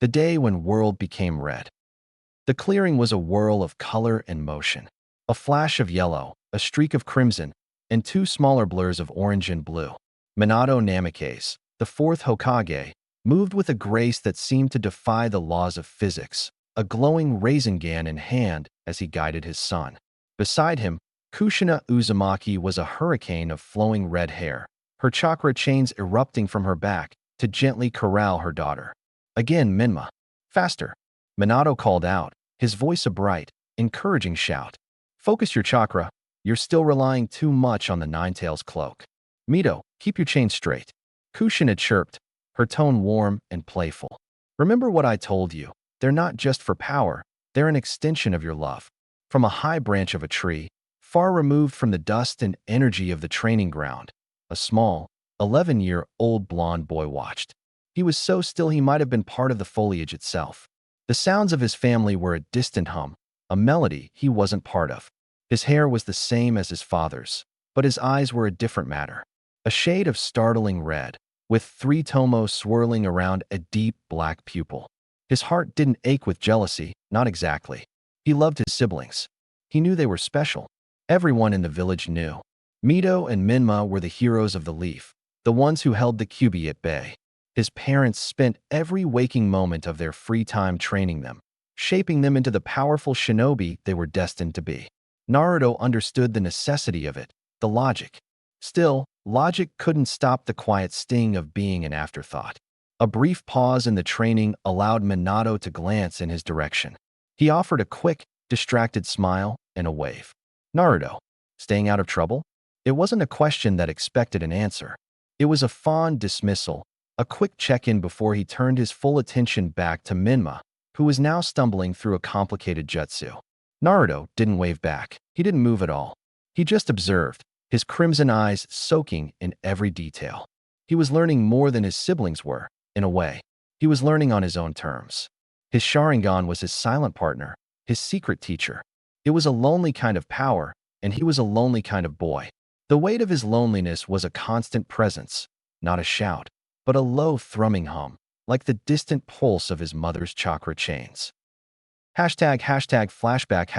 the day when world became red. The clearing was a whirl of color and motion. A flash of yellow, a streak of crimson, and two smaller blurs of orange and blue. Minato Namikaze, the fourth Hokage, moved with a grace that seemed to defy the laws of physics, a glowing Rasengan in hand as he guided his son. Beside him, Kushina Uzumaki was a hurricane of flowing red hair, her chakra chains erupting from her back to gently corral her daughter. Again, Minma. Faster. Minato called out, his voice a bright, encouraging shout. Focus your chakra. You're still relying too much on the Ninetales cloak. Mito, keep your chain straight. Kushina chirped, her tone warm and playful. Remember what I told you. They're not just for power. They're an extension of your love. From a high branch of a tree, far removed from the dust and energy of the training ground, a small, 11-year-old blonde boy watched. He was so still he might have been part of the foliage itself. The sounds of his family were a distant hum, a melody he wasn't part of. His hair was the same as his father's, but his eyes were a different matter. A shade of startling red, with three tomos swirling around a deep black pupil. His heart didn't ache with jealousy, not exactly. He loved his siblings. He knew they were special. Everyone in the village knew. Mito and Minma were the heroes of the leaf, the ones who held the Kyuubi at bay. His parents spent every waking moment of their free time training them, shaping them into the powerful shinobi they were destined to be. Naruto understood the necessity of it, the logic. Still, logic couldn't stop the quiet sting of being an afterthought. A brief pause in the training allowed Minato to glance in his direction. He offered a quick, distracted smile and a wave. Naruto, staying out of trouble? It wasn't a question that expected an answer. It was a fond dismissal, a quick check-in before he turned his full attention back to Minma, who was now stumbling through a complicated jutsu. Naruto didn't wave back. He didn't move at all. He just observed, his crimson eyes soaking in every detail. He was learning more than his siblings were, in a way. He was learning on his own terms. His Sharingan was his silent partner, his secret teacher. It was a lonely kind of power, and he was a lonely kind of boy. The weight of his loneliness was a constant presence, not a shout, but a low thrumming hum, like the distant pulse of his mother's chakra chains. #flashback.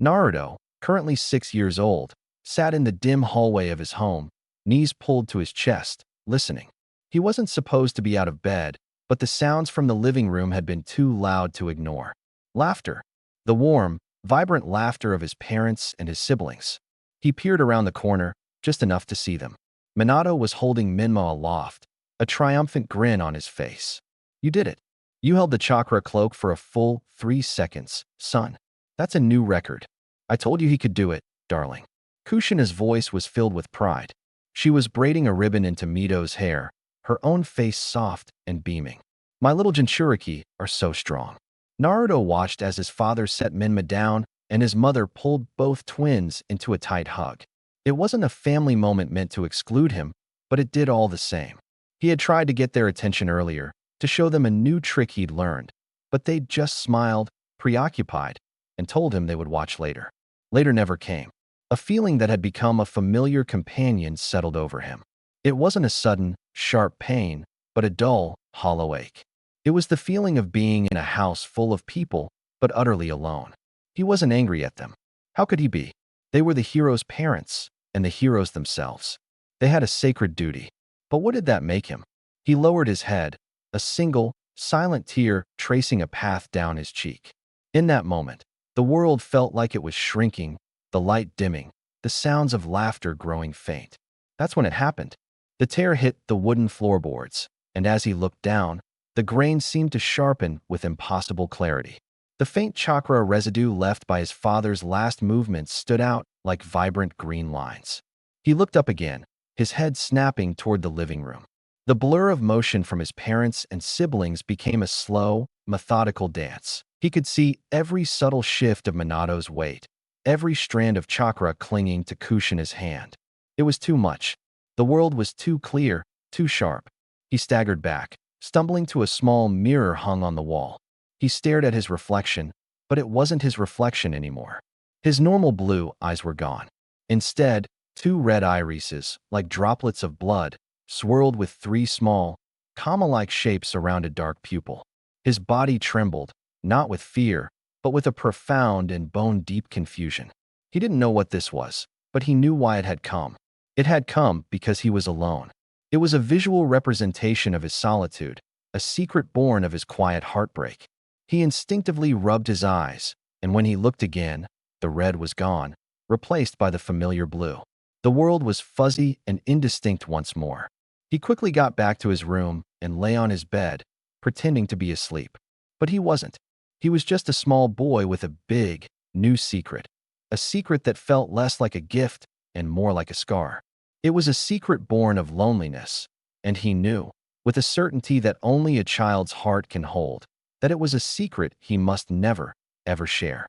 Naruto, currently 6 years old, sat in the dim hallway of his home, knees pulled to his chest, listening. He wasn't supposed to be out of bed, but the sounds from the living room had been too loud to ignore. Laughter. The warm, vibrant laughter of his parents and his siblings. He peered around the corner, just enough to see them. Minato was holding Minma aloft, a triumphant grin on his face. You did it. You held the chakra cloak for a full 3 seconds, son. That's a new record. I told you he could do it, darling. Kushina's voice was filled with pride. She was braiding a ribbon into Mito's hair, her own face soft and beaming. My little Jinchuriki are so strong. Naruto watched as his father set Minma down and his mother pulled both twins into a tight hug. It wasn't a family moment meant to exclude him, but it did all the same. He had tried to get their attention earlier, to show them a new trick he'd learned, but they'd just smiled, preoccupied, and told him they would watch later. Later never came. A feeling that had become a familiar companion settled over him. It wasn't a sudden, sharp pain, but a dull, hollow ache. It was the feeling of being in a house full of people, but utterly alone. He wasn't angry at them. How could he be? They were the hero's parents, and the heroes themselves. They had a sacred duty. But what did that make him? He lowered his head, a single, silent tear tracing a path down his cheek. In that moment, the world felt like it was shrinking, the light dimming, the sounds of laughter growing faint. That's when it happened. The tear hit the wooden floorboards, and as he looked down, the grain seemed to sharpen with impossible clarity. The faint chakra residue left by his father's last movements stood out like vibrant green lines. He looked up again, his head snapping toward the living room. The blur of motion from his parents and siblings became a slow, methodical dance. He could see every subtle shift of Minato's weight, every strand of chakra clinging to Kushina's hand. It was too much. The world was too clear, too sharp. He staggered back, stumbling to a small mirror hung on the wall. He stared at his reflection, but it wasn't his reflection anymore. His normal blue eyes were gone. Instead, two red irises, like droplets of blood, swirled with three small, Kama-like shape surrounded dark pupil. His body trembled, not with fear, but with a profound and bone-deep confusion. He didn't know what this was, but he knew why it had come. It had come because he was alone. It was a visual representation of his solitude, a secret born of his quiet heartbreak. He instinctively rubbed his eyes, and when he looked again, the red was gone, replaced by the familiar blue. The world was fuzzy and indistinct once more. He quickly got back to his room and lay on his bed, pretending to be asleep. But he wasn't. He was just a small boy with a big, new secret. A secret that felt less like a gift and more like a scar. It was a secret born of loneliness, and he knew, with a certainty that only a child's heart can hold, that it was a secret he must never, ever share.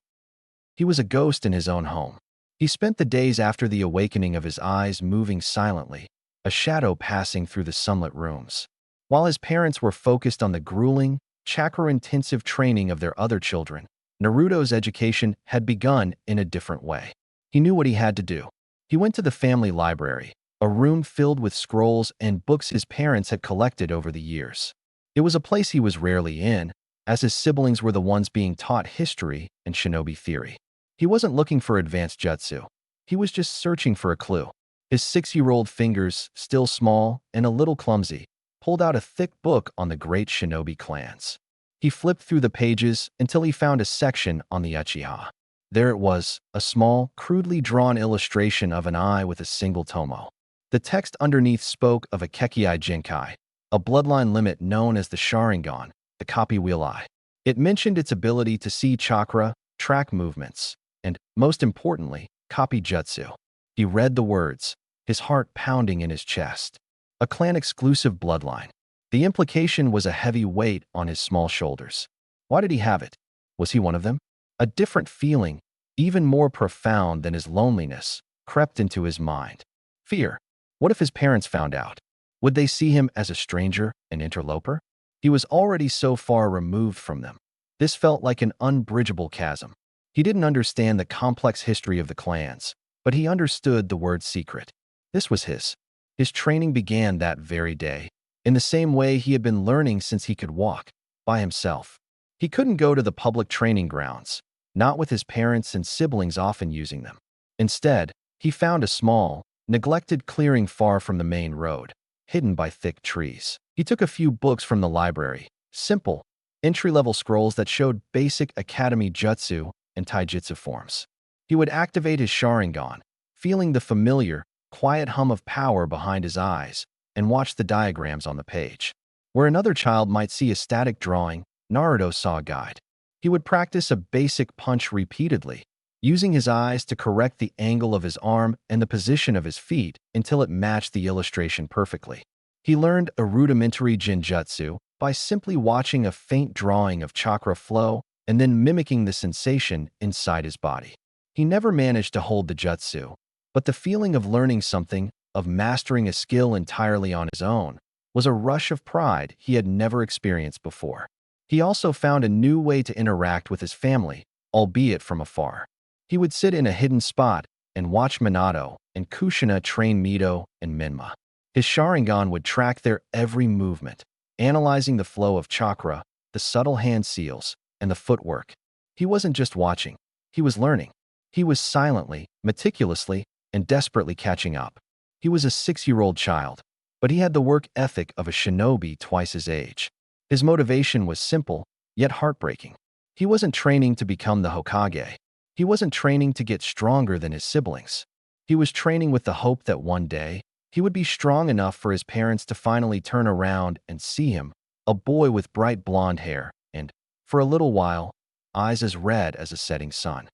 He was a ghost in his own home. He spent the days after the awakening of his eyes moving silently, a shadow passing through the sunlit rooms. While his parents were focused on the grueling, chakra-intensive training of their other children, Naruto's education had begun in a different way. He knew what he had to do. He went to the family library, a room filled with scrolls and books his parents had collected over the years. It was a place he was rarely in, as his siblings were the ones being taught history and shinobi theory. He wasn't looking for advanced jutsu. He was just searching for a clue. His 6-year-old fingers, still small and a little clumsy, pulled out a thick book on the great shinobi clans. He flipped through the pages until he found a section on the Uchiha. There it was, a small, crudely drawn illustration of an eye with a single tomo. The text underneath spoke of a Kekkei Jinkai, a bloodline limit known as the Sharingan, the copy wheel eye. It mentioned its ability to see chakra, track movements, and, most importantly, copy jutsu. He read the words, his heart pounding in his chest. A clan-exclusive bloodline. The implication was a heavy weight on his small shoulders. Why did he have it? Was he one of them? A different feeling, even more profound than his loneliness, crept into his mind. Fear. What if his parents found out? Would they see him as a stranger, an interloper? He was already so far removed from them. This felt like an unbridgeable chasm. He didn't understand the complex history of the clans, but he understood the word secret. This was his. His training began that very day, in the same way he had been learning since he could walk, by himself. He couldn't go to the public training grounds, not with his parents and siblings often using them. Instead, he found a small, neglected clearing far from the main road, hidden by thick trees. He took a few books from the library, simple, entry-level scrolls that showed basic academy jutsu and taijutsu forms. He would activate his Sharingan, feeling the familiar, quiet hum of power behind his eyes, and watch the diagrams on the page. Where another child might see a static drawing, Naruto saw a guide. He would practice a basic punch repeatedly, using his eyes to correct the angle of his arm and the position of his feet until it matched the illustration perfectly. He learned a rudimentary jinjutsu by simply watching a faint drawing of chakra flow and then mimicking the sensation inside his body. He never managed to hold the jutsu, but the feeling of learning something, of mastering a skill entirely on his own, was a rush of pride he had never experienced before. He also found a new way to interact with his family, albeit from afar. He would sit in a hidden spot and watch Minato and Kushina train Mito and Minma. His Sharingan would track their every movement, analyzing the flow of chakra, the subtle hand seals, and the footwork. He wasn't just watching. He was learning. He was silently, meticulously, and desperately catching up. He was a 6-year-old child, but he had the work ethic of a shinobi twice his age. His motivation was simple, yet heartbreaking. He wasn't training to become the Hokage. He wasn't training to get stronger than his siblings. He was training with the hope that one day, he would be strong enough for his parents to finally turn around and see him, a boy with bright blonde hair and, for a little while, eyes as red as a setting sun.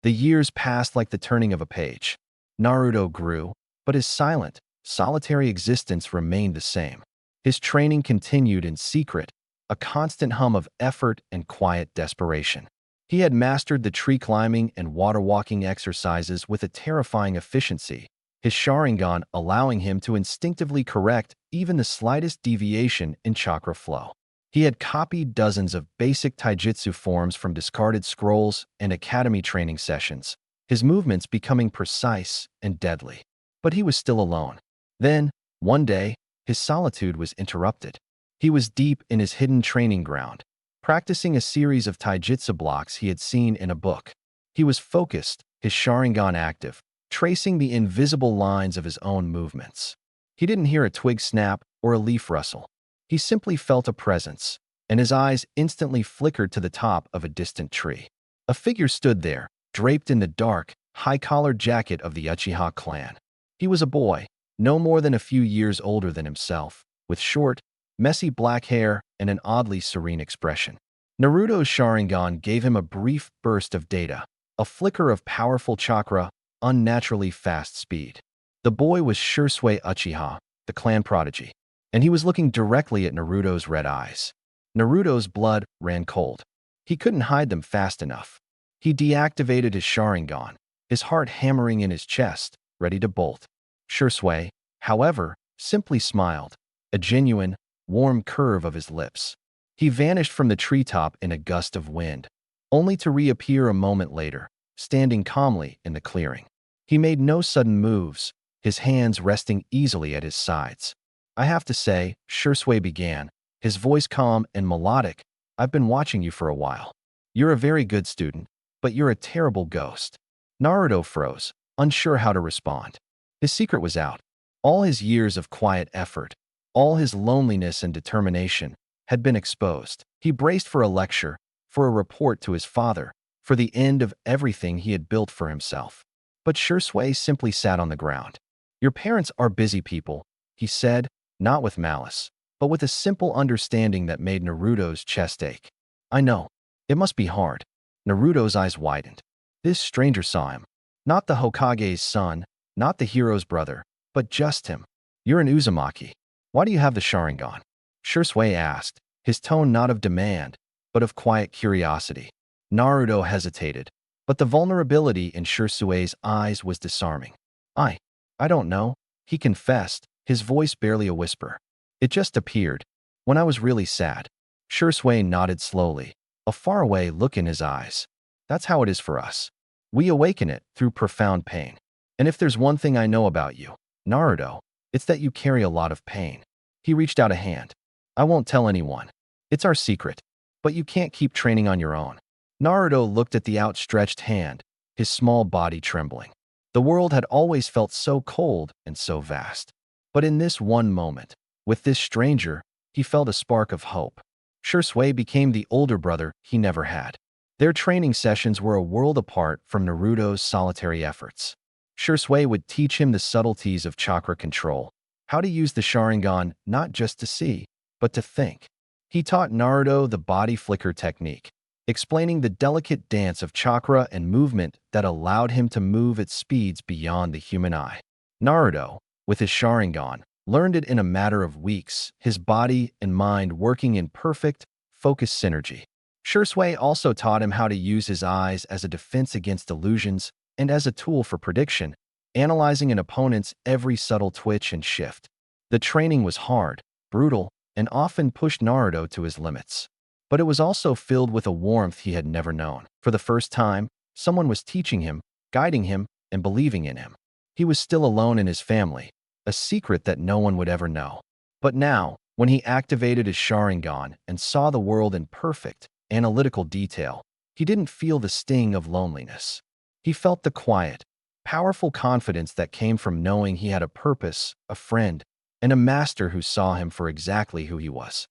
The years passed like the turning of a page. Naruto grew, but his silent, solitary existence remained the same. His training continued in secret, a constant hum of effort and quiet desperation. He had mastered the tree climbing and water walking exercises with a terrifying efficiency, his Sharingan allowing him to instinctively correct even the slightest deviation in chakra flow. He had copied dozens of basic taijutsu forms from discarded scrolls and academy training sessions, his movements becoming precise and deadly. But he was still alone. Then, one day, his solitude was interrupted. He was deep in his hidden training ground, practicing a series of taijutsu blocks he had seen in a book. He was focused, his Sharingan active, tracing the invisible lines of his own movements. He didn't hear a twig snap or a leaf rustle. He simply felt a presence, and his eyes instantly flickered to the top of a distant tree. A figure stood there, draped in the dark, high-collared jacket of the Uchiha clan. He was a boy, no more than a few years older than himself, with short, messy black hair and an oddly serene expression. Naruto's Sharingan gave him a brief burst of data, a flicker of powerful chakra, unnaturally fast speed. The boy was Shursui Uchiha, the clan prodigy, and he was looking directly at Naruto's red eyes. Naruto's blood ran cold. He couldn't hide them fast enough. He deactivated his Sharingan, his heart hammering in his chest, ready to bolt. Shursui, however, simply smiled, a genuine, warm curve of his lips. He vanished from the treetop in a gust of wind, only to reappear a moment later, standing calmly in the clearing. He made no sudden moves, his hands resting easily at his sides. "I have to say," Shursui began, his voice calm and melodic, "I've been watching you for a while. You're a very good student, but you're a terrible ghost." Naruto froze, unsure how to respond. His secret was out. All his years of quiet effort, all his loneliness and determination had been exposed. He braced for a lecture, for a report to his father, for the end of everything he had built for himself. But Shursui simply sat on the ground. "Your parents are busy people," he said, not with malice, but with a simple understanding that made Naruto's chest ache. "I know. It must be hard." Naruto's eyes widened. This stranger saw him. Not the Hokage's son, not the hero's brother, but just him. "You're an Uzumaki. Why do you have the Sharingan?" Shursui asked, his tone not of demand, but of quiet curiosity. Naruto hesitated, but the vulnerability in Shursui's eyes was disarming. I don't know," he confessed, his voice barely a whisper. "It just appeared, when I was really sad." Shursui nodded slowly, a faraway look in his eyes. "That's how it is for us. We awaken it through profound pain. And if there's one thing I know about you, Naruto, it's that you carry a lot of pain." He reached out a hand. "I won't tell anyone. It's our secret. But you can't keep training on your own." Naruto looked at the outstretched hand, his small body trembling. The world had always felt so cold and so vast. But in this one moment, with this stranger, he felt a spark of hope. Shursui became the older brother he never had. Their training sessions were a world apart from Naruto's solitary efforts. Shursui would teach him the subtleties of chakra control, how to use the Sharingan not just to see, but to think. He taught Naruto the body flicker technique, explaining the delicate dance of chakra and movement that allowed him to move at speeds beyond the human eye. Naruto, with his Sharingan, learned it in a matter of weeks, his body and mind working in perfect, focused synergy. Shursui also taught him how to use his eyes as a defense against illusions and as a tool for prediction, analyzing an opponent's every subtle twitch and shift. The training was hard, brutal, and often pushed Naruto to his limits. But it was also filled with a warmth he had never known. For the first time, someone was teaching him, guiding him, and believing in him. He was still alone in his family, a secret that no one would ever know. But now, when he activated his Sharingan and saw the world in perfect, analytical detail, he didn't feel the sting of loneliness. He felt the quiet, powerful confidence that came from knowing he had a purpose, a friend, and a master who saw him for exactly who he was.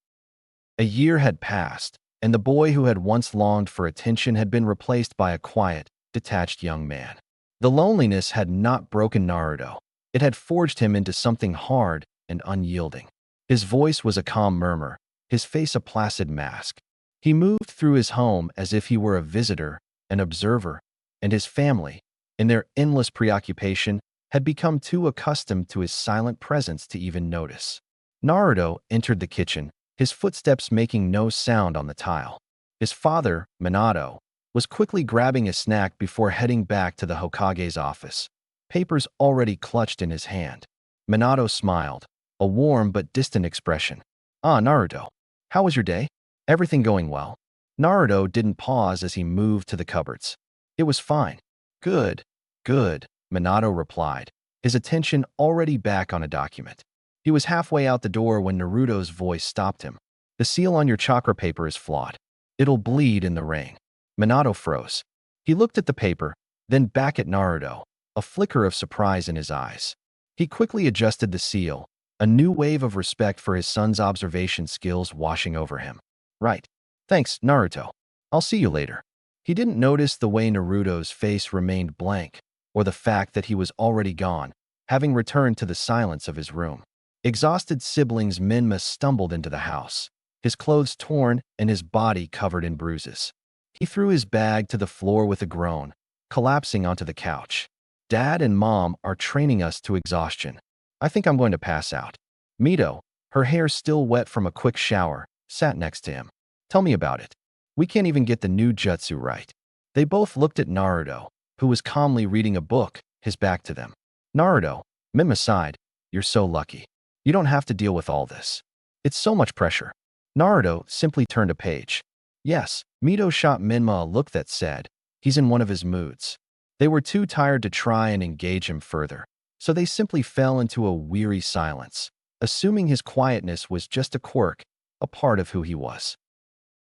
A year had passed, and the boy who had once longed for attention had been replaced by a quiet, detached young man. The loneliness had not broken Naruto. It had forged him into something hard and unyielding. His voice was a calm murmur, his face a placid mask. He moved through his home as if he were a visitor, an observer, and his family, in their endless preoccupation, had become too accustomed to his silent presence to even notice. Naruto entered the kitchen, his footsteps making no sound on the tile. His father, Minato, was quickly grabbing a snack before heading back to the Hokage's office, papers already clutched in his hand. Minato smiled, a warm but distant expression. "Ah, Naruto, how was your day? Everything going well?" Naruto didn't pause as he moved to the cupboards. "It was fine." Good, good," Minato replied, his attention already back on a document. He was halfway out the door when Naruto's voice stopped him. The seal on your chakra paper is flawed. It'll bleed in the rain. Minato froze. He looked at the paper, then back at Naruto, a flicker of surprise in his eyes. He quickly adjusted the seal, a new wave of respect for his son's observation skills washing over him. Right. Thanks, Naruto. I'll see you later. He didn't notice the way Naruto's face remained blank, or the fact that he was already gone, having returned to the silence of his room. Exhausted siblings Minma stumbled into the house, his clothes torn and his body covered in bruises. He threw his bag to the floor with a groan, collapsing onto the couch. Dad and Mom are training us to exhaustion. I think I'm going to pass out. Mito, her hair still wet from a quick shower, sat next to him. Tell me about it. We can't even get the new jutsu right. They both looked at Naruto, who was calmly reading a book, his back to them. Naruto, Minma sighed, you're so lucky. You don't have to deal with all this. It's so much pressure. Naruto simply turned a page. Yes, Mito shot Minma a look that said, he's in one of his moods. They were too tired to try and engage him further, so they simply fell into a weary silence, assuming his quietness was just a quirk, a part of who he was.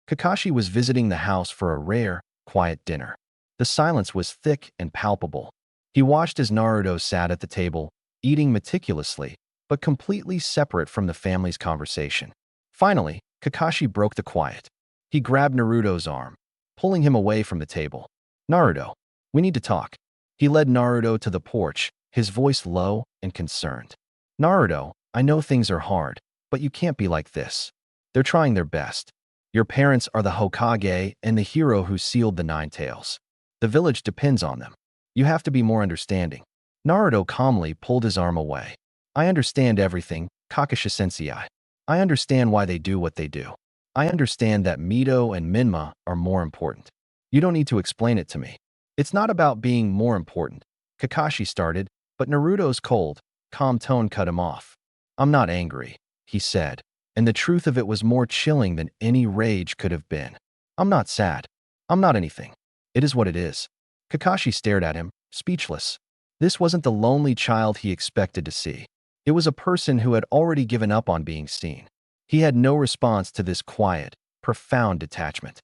Kakashi was visiting the house for a rare, quiet dinner. The silence was thick and palpable. He watched as Naruto sat at the table, eating meticulously, but completely separate from the family's conversation. Finally, Kakashi broke the quiet. He grabbed Naruto's arm, pulling him away from the table. Naruto, we need to talk. He led Naruto to the porch, his voice low and concerned. Naruto, I know things are hard, but you can't be like this. They're trying their best. Your parents are the Hokage and the hero who sealed the Nine Tails. The village depends on them. You have to be more understanding. Naruto calmly pulled his arm away. I understand everything, Kakashi-sensei. I understand why they do what they do. I understand that Mito and Minma are more important. You don't need to explain it to me. It's not about being more important, Kakashi started, but Naruto's cold, calm tone cut him off. I'm not angry, he said, and the truth of it was more chilling than any rage could have been. I'm not sad. I'm not anything. It is what it is. Kakashi stared at him, speechless. This wasn't the lonely child he expected to see. It was a person who had already given up on being seen. He had no response to this quiet, profound detachment.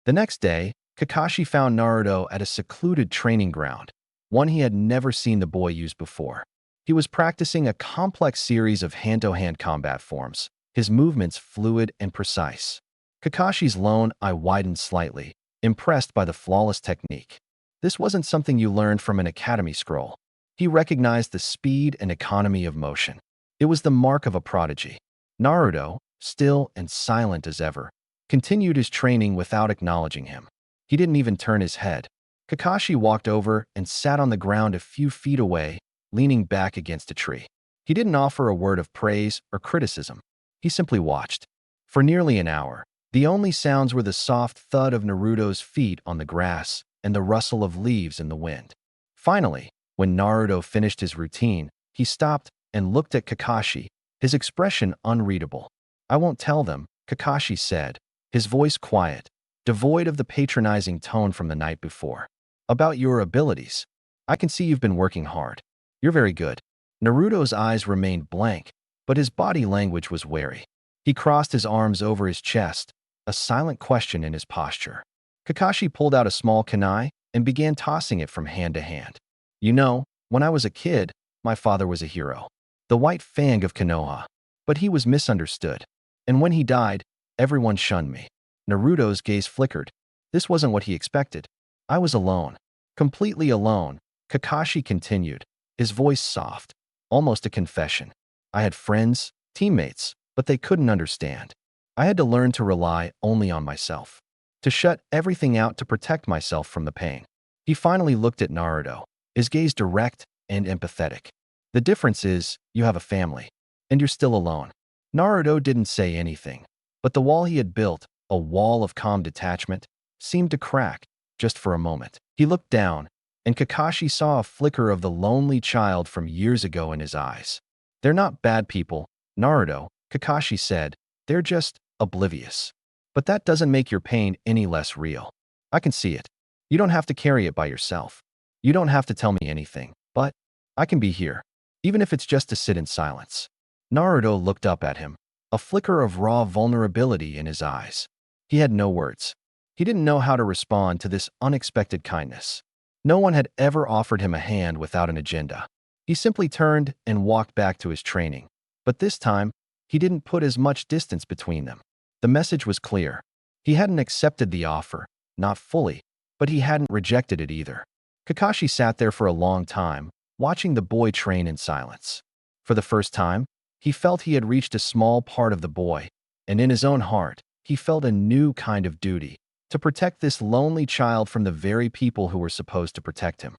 The next day, Kakashi found Naruto at a secluded training ground, one he had never seen the boy use before. He was practicing a complex series of hand-to-hand combat forms, his movements fluid and precise. Kakashi's lone eye widened slightly, impressed by the flawless technique. This wasn't something you learned from an academy scroll. He recognized the speed and economy of motion. It was the mark of a prodigy. Naruto, still and silent as ever, continued his training without acknowledging him. He didn't even turn his head. Kakashi walked over and sat on the ground a few feet away, leaning back against a tree. He didn't offer a word of praise or criticism. He simply watched. For nearly an hour, the only sounds were the soft thud of Naruto's feet on the grass and the rustle of leaves in the wind. Finally, when Naruto finished his routine, he stopped and looked at Kakashi, his expression unreadable. I won't tell them, Kakashi said, his voice quiet, devoid of the patronizing tone from the night before. About your abilities. I can see you've been working hard. You're very good. Naruto's eyes remained blank, but his body language was wary. He crossed his arms over his chest, a silent question in his posture. Kakashi pulled out a small kunai and began tossing it from hand to hand. You know, when I was a kid, my father was a hero. The white fang of Konoha. But he was misunderstood. And when he died, everyone shunned me. Naruto's gaze flickered. This wasn't what he expected. I was alone. Completely alone, Kakashi continued, his voice soft, almost a confession. I had friends, teammates, but they couldn't understand. I had to learn to rely only on myself. To shut everything out to protect myself from the pain. He finally looked at Naruto, his gaze direct and empathetic. The difference is, you have a family, and you're still alone. Naruto didn't say anything, but the wall he had built, a wall of calm detachment, seemed to crack, just for a moment. He looked down, and Kakashi saw a flicker of the lonely child from years ago in his eyes. They're not bad people, Naruto, Kakashi said. They're just oblivious. But that doesn't make your pain any less real. I can see it. You don't have to carry it by yourself. You don't have to tell me anything, but I can be here, even if it's just to sit in silence. Naruto looked up at him, a flicker of raw vulnerability in his eyes. He had no words. He didn't know how to respond to this unexpected kindness. No one had ever offered him a hand without an agenda. He simply turned and walked back to his training. But this time, he didn't put as much distance between them. The message was clear. He hadn't accepted the offer, not fully, but he hadn't rejected it either. Kakashi sat there for a long time, watching the boy train in silence. For the first time, he felt he had reached a small part of the boy, and in his own heart, he felt a new kind of duty, to protect this lonely child from the very people who were supposed to protect him.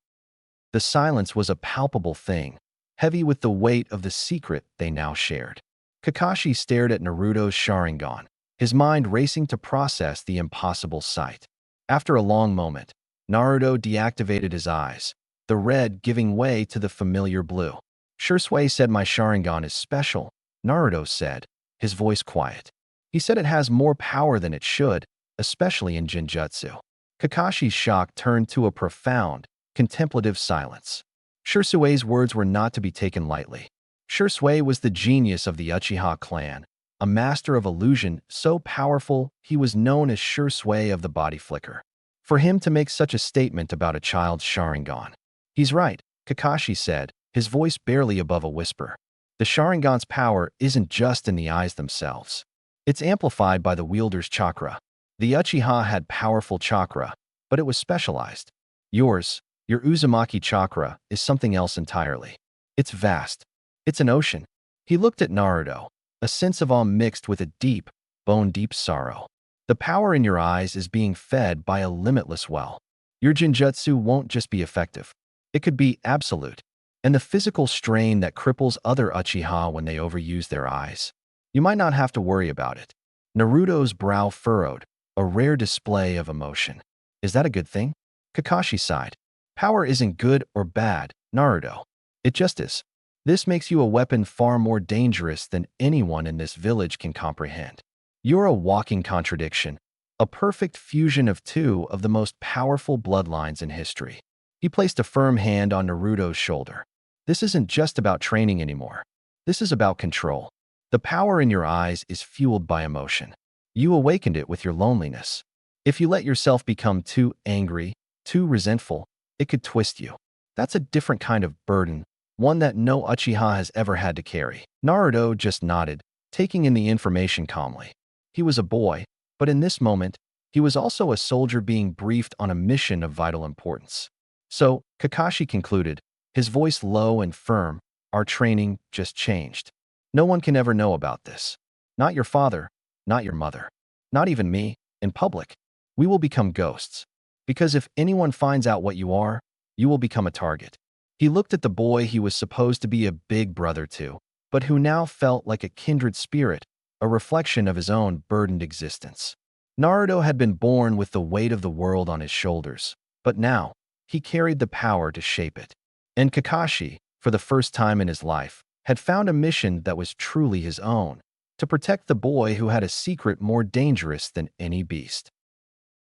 The silence was a palpable thing, heavy with the weight of the secret they now shared. Kakashi stared at Naruto's Sharingan, his mind racing to process the impossible sight. After a long moment, Naruto deactivated his eyes, the red giving way to the familiar blue. Shursui said my Sharingan is special, Naruto said, his voice quiet. He said it has more power than it should, especially in Jinjutsu. Kakashi's shock turned to a profound, contemplative silence. Shursui's words were not to be taken lightly. Shursui was the genius of the Uchiha clan, a master of illusion so powerful he was known as Shursui of the body flicker. For him to make such a statement about a child's Sharingan. He's right, Kakashi said, his voice barely above a whisper. The Sharingan's power isn't just in the eyes themselves. It's amplified by the wielder's chakra. The Uchiha had powerful chakra, but it was specialized. Your Uzumaki chakra, is something else entirely. It's vast. It's an ocean. He looked at Naruto, a sense of awe mixed with a deep, bone-deep sorrow. The power in your eyes is being fed by a limitless well. Your Jinjutsu won't just be effective. It could be absolute. And the physical strain that cripples other Uchiha when they overuse their eyes. You might not have to worry about it. Naruto's brow furrowed, a rare display of emotion. Is that a good thing? Kakashi sighed. Power isn't good or bad, Naruto. It just is. This makes you a weapon far more dangerous than anyone in this village can comprehend. You're a walking contradiction, a perfect fusion of two of the most powerful bloodlines in history. He placed a firm hand on Naruto's shoulder. This isn't just about training anymore. This is about control. The power in your eyes is fueled by emotion. You awakened it with your loneliness. If you let yourself become too angry, too resentful, it could twist you. That's a different kind of burden, one that no Uchiha has ever had to carry. Naruto just nodded, taking in the information calmly. He was a boy, but in this moment, he was also a soldier being briefed on a mission of vital importance. So, Kakashi concluded, his voice low and firm, our training just changed. No one can ever know about this. Not your father, not your mother, not even me, in public. We will become ghosts. Because if anyone finds out what you are, you will become a target. He looked at the boy he was supposed to be a big brother to, but who now felt like a kindred spirit, a reflection of his own burdened existence. Naruto had been born with the weight of the world on his shoulders, but now, he carried the power to shape it. And Kakashi, for the first time in his life, had found a mission that was truly his own, to protect the boy who had a secret more dangerous than any beast.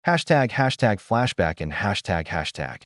#flashback and ##.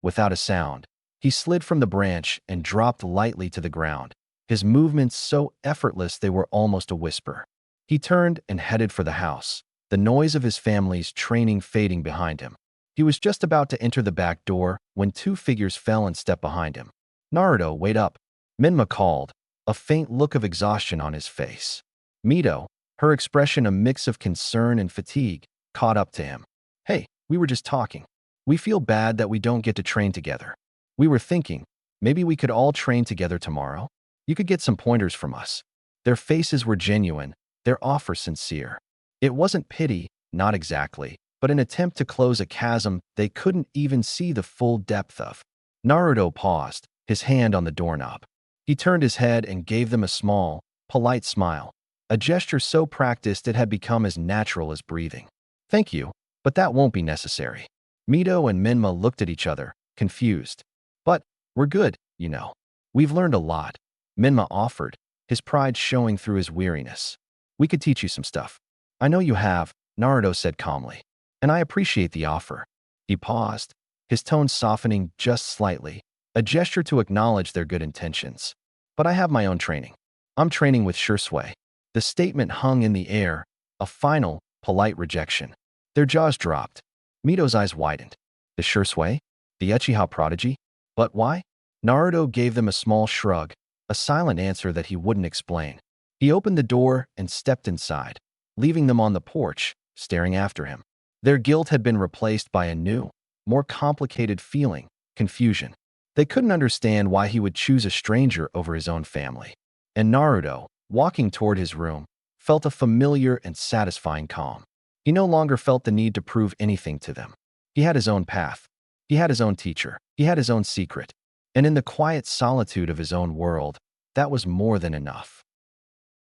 Without a sound, he slid from the branch and dropped lightly to the ground, his movements so effortless they were almost a whisper. He turned and headed for the house, the noise of his family's training fading behind him. He was just about to enter the back door when two figures fell in step behind him. Naruto, wait up, Minma called, a faint look of exhaustion on his face. Mito, her expression a mix of concern and fatigue, caught up to him. Hey, we were just talking. We feel bad that we don't get to train together. We were thinking, maybe we could all train together tomorrow? You could get some pointers from us. Their faces were genuine, their offer sincere. It wasn't pity, not exactly, but an attempt to close a chasm they couldn't even see the full depth of. Naruto paused, his hand on the doorknob. He turned his head and gave them a small, polite smile, a gesture so practiced it had become as natural as breathing. Thank you, but that won't be necessary. Mito and Minma looked at each other, confused. But, we're good, you know. We've learned a lot, Minma offered, his pride showing through his weariness. We could teach you some stuff. I know you have, Naruto said calmly. And I appreciate the offer. He paused, his tone softening just slightly, a gesture to acknowledge their good intentions. But I have my own training. I'm training with Shursui. The statement hung in the air, a final, polite rejection. Their jaws dropped. Mito's eyes widened. The Shursui? The Uchiha prodigy? But why? Naruto gave them a small shrug, a silent answer that he wouldn't explain. He opened the door and stepped inside, leaving them on the porch, staring after him. Their guilt had been replaced by a new, more complicated feeling, confusion. They couldn't understand why he would choose a stranger over his own family. And Naruto, walking toward his room, felt a familiar and satisfying calm. He no longer felt the need to prove anything to them. He had his own path. He had his own teacher. He had his own secret. And in the quiet solitude of his own world, that was more than enough.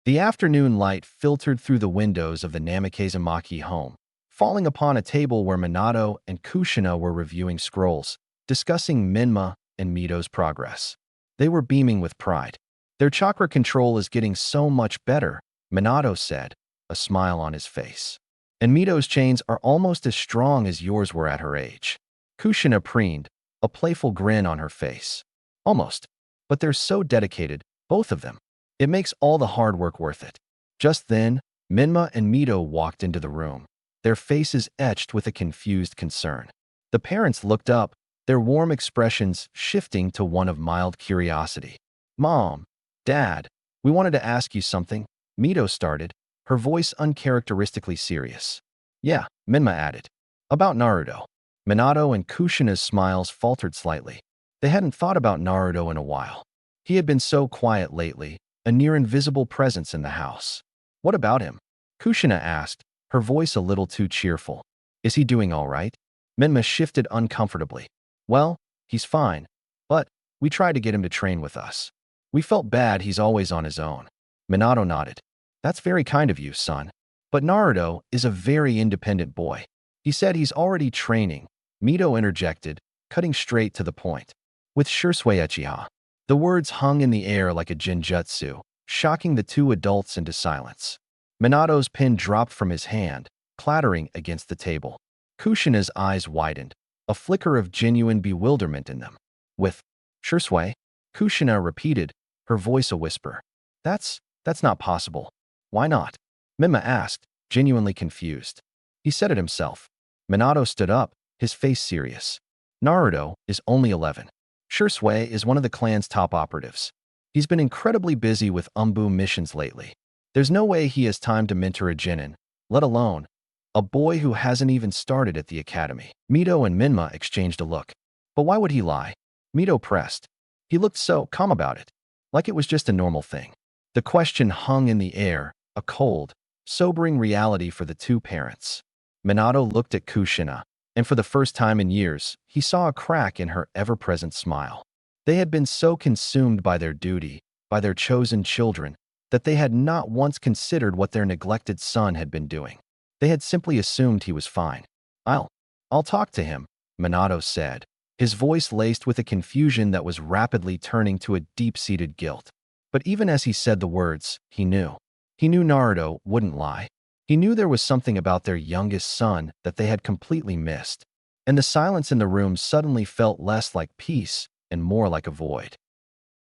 The afternoon light filtered through the windows of the Namikaze home, falling upon a table where Minato and Kushina were reviewing scrolls, discussing Minma and Mito's progress. They were beaming with pride. Their chakra control is getting so much better, Minato said, a smile on his face. And Mito's chains are almost as strong as yours were at her age. Kushina preened, a playful grin on her face. Almost. But they're so dedicated, both of them. It makes all the hard work worth it. Just then, Minma and Mito walked into the room, their faces etched with a confused concern. The parents looked up, their warm expressions shifting to one of mild curiosity. Mom, Dad, we wanted to ask you something, Mito started, her voice uncharacteristically serious. Yeah, Minma added. About Naruto. Minato and Kushina's smiles faltered slightly. They hadn't thought about Naruto in a while. He had been so quiet lately, a near-invisible presence in the house. What about him? Kushina asked, her voice a little too cheerful. Is he doing all right? Minma shifted uncomfortably. Well, he's fine, but we tried to get him to train with us. We felt bad he's always on his own. Minato nodded. That's very kind of you, son. But Naruto is a very independent boy. He said he's already training, Mito interjected, cutting straight to the point. With Shursui Uchiha. The words hung in the air like a genjutsu, shocking the two adults into silence. Minato's pen dropped from his hand, clattering against the table. Kushina's eyes widened, a flicker of genuine bewilderment in them. With Shursui? Kushina repeated, her voice a whisper. That's not possible. Why not? Minma asked, genuinely confused. He said it himself. Minato stood up, his face serious. Naruto is only 11. Shursui is one of the clan's top operatives. He's been incredibly busy with Umbu missions lately. There's no way he has time to mentor a Genin, let alone a boy who hasn't even started at the academy. Mito and Minma exchanged a look. But why would he lie? Mito pressed. He looked so calm about it, like it was just a normal thing. The question hung in the air, a cold, sobering reality for the two parents. Minato looked at Kushina, and for the first time in years, he saw a crack in her ever-present smile. They had been so consumed by their duty, by their chosen children, that they had not once considered what their neglected son had been doing. They had simply assumed he was fine. I'll talk to him, Minato said, his voice laced with a confusion that was rapidly turning to a deep-seated guilt. But even as he said the words, he knew. He knew Naruto wouldn't lie. He knew there was something about their youngest son that they had completely missed. And the silence in the room suddenly felt less like peace and more like a void.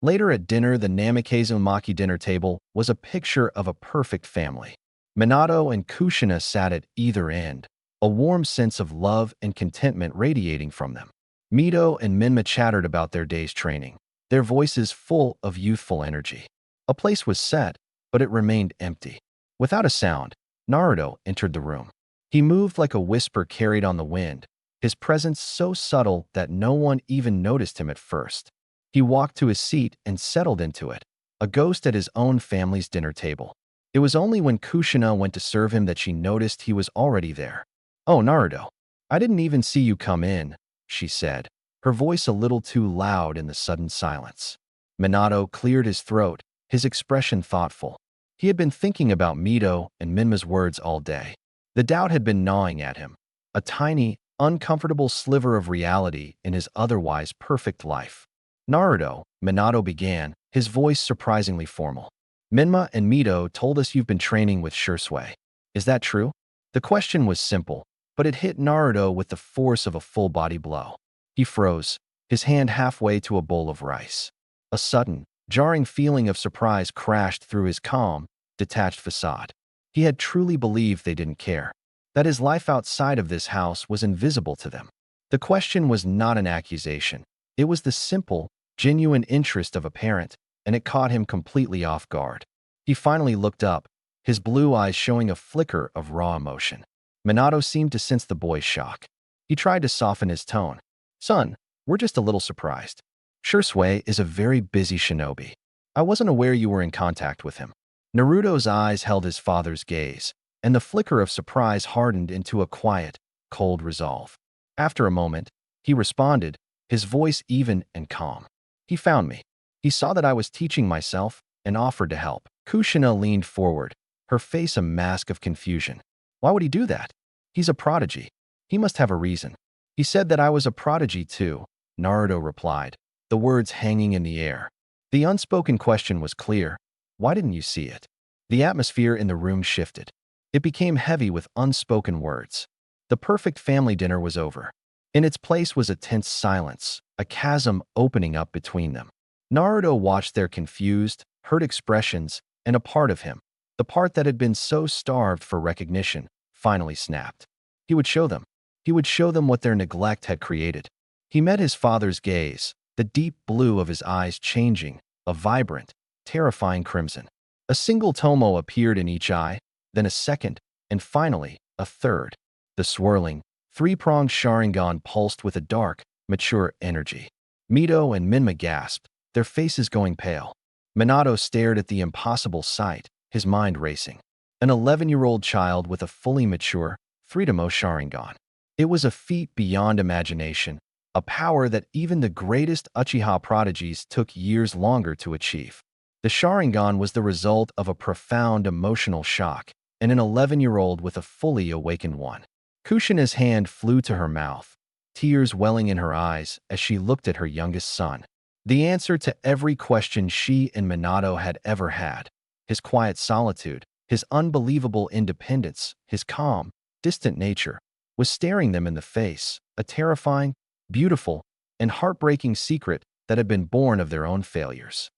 Later at dinner, the Namikaze dinner table was a picture of a perfect family. Minato and Kushina sat at either end, a warm sense of love and contentment radiating from them. Mito and Minma chattered about their day's training, their voices full of youthful energy. A place was set, but it remained empty. Without a sound, Naruto entered the room. He moved like a whisper carried on the wind, his presence so subtle that no one even noticed him at first. He walked to his seat and settled into it, a ghost at his own family's dinner table. It was only when Kushina went to serve him that she noticed he was already there. Oh, Naruto, I didn't even see you come in, she said, her voice a little too loud in the sudden silence. Minato cleared his throat, his expression thoughtful. He had been thinking about Mito and Minma's words all day. The doubt had been gnawing at him, a tiny, uncomfortable sliver of reality in his otherwise perfect life. Naruto, Minato began, his voice surprisingly formal. Minma and Mito told us you've been training with Shursui. Is that true? The question was simple, but it hit Naruto with the force of a full-body blow. He froze, his hand halfway to a bowl of rice. A sudden, Jarring feeling of surprise crashed through his calm, detached facade. He had truly believed they didn't care, that his life outside of this house was invisible to them. The question was not an accusation. It was the simple, genuine interest of a parent, and it caught him completely off guard. He finally looked up, his blue eyes showing a flicker of raw emotion. Minato seemed to sense the boy's shock. He tried to soften his tone. "Son, we're just a little surprised. Shursui is a very busy shinobi. I wasn't aware you were in contact with him." Naruto's eyes held his father's gaze, and the flicker of surprise hardened into a quiet, cold resolve. After a moment, he responded, his voice even and calm. "He found me. He saw that I was teaching myself and offered to help." Kushina leaned forward, her face a mask of confusion. "Why would he do that? He's a prodigy. He must have a reason." "He said that I was a prodigy too," Naruto replied, the words hanging in the air. The unspoken question was clear. Why didn't you see it? The atmosphere in the room shifted. It became heavy with unspoken words. The perfect family dinner was over. In its place was a tense silence, a chasm opening up between them. Naruto watched their confused, hurt expressions, and a part of him, the part that had been so starved for recognition, finally snapped. He would show them. He would show them what their neglect had created. He met his father's gaze, the deep blue of his eyes changing, a vibrant, terrifying crimson. A single tomo appeared in each eye, then a second, and finally, a third. The swirling, three-pronged Sharingan pulsed with a dark, mature energy. Mito and Minma gasped, their faces going pale. Minato stared at the impossible sight, his mind racing. An 11-year-old child with a fully mature, three-tomo Sharingan. It was a feat beyond imagination, a power that even the greatest Uchiha prodigies took years longer to achieve. The Sharingan was the result of a profound emotional shock, and an 11-year-old with a fully awakened one. Kushina's hand flew to her mouth, tears welling in her eyes as she looked at her youngest son. The answer to every question she and Minato had ever had. His quiet solitude, his unbelievable independence, his calm, distant nature, was staring them in the face, a terrifying, beautiful, and heartbreaking secret that had been born of their own failures.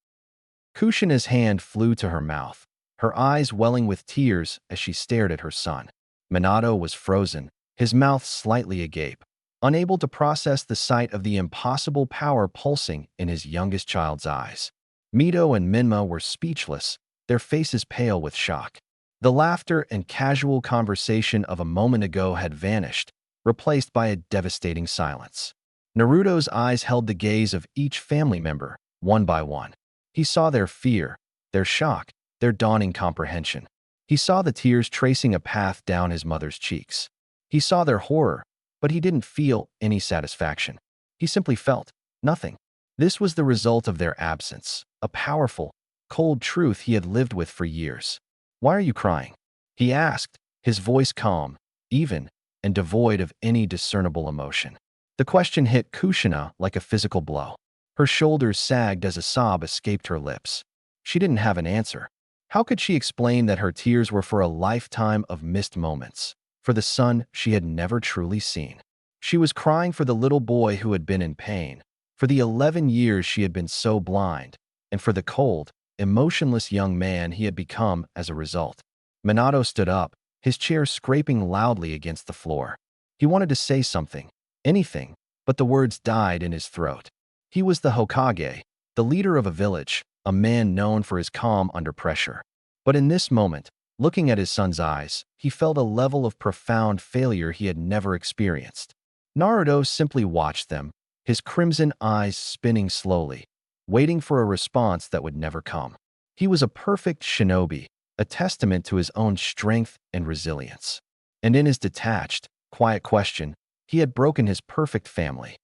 Kushina's hand flew to her mouth, her eyes welling with tears as she stared at her son. Minato was frozen, his mouth slightly agape, unable to process the sight of the impossible power pulsing in his youngest child's eyes. Mito and Minma were speechless, their faces pale with shock. The laughter and casual conversation of a moment ago had vanished, replaced by a devastating silence. Naruto's eyes held the gaze of each family member, one by one. He saw their fear, their shock, their dawning comprehension. He saw the tears tracing a path down his mother's cheeks. He saw their horror, but he didn't feel any satisfaction. He simply felt nothing. This was the result of their absence, a powerful, cold truth he had lived with for years. "Why are you crying?" he asked, his voice calm, even, and devoid of any discernible emotion. The question hit Kushina like a physical blow. Her shoulders sagged as a sob escaped her lips. She didn't have an answer. How could she explain that her tears were for a lifetime of missed moments, for the son she had never truly seen? She was crying for the little boy who had been in pain, for the 11 years she had been so blind, and for the cold, emotionless young man he had become as a result. Minato stood up, his chair scraping loudly against the floor. He wanted to say something, anything, but the words died in his throat. He was the Hokage, the leader of a village, a man known for his calm under pressure. But in this moment, looking at his son's eyes, he felt a level of profound failure he had never experienced. Naruto simply watched them, his crimson eyes spinning slowly, waiting for a response that would never come. He was a perfect shinobi, a testament to his own strength and resilience. And in his detached, quiet question, he had broken his perfect family.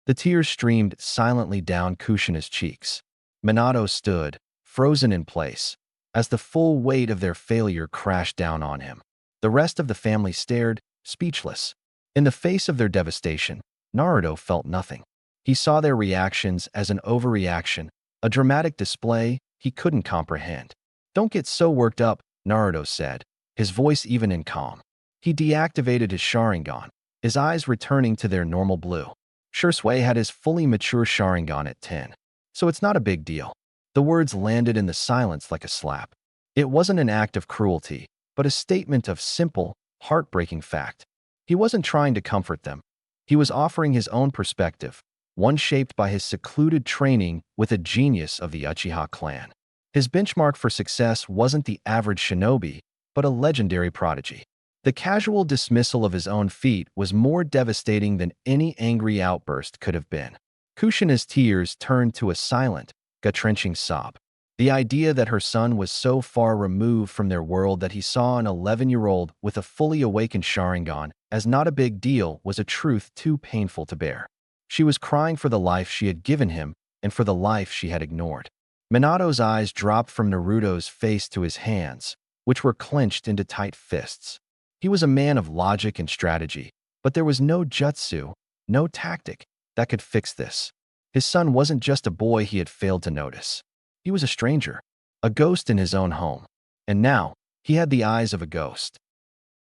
The tears streamed silently down Kushina's cheeks. Minato stood, frozen in place, as the full weight of their failure crashed down on him. The rest of the family stared, speechless. In the face of their devastation, Naruto felt nothing. He saw their reactions as an overreaction, a dramatic display he couldn't comprehend. "Don't get so worked up," Naruto said, his voice even in calm. He deactivated his Sharingan, his eyes returning to their normal blue. Shursui had his fully mature Sharingan at 10, so it's not a big deal. The words landed in the silence like a slap. It wasn't an act of cruelty, but a statement of simple, heartbreaking fact. He wasn't trying to comfort them. He was offering his own perspective, one shaped by his secluded training with a genius of the Uchiha clan. His benchmark for success wasn't the average shinobi, but a legendary prodigy. The casual dismissal of his own feat was more devastating than any angry outburst could have been. Kushina's tears turned to a silent, gut-wrenching sob. The idea that her son was so far removed from their world that he saw an 11-year-old with a fully awakened Sharingan as not a big deal was a truth too painful to bear. She was crying for the life she had given him and for the life she had ignored. Minato's eyes dropped from Naruto's face to his hands, which were clenched into tight fists. He was a man of logic and strategy, but there was no jutsu, no tactic, that could fix this. His son wasn't just a boy he had failed to notice. He was a stranger, a ghost in his own home. And now, he had the eyes of a ghost.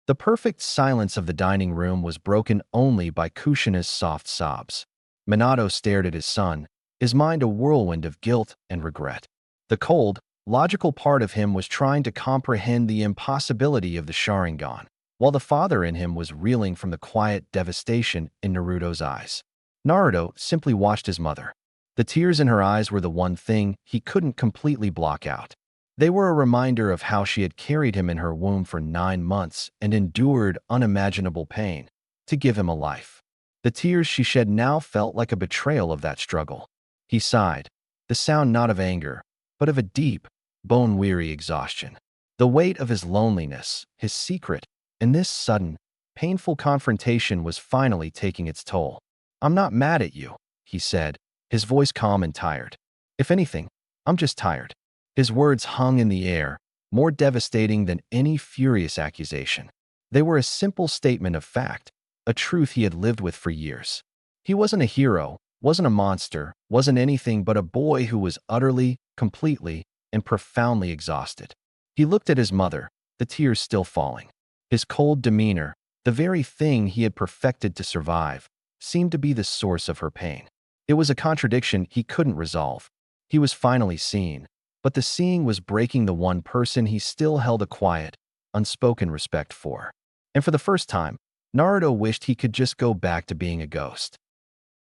The perfect silence of the dining room was broken only by Kushina's soft sobs. Minato stared at his son, his mind a whirlwind of guilt and regret. The cold, logical part of him was trying to comprehend the impossibility of the Sharingan, while the father in him was reeling from the quiet devastation in Naruto's eyes. Naruto simply watched his mother. The tears in her eyes were the one thing he couldn't completely block out. They were a reminder of how she had carried him in her womb for 9 months and endured unimaginable pain to give him a life. The tears she shed now felt like a betrayal of that struggle. He sighed, the sound not of anger, but of a deep, bone-weary exhaustion. The weight of his loneliness, his secret, and this sudden, painful confrontation was finally taking its toll. "I'm not mad at you," he said, his voice calm and tired. "If anything, I'm just tired." His words hung in the air, more devastating than any furious accusation. They were a simple statement of fact, a truth he had lived with for years. He wasn't a hero, wasn't a monster, wasn't anything but a boy who was utterly, completely, and profoundly exhausted. He looked at his mother, the tears still falling. His cold demeanor, the very thing he had perfected to survive, seemed to be the source of her pain. It was a contradiction he couldn't resolve. He was finally seen, but the seeing was breaking the one person he still held a quiet, unspoken respect for. And for the first time, Naruto wished he could just go back to being a ghost.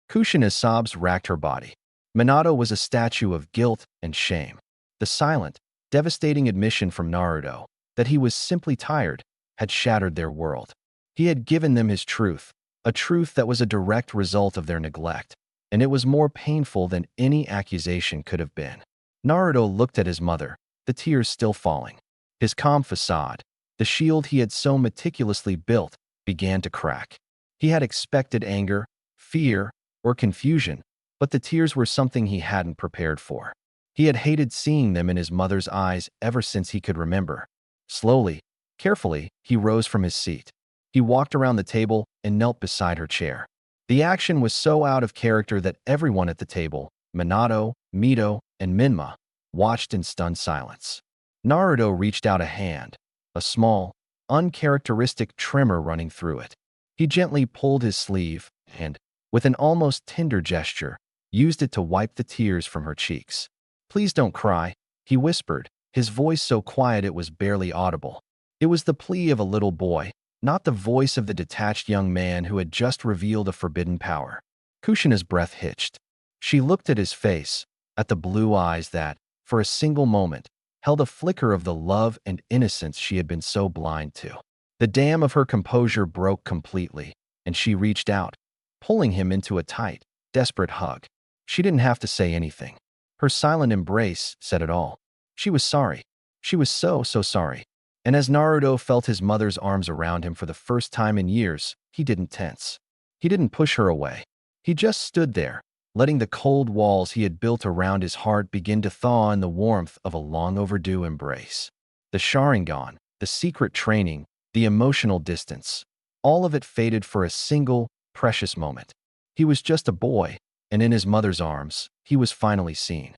Kushina's sobs racked her body. Minato was a statue of guilt and shame. The silent, devastating admission from Naruto that he was simply tired had shattered their world. He had given them his truth, a truth that was a direct result of their neglect, and it was more painful than any accusation could have been. Naruto looked at his mother, the tears still falling. His calm facade, the shield he had so meticulously built, began to crack. He had expected anger, fear, or confusion, but the tears were something he hadn't prepared for. He had hated seeing them in his mother's eyes ever since he could remember. Slowly, carefully, he rose from his seat. He walked around the table and knelt beside her chair. The action was so out of character that everyone at the table, Minato, Mito, and Minma, watched in stunned silence. Naruto reached out a hand, a small, uncharacteristic tremor running through it. He gently pulled his sleeve and, with an almost tender gesture, used it to wipe the tears from her cheeks. "Please don't cry," he whispered, his voice so quiet it was barely audible. It was the plea of a little boy, not the voice of the detached young man who had just revealed a forbidden power. Kushina's breath hitched. She looked at his face, at the blue eyes that, for a single moment, held a flicker of the love and innocence she had been so blind to. The dam of her composure broke completely, and she reached out, pulling him into a tight, desperate hug. She didn't have to say anything. Her silent embrace said it all. She was sorry. She was so sorry. And as Naruto felt his mother's arms around him for the first time in years, he didn't tense. He didn't push her away. He just stood there, letting the cold walls he had built around his heart begin to thaw in the warmth of a long-overdue embrace. The Sharingan, the secret training, the emotional distance, all of it faded for a single, precious moment. He was just a boy, and in his mother's arms, he was finally seen.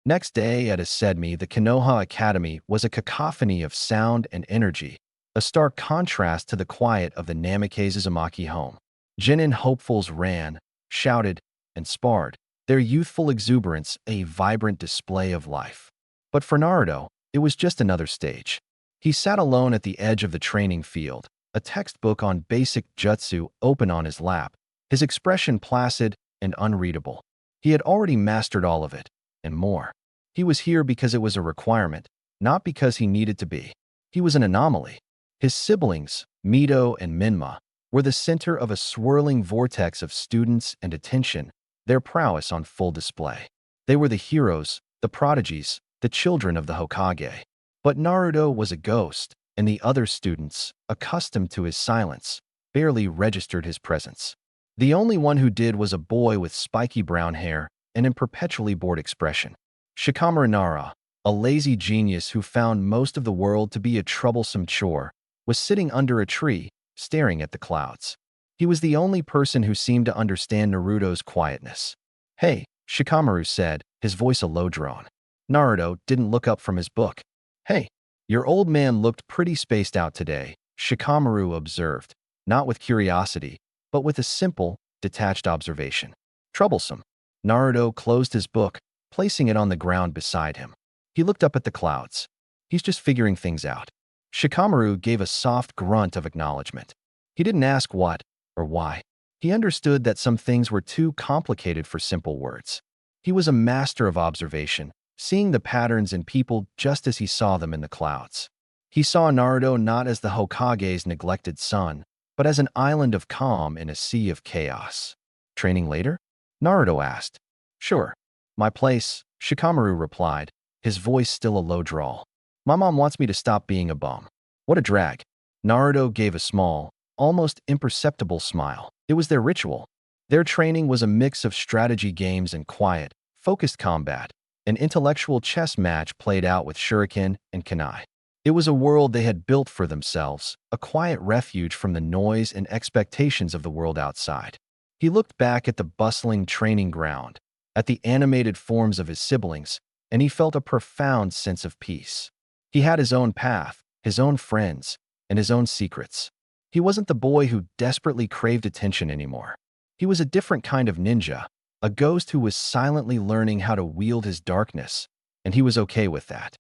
Next day at Asedmi, the Konoha Academy was a cacophony of sound and energy, a stark contrast to the quiet of the Namikaze Uzumaki home. Genin hopefuls ran, shouted, and sparred, their youthful exuberance a vibrant display of life. But for Naruto, it was just another stage. He sat alone at the edge of the training field, a textbook on basic jutsu open on his lap, his expression placid and unreadable. He had already mastered all of it, and more. He was here because it was a requirement, not because he needed to be. He was an anomaly. His siblings, Mito and Minma, were the center of a swirling vortex of students and attention, their prowess on full display. They were the heroes, the prodigies, the children of the Hokage. But Naruto was a ghost, and the other students, accustomed to his silence, barely registered his presence. The only one who did was a boy with spiky brown hair and a perpetually bored expression. Shikamaru Nara, a lazy genius who found most of the world to be a troublesome chore, was sitting under a tree, staring at the clouds. He was the only person who seemed to understand Naruto's quietness. "Hey," Shikamaru said, his voice a low drone. Naruto didn't look up from his book. "Hey, your old man looked pretty spaced out today," Shikamaru observed, not with curiosity, but with a simple, detached observation. "Troublesome." Naruto closed his book, placing it on the ground beside him. He looked up at the clouds. "He's just figuring things out." Shikamaru gave a soft grunt of acknowledgement. He didn't ask what or why. He understood that some things were too complicated for simple words. He was a master of observation, seeing the patterns in people just as he saw them in the clouds. He saw Naruto not as the Hokage's neglected son, but as an island of calm in a sea of chaos. "Training later?" Naruto asked. "Sure. My place," Shikamaru replied, his voice still a low drawl. "My mom wants me to stop being a bum." "What a drag." Naruto gave a small, almost imperceptible smile. It was their ritual. Their training was a mix of strategy games and quiet, focused combat, an intellectual chess match played out with shuriken and kunai. It was a world they had built for themselves, a quiet refuge from the noise and expectations of the world outside. He looked back at the bustling training ground, at the animated forms of his siblings, and he felt a profound sense of peace. He had his own path, his own friends, and his own secrets. He wasn't the boy who desperately craved attention anymore. He was a different kind of ninja, a ghost who was silently learning how to wield his darkness, and he was okay with that.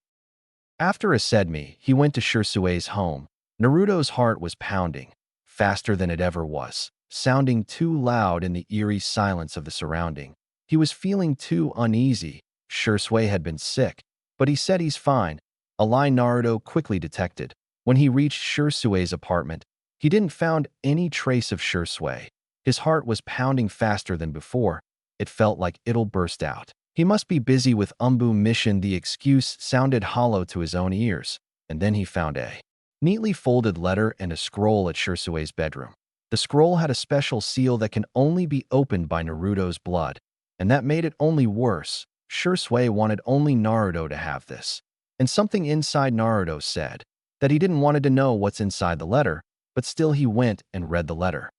After Asedmi, he went to Shirsue's home. Naruto's heart was pounding, faster than it ever was, sounding too loud in the eerie silence of the surrounding. He was feeling too uneasy. Shirsue had been sick, but he said he's fine, a lie Naruto quickly detected. When he reached Shirsue's apartment, he didn't find any trace of Shirsue. His heart was pounding faster than before. It felt like it'll burst out. He must be busy with Umbu mission. The excuse sounded hollow to his own ears, and then he found a neatly folded letter and a scroll at Shirsue's bedroom. The scroll had a special seal that can only be opened by Naruto's blood, and that made it only worse. Shirsue wanted only Naruto to have this. And something inside Naruto said that he didn't want to know what's inside the letter, but still he went and read the letter.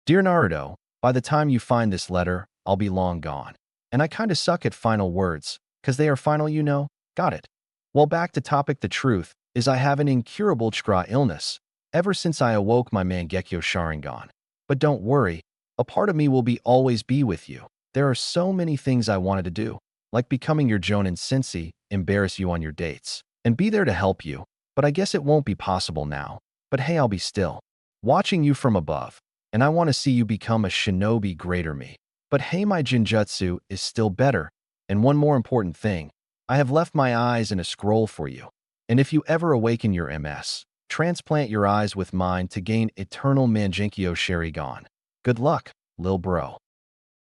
"Dear Naruto, by the time you find this letter, I'll be long gone. And I kinda suck at final words, 'cause they are final, you know? Got it. Well, back to topic. The truth is I have an incurable chakra illness, ever since I awoke my Mangekyo Sharingan. But don't worry, a part of me will always be with you. There are so many things I wanted to do, like becoming your Jonin sensei, embarrass you on your dates, and be there to help you, but I guess it won't be possible now. But hey, I'll be still, watching you from above, and I want to see you become a shinobi greater me. But hey, my Jinjutsu is still better, and one more important thing, I have left my eyes in a scroll for you. And if you ever awaken your MS, transplant your eyes with mine to gain eternal Mangenkyo Sharingan. Good luck, lil bro."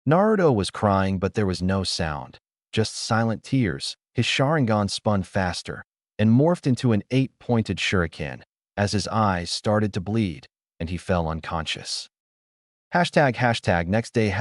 Naruto was crying, but there was no sound, just silent tears. His Sharingan spun faster and morphed into an 8-pointed shuriken as his eyes started to bleed and he fell unconscious. Next day.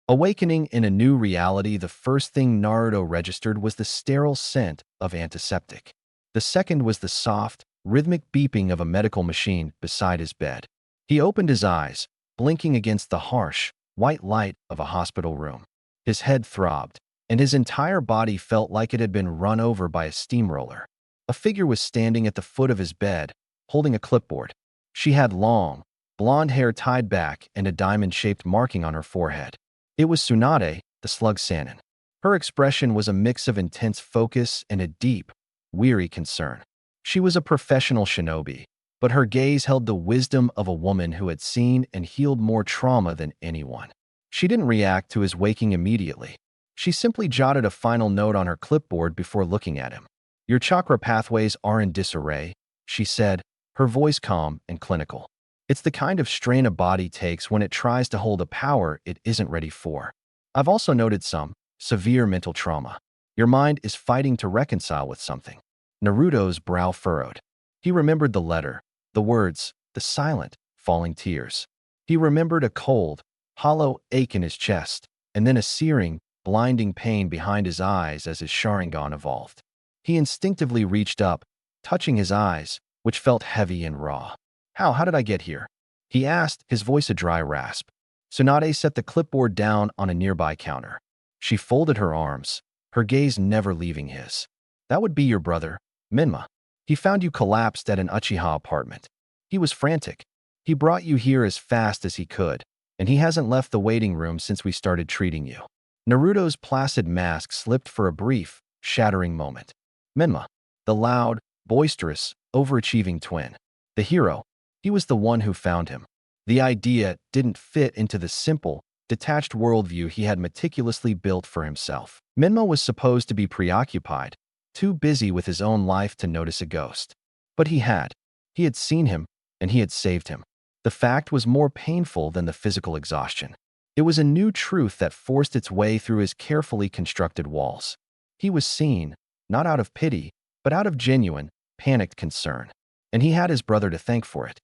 Awakening in a new reality, the first thing Naruto registered was the sterile scent of antiseptic. The second was the soft, rhythmic beeping of a medical machine beside his bed. He opened his eyes, blinking against the harsh, white light of a hospital room. His head throbbed, and his entire body felt like it had been run over by a steamroller. A figure was standing at the foot of his bed, holding a clipboard. She had long, blonde hair tied back and a diamond-shaped marking on her forehead. It was Tsunade, the slug Sannin. Her expression was a mix of intense focus and a deep, weary concern. She was a professional shinobi, but her gaze held the wisdom of a woman who had seen and healed more trauma than anyone. She didn't react to his waking immediately. She simply jotted a final note on her clipboard before looking at him. "Your chakra pathways are in disarray," she said, her voice calm and clinical. "It's the kind of strain a body takes when it tries to hold a power it isn't ready for. I've also noted some severe mental trauma. Your mind is fighting to reconcile with something." Naruto's brow furrowed. He remembered the letter, the words, the silent, falling tears. He remembered a cold, hollow ache in his chest, and then a searing, blinding pain behind his eyes as his Sharingan evolved. He instinctively reached up, touching his eyes, which felt heavy and raw. How did I get here?" he asked, his voice a dry rasp. Tsunade set the clipboard down on a nearby counter. She folded her arms, her gaze never leaving his. "That would be your brother, Minma. He found you collapsed at an Uchiha apartment. He was frantic. He brought you here as fast as he could, and he hasn't left the waiting room since we started treating you." Naruto's placid mask slipped for a brief, shattering moment. Minma, the loud, boisterous, overachieving twin. The hero. He was the one who found him. The idea didn't fit into the simple, detached worldview he had meticulously built for himself. Minma was supposed to be preoccupied, too busy with his own life to notice a ghost. But he had. He had seen him, and he had saved him. The fact was more painful than the physical exhaustion. It was a new truth that forced its way through his carefully constructed walls. He was seen, not out of pity, but out of genuine, panicked concern. And he had his brother to thank for it.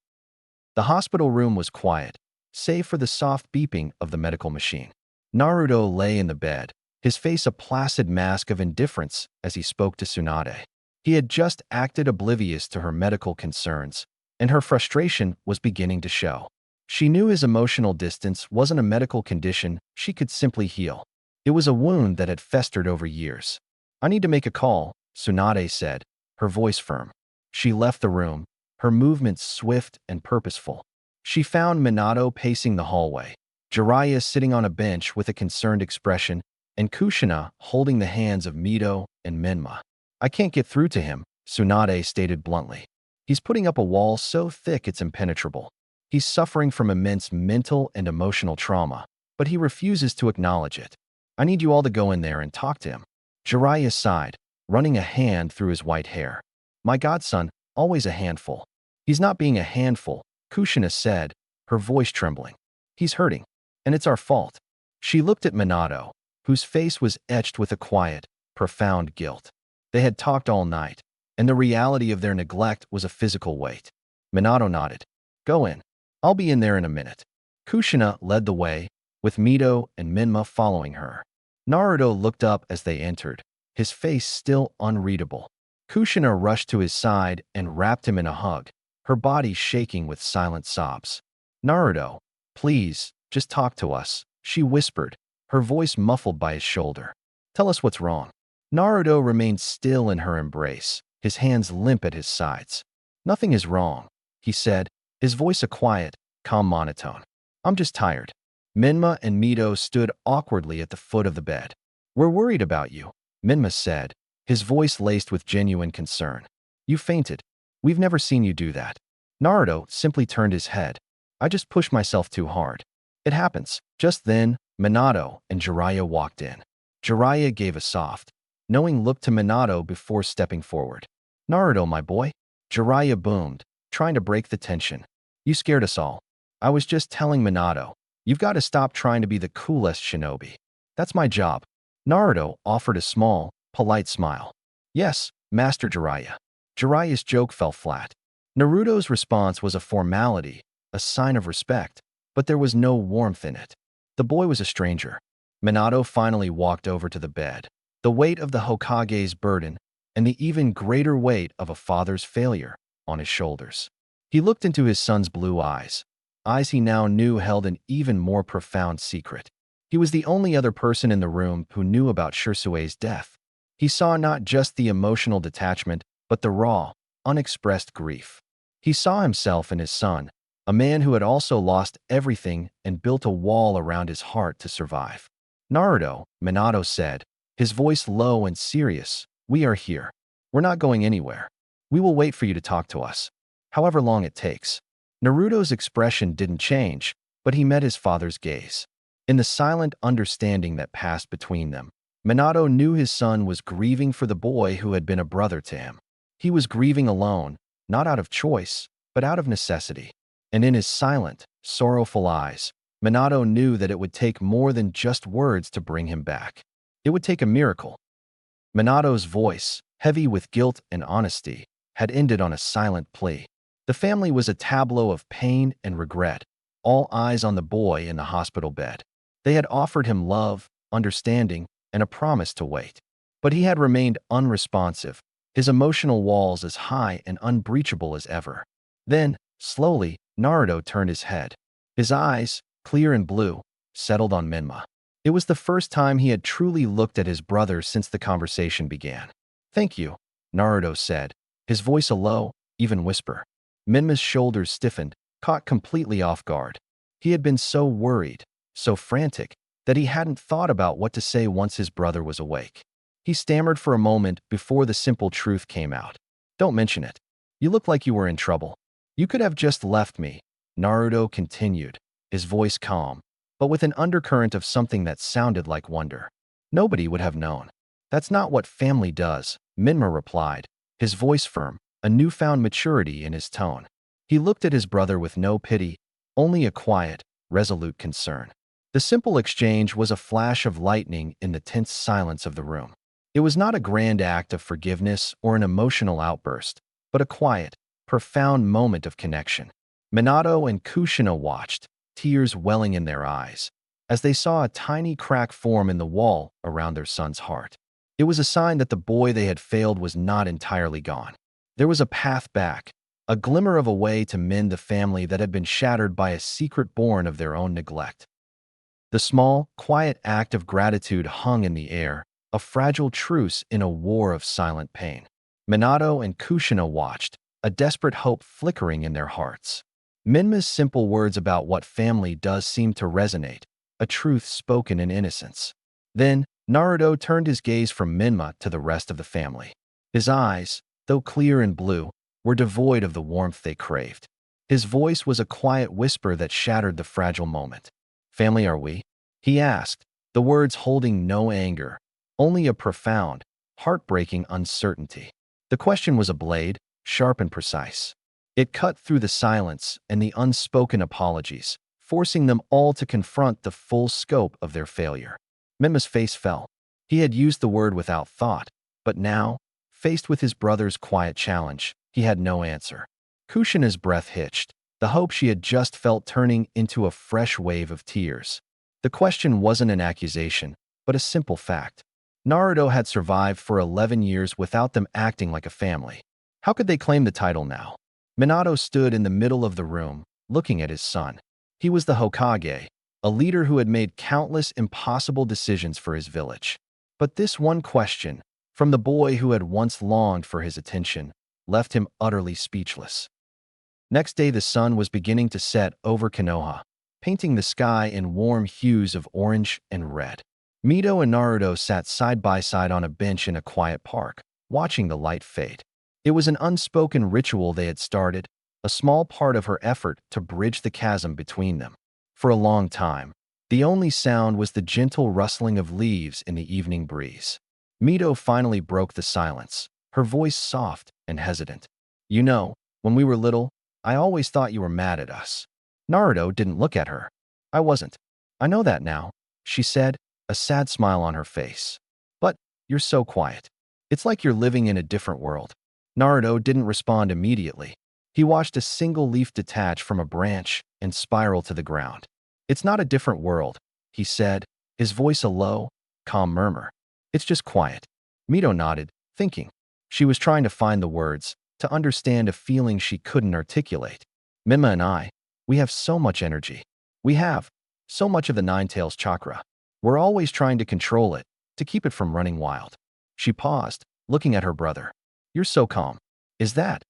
The hospital room was quiet, save for the soft beeping of the medical machine. Naruto lay in the bed, his face a placid mask of indifference as he spoke to Tsunade. He had just acted oblivious to her medical concerns, and her frustration was beginning to show. She knew his emotional distance wasn't a medical condition she could simply heal. It was a wound that had festered over years. "I need to make a call," Tsunade said, her voice firm. She left the room, her movements swift and purposeful. She found Minato pacing the hallway, Jiraiya sitting on a bench with a concerned expression, and Kushina holding the hands of Mito and Minma. "I can't get through to him," Tsunade stated bluntly. "He's putting up a wall so thick it's impenetrable. He's suffering from immense mental and emotional trauma, but he refuses to acknowledge it. I need you all to go in there and talk to him." Jiraiya sighed, running a hand through his white hair. "My godson, always a handful." "He's not being a handful," Kushina said, her voice trembling. "He's hurting, and it's our fault." She looked at Minato, whose face was etched with a quiet, profound guilt. They had talked all night, and the reality of their neglect was a physical weight. Minato nodded. "Go in. I'll be in there in a minute." Kushina led the way, with Mito and Minma following her. Naruto looked up as they entered, his face still unreadable. Kushina rushed to his side and wrapped him in a hug, her body shaking with silent sobs. "Naruto, please, just talk to us," she whispered, her voice muffled by his shoulder. "Tell us what's wrong." Naruto remained still in her embrace, his hands limp at his sides. "Nothing is wrong," he said, his voice a quiet, calm monotone. "I'm just tired." Minma and Mito stood awkwardly at the foot of the bed. "We're worried about you," Minma said, his voice laced with genuine concern. "You fainted. We've never seen you do that." Naruto simply turned his head. "I just pushed myself too hard. It happens." Just then, Minato and Jiraiya walked in. Jiraiya gave a soft, knowing look to Minato before stepping forward. "Naruto, my boy." Jiraiya boomed, trying to break the tension. "You scared us all." "I was just telling Minato, you've got to stop trying to be the coolest shinobi. That's my job." Naruto offered a small, polite smile. "Yes, Master Jiraiya." Jiraiya's joke fell flat. Naruto's response was a formality, a sign of respect, but there was no warmth in it. The boy was a stranger. Minato finally walked over to the bed, the weight of the Hokage's burden and the even greater weight of a father's failure on his shoulders. He looked into his son's blue eyes he now knew held an even more profound secret. He was the only other person in the room who knew about Shirsue's death. He saw not just the emotional detachment, but the raw, unexpressed grief. He saw himself in his son, a man who had also lost everything and built a wall around his heart to survive. Naruto, Minato said, his voice low and serious, "We are here. We're not going anywhere. We will wait for you to talk to us, however long it takes." Naruto's expression didn't change, but he met his father's gaze. In the silent understanding that passed between them, Minato knew his son was grieving for the boy who had been a brother to him. He was grieving alone, not out of choice, but out of necessity. And in his silent, sorrowful eyes, Minato knew that it would take more than just words to bring him back. It would take a miracle. Minato's voice, heavy with guilt and honesty, had ended on a silent plea. The family was a tableau of pain and regret, all eyes on the boy in the hospital bed. They had offered him love, understanding, and a promise to wait. But he had remained unresponsive, his emotional walls as high and unbreachable as ever. Then, slowly, Naruto turned his head. His eyes, clear and blue, settled on Minma. It was the first time he had truly looked at his brother since the conversation began. "Thank you," Naruto said, his voice a low, even whisper. Minma's shoulders stiffened, caught completely off guard. He had been so worried, so frantic, that he hadn't thought about what to say once his brother was awake. He stammered for a moment before the simple truth came out. "Don't mention it. You look like you were in trouble. You could have just left me," Naruto continued, his voice calm, but with an undercurrent of something that sounded like wonder. "Nobody would have known. That's not what family does," Minma replied, his voice firm, a newfound maturity in his tone. He looked at his brother with no pity, only a quiet, resolute concern. The simple exchange was a flash of lightning in the tense silence of the room. It was not a grand act of forgiveness or an emotional outburst, but a quiet, profound moment of connection. Minato and Kushina watched, tears welling in their eyes, as they saw a tiny crack form in the wall around their son's heart. It was a sign that the boy they had failed was not entirely gone. There was a path back, a glimmer of a way to mend the family that had been shattered by a secret born of their own neglect. The small, quiet act of gratitude hung in the air, a fragile truce in a war of silent pain. Minato and Kushina watched, a desperate hope flickering in their hearts. Minma's simple words about what family does seemed to resonate, a truth spoken in innocence. Then, Naruto turned his gaze from Minma to the rest of the family. His eyes, though clear and blue, were devoid of the warmth they craved. His voice was a quiet whisper that shattered the fragile moment. "Family are we?" he asked, the words holding no anger, only a profound, heartbreaking uncertainty. The question was a blade, sharp and precise. It cut through the silence and the unspoken apologies, forcing them all to confront the full scope of their failure. Minma's face fell. He had used the word without thought, but now, faced with his brother's quiet challenge, he had no answer. Kushina's breath hitched, the hope she had just felt turning into a fresh wave of tears. The question wasn't an accusation, but a simple fact. Naruto had survived for 11 years without them acting like a family. How could they claim the title now? Minato stood in the middle of the room, looking at his son. He was the Hokage, a leader who had made countless impossible decisions for his village. But this one question, from the boy who had once longed for his attention, left him utterly speechless. Next day the sun was beginning to set over Konoha, painting the sky in warm hues of orange and red. Mito and Naruto sat side by side on a bench in a quiet park, watching the light fade. It was an unspoken ritual they had started, a small part of her effort to bridge the chasm between them. For a long time, the only sound was the gentle rustling of leaves in the evening breeze. Mito finally broke the silence, her voice soft and hesitant. "You know, when we were little, I always thought you were mad at us." Naruto didn't look at her. "I wasn't. I know that now," she said, a sad smile on her face. "But you're so quiet. It's like you're living in a different world." Naruto didn't respond immediately. He watched a single leaf detach from a branch and spiral to the ground. "It's not a different world," he said, his voice a low, calm murmur. "It's just quiet." Mito nodded, thinking. She was trying to find the words, to understand a feeling she couldn't articulate. "Minma and I, we have so much energy. We have so much of the Nine-Tails chakra. We're always trying to control it, to keep it from running wild." She paused, looking at her brother. "You're so calm. Is that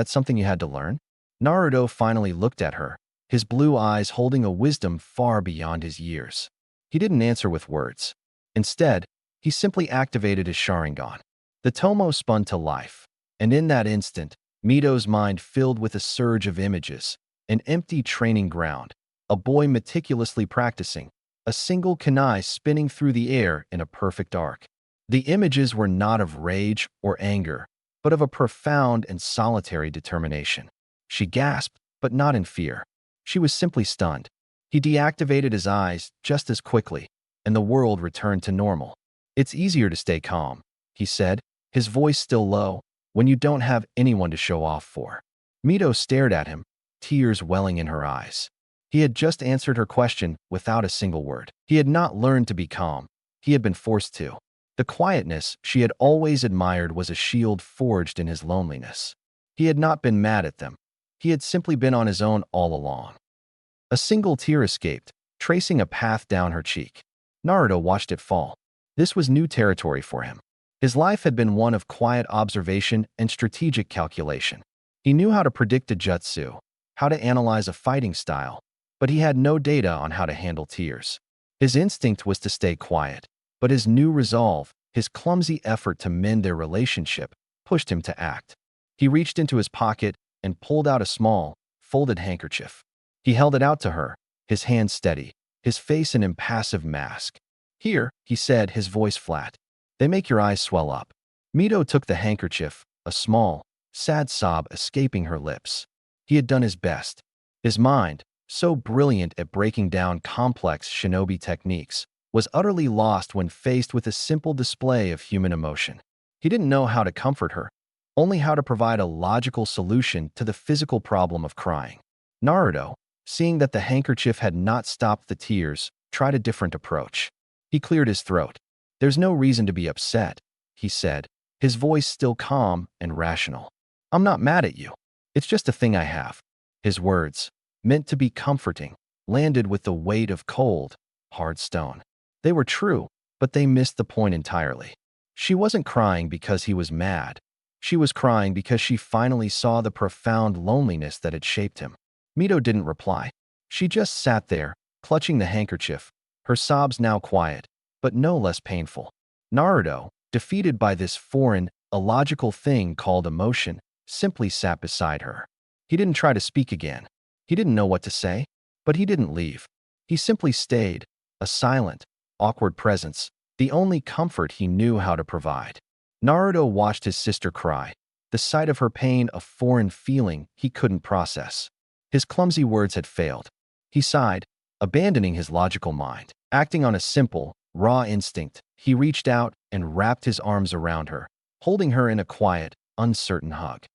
something you had to learn?" Naruto finally looked at her, his blue eyes holding a wisdom far beyond his years. He didn't answer with words. Instead, he simply activated his Sharingan. The Tomo spun to life, and in that instant, Mito's mind filled with a surge of images, an empty training ground, a boy meticulously practicing, a single kunai spinning through the air in a perfect arc. The images were not of rage or anger, but of a profound and solitary determination. She gasped, but not in fear. She was simply stunned. He deactivated his eyes just as quickly, and the world returned to normal. "It's easier to stay calm," he said, his voice still low, "when you don't have anyone to show off for." Mito stared at him, tears welling in her eyes. He had just answered her question without a single word. He had not learned to be calm. He had been forced to. The quietness she had always admired was a shield forged in his loneliness. He had not been mad at them. He had simply been on his own all along. A single tear escaped, tracing a path down her cheek. Naruto watched it fall. This was new territory for him. His life had been one of quiet observation and strategic calculation. He knew how to predict a jutsu, how to analyze a fighting style, but he had no data on how to handle tears. His instinct was to stay quiet, but his new resolve, his clumsy effort to mend their relationship, pushed him to act. He reached into his pocket and pulled out a small, folded handkerchief. He held it out to her, his hand steady, his face an impassive mask. "Here," he said, his voice flat. "They make your eyes swell up." Mito took the handkerchief, a small, sad sob escaping her lips. He had done his best. His mind, so brilliant at breaking down complex shinobi techniques, was utterly lost when faced with a simple display of human emotion. He didn't know how to comfort her, only how to provide a logical solution to the physical problem of crying. Naruto, seeing that the handkerchief had not stopped the tears, tried a different approach. He cleared his throat. "There's no reason to be upset," he said, his voice still calm and rational. "I'm not mad at you. It's just a thing I have." His words, meant to be comforting, landed with the weight of cold, hard stone. They were true, but they missed the point entirely. She wasn't crying because he was mad. She was crying because she finally saw the profound loneliness that had shaped him. Mito didn't reply. She just sat there, clutching the handkerchief, her sobs now quiet, but no less painful. Naruto, defeated by this foreign, illogical thing called emotion, simply sat beside her. He didn't try to speak again. He didn't know what to say, but he didn't leave. He simply stayed, a silent, awkward presence, the only comfort he knew how to provide. Naruto watched his sister cry, the sight of her pain a foreign feeling he couldn't process. His clumsy words had failed. He sighed, abandoning his logical mind. Acting on a simple, raw instinct, he reached out and wrapped his arms around her, holding her in a quiet, uncertain hug.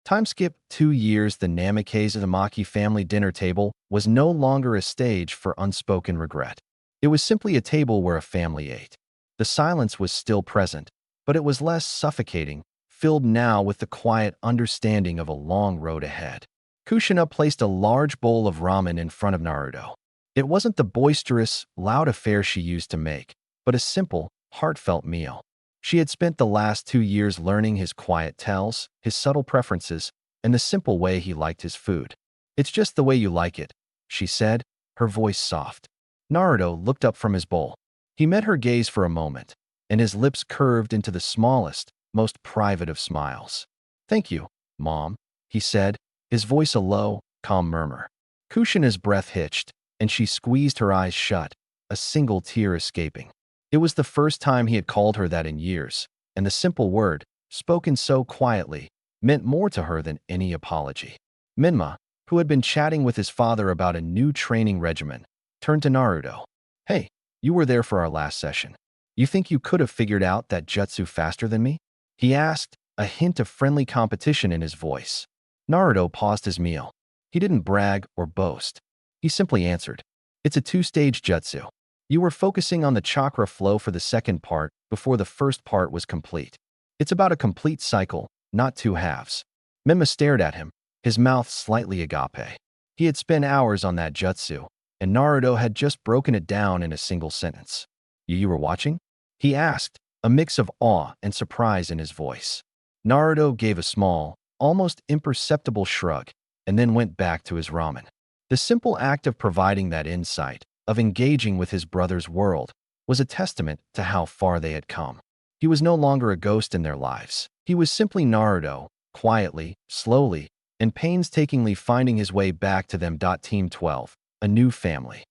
Time skip 2 years. The Namikaze Uzumaki family dinner table was no longer a stage for unspoken regret. It was simply a table where a family ate. The silence was still present, but it was less suffocating, filled now with the quiet understanding of a long road ahead. Kushina placed a large bowl of ramen in front of Naruto. It wasn't the boisterous, loud affair she used to make, but a simple, heartfelt meal. She had spent the last 2 years learning his quiet tells, his subtle preferences, and the simple way he liked his food. "It's just the way you like it," she said, her voice soft. Naruto looked up from his bowl. He met her gaze for a moment, and his lips curved into the smallest, most private of smiles. "Thank you, Mom," he said, his voice a low, calm murmur. Kushina's breath hitched, and she squeezed her eyes shut, a single tear escaping. It was the first time he had called her that in years, and the simple word, spoken so quietly, meant more to her than any apology. Minma, who had been chatting with his father about a new training regimen, turned to Naruto. "Hey, you were there for our last session. You think you could have figured out that jutsu faster than me?" he asked, a hint of friendly competition in his voice. Naruto paused his meal. He didn't brag or boast. He simply answered, "It's a 2-stage jutsu. You were focusing on the chakra flow for the second part before the first part was complete. It's about a complete cycle, not 2 halves." Minma stared at him, his mouth slightly agape. He had spent hours on that jutsu, and Naruto had just broken it down in a single sentence. You were watching?" he asked, a mix of awe and surprise in his voice. Naruto gave a small, almost imperceptible shrug, and then went back to his ramen. The simple act of providing that insight, of engaging with his brother's world, was a testament to how far they had come. He was no longer a ghost in their lives. He was simply Naruto, quietly, slowly, and painstakingly finding his way back to them. Team 12, a new family.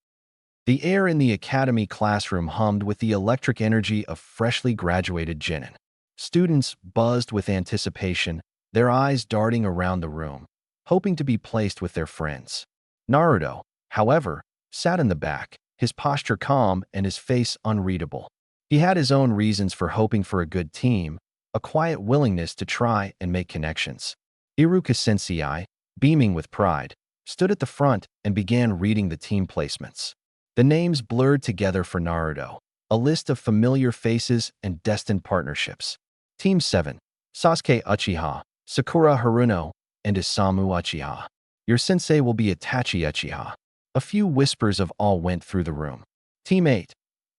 The air in the academy classroom hummed with the electric energy of freshly graduated Chūnin. Students buzzed with anticipation, their eyes darting around the room, hoping to be placed with their friends. Naruto, however, sat in the back, his posture calm and his face unreadable. He had his own reasons for hoping for a good team, a quiet willingness to try and make connections. Iruka Sensei, beaming with pride, stood at the front and began reading the team placements. The names blurred together for Naruto, a list of familiar faces and destined partnerships. Team 7, Sasuke Uchiha, Sakura Haruno, and Isamu Uchiha. Your sensei will be Itachi Uchiha. A few whispers of awe went through the room. Team 8,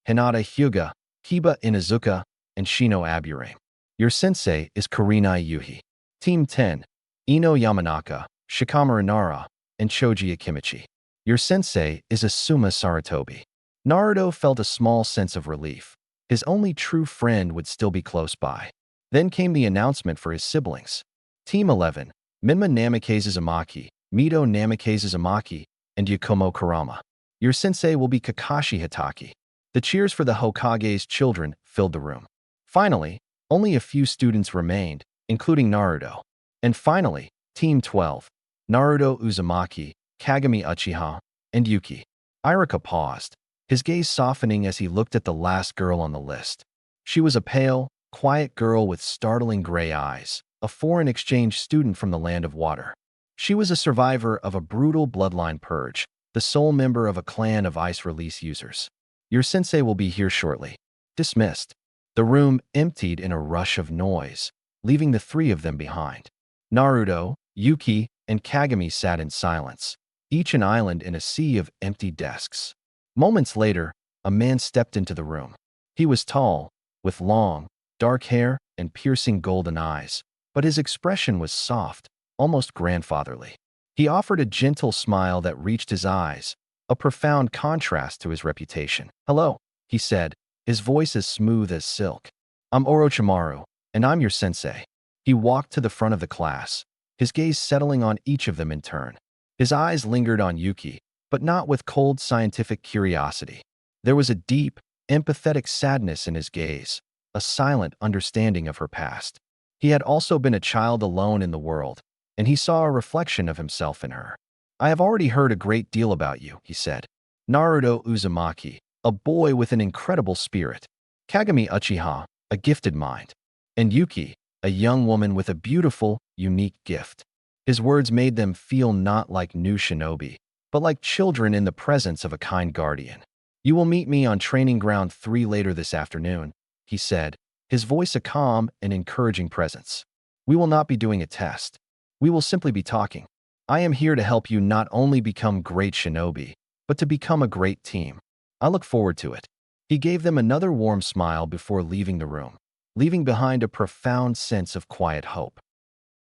Hinata Hyuga, Kiba Inuzuka, and Shino Aburame. Your sensei is Kurenai Yuhi. Team 10, Ino Yamanaka, Shikamaru Nara, and Choji Akimichi. Your sensei is Asuma Saratobi. Naruto felt a small sense of relief. His only true friend would still be close by. Then came the announcement for his siblings. Team 11, Minma Namikaze Uzumaki, Mito Namikaze Uzumaki, and Yakumo Kurama. Your sensei will be Kakashi Hitaki. The cheers for the Hokage's children filled the room. Finally, only a few students remained, including Naruto. And finally, Team 12, Naruto Uzumaki, Kagami Uchiha, and Yuki. Iruka paused, his gaze softening as he looked at the last girl on the list. She was a pale, quiet girl with startling gray eyes, a foreign exchange student from the land of water. She was a survivor of a brutal bloodline purge, the sole member of a clan of ice release users. Your sensei will be here shortly. Dismissed. The room emptied in a rush of noise, leaving the three of them behind. Naruto, Yuki, and Kagami sat in silence, each an island in a sea of empty desks. Moments later, a man stepped into the room. He was tall, with long, dark hair and piercing golden eyes, but his expression was soft, almost grandfatherly. He offered a gentle smile that reached his eyes, a profound contrast to his reputation. "Hello," he said, his voice as smooth as silk. "I'm Orochimaru, and I'm your sensei." He walked to the front of the class, his gaze settling on each of them in turn. His eyes lingered on Yuki, but not with cold scientific curiosity. There was a deep, empathetic sadness in his gaze, a silent understanding of her past. He had also been a child alone in the world, and he saw a reflection of himself in her. "I have already heard a great deal about you," he said. Naruto Uzumaki, a boy with an incredible spirit. Kagami Uchiha, a gifted mind. And Yuki, a young woman with a beautiful, unique gift. His words made them feel not like new shinobi, but like children in the presence of a kind guardian. "You will meet me on Training Ground 3 later this afternoon," he said, his voice a calm and encouraging presence. "We will not be doing a test. We will simply be talking. I am here to help you not only become great shinobi, but to become a great team. I look forward to it." He gave them another warm smile before leaving the room, leaving behind a profound sense of quiet hope.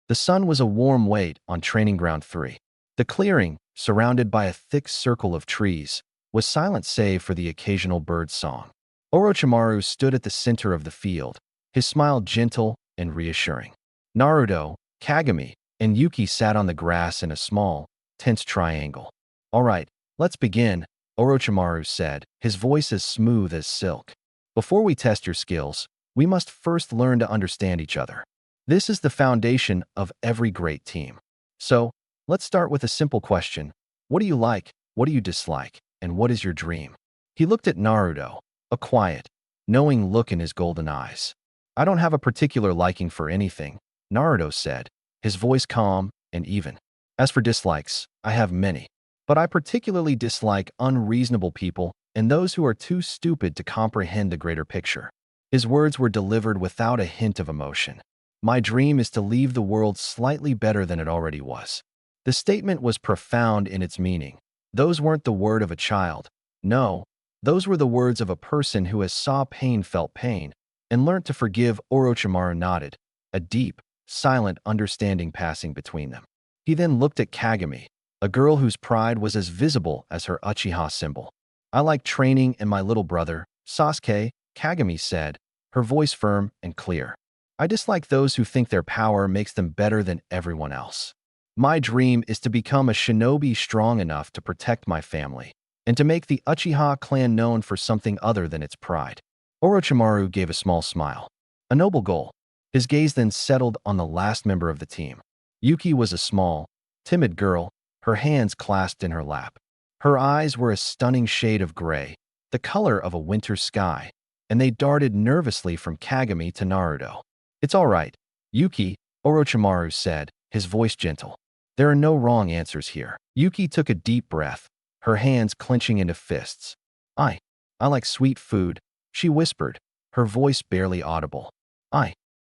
The sun was a warm weight on Training Ground 3. The clearing, surrounded by a thick circle of trees, was silent save for the occasional bird song. Orochimaru stood at the center of the field, his smile gentle and reassuring. Naruto, Kagami, and Yuki sat on the grass in a small, tense triangle. "All right, let's begin," Orochimaru said, his voice as smooth as silk. "Before we test your skills, we must first learn to understand each other. This is the foundation of every great team. So, let's start with a simple question. What do you like, what do you dislike, and what is your dream?" He looked at Naruto, a quiet, knowing look in his golden eyes. "I don't have a particular liking for anything," Naruto said, his voice calm and even. "As for dislikes, I have many. But I particularly dislike unreasonable people and those who are too stupid to comprehend the greater picture." His words were delivered without a hint of emotion. "My dream is to leave the world slightly better than it already was." The statement was profound in its meaning. Those weren't the word of a child. No, those were the words of a person who has saw pain, felt pain, and learnt to forgive. Orochimaru nodded, a deep, silent understanding passing between them. He then looked at Kagami, a girl whose pride was as visible as her Uchiha symbol. I like training and my little brother, Sasuke, Kagami said, her voice firm and clear. I dislike those who think their power makes them better than everyone else. My dream is to become a shinobi strong enough to protect my family, and to make the Uchiha clan known for something other than its pride. Orochimaru gave a small smile. A noble goal. His gaze then settled on the last member of the team. Yuki was a small, timid girl, her hands clasped in her lap. Her eyes were a stunning shade of gray, the color of a winter sky, and they darted nervously from Kagami to Naruto. It's all right, Yuki, Orochimaru said, his voice gentle. There are no wrong answers here. Yuki took a deep breath, her hands clenching into fists. I like sweet food, she whispered, her voice barely audible.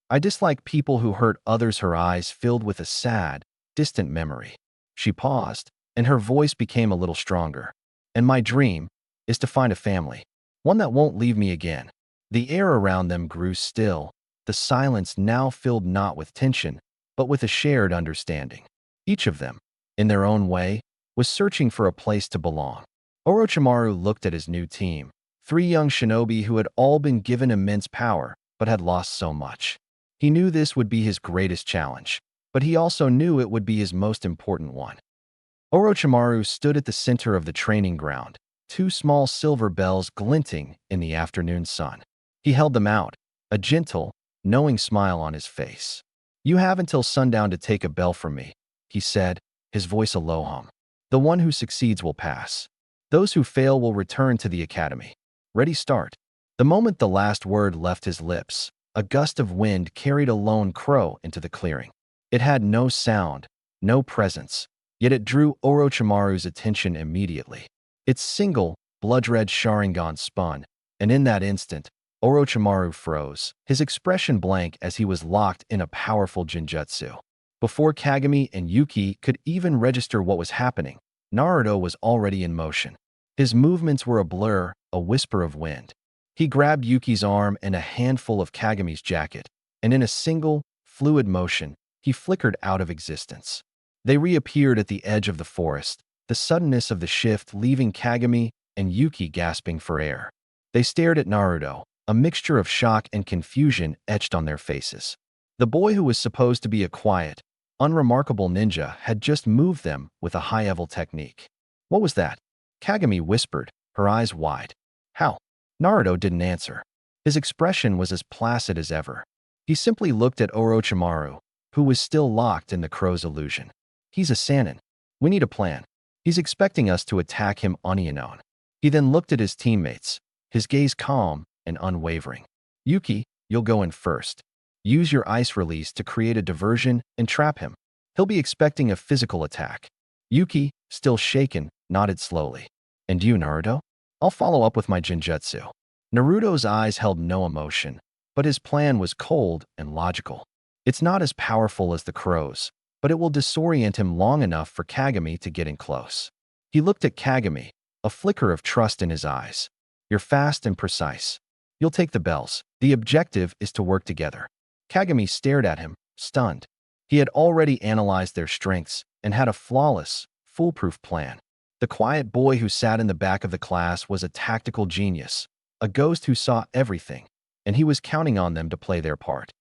I dislike people who hurt others. Her eyes filled with a sad, distant memory. She paused, and her voice became a little stronger. And my dream is to find a family, one that won't leave me again. The air around them grew still, the silence now filled not with tension, but with a shared understanding. Each of them, in their own way, was searching for a place to belong. Orochimaru looked at his new team, 3 young shinobi who had all been given immense power, but had lost so much. He knew this would be his greatest challenge, but he also knew it would be his most important one. Orochimaru stood at the center of the training ground, 2 small silver bells glinting in the afternoon sun. He held them out, a gentle, knowing smile on his face. You have until sundown to take a bell from me, he said, his voice a low hum. The one who succeeds will pass. Those who fail will return to the academy. Ready, start. The moment the last word left his lips, a gust of wind carried a lone crow into the clearing. It had no sound, no presence, yet it drew Orochimaru's attention immediately. Its single, blood-red Sharingan spun, and in that instant, Orochimaru froze, his expression blank as he was locked in a powerful genjutsu. Before Kagami and Yuki could even register what was happening, Naruto was already in motion. His movements were a blur, a whisper of wind. He grabbed Yuki's arm and a handful of Kagami's jacket, and in a single, fluid motion, he flickered out of existence. They reappeared at the edge of the forest, the suddenness of the shift leaving Kagami and Yuki gasping for air. They stared at Naruto, a mixture of shock and confusion etched on their faces. The boy who was supposed to be a quiet, unremarkable ninja had just moved them with a high-level technique. What was that? Kagami whispered, her eyes wide. How? Naruto didn't answer. His expression was as placid as ever. He simply looked at Orochimaru, who was still locked in the crow's illusion. He's a Sannin. We need a plan. He's expecting us to attack him unknown. He then looked at his teammates, his gaze calm and unwavering. Yuki, you'll go in first. Use your ice release to create a diversion and trap him. He'll be expecting a physical attack. Yuki, still shaken, nodded slowly. And you, Naruto? I'll follow up with my genjutsu. Naruto's eyes held no emotion, but his plan was cold and logical. It's not as powerful as the crow's, but it will disorient him long enough for Kagami to get in close. He looked at Kagami, a flicker of trust in his eyes. You're fast and precise. You'll take the bells. The objective is to work together. Kagami stared at him, stunned. He had already analyzed their strengths and had a flawless, foolproof plan. The quiet boy who sat in the back of the class was a tactical genius, a ghost who saw everything, and he was counting on them to play their part.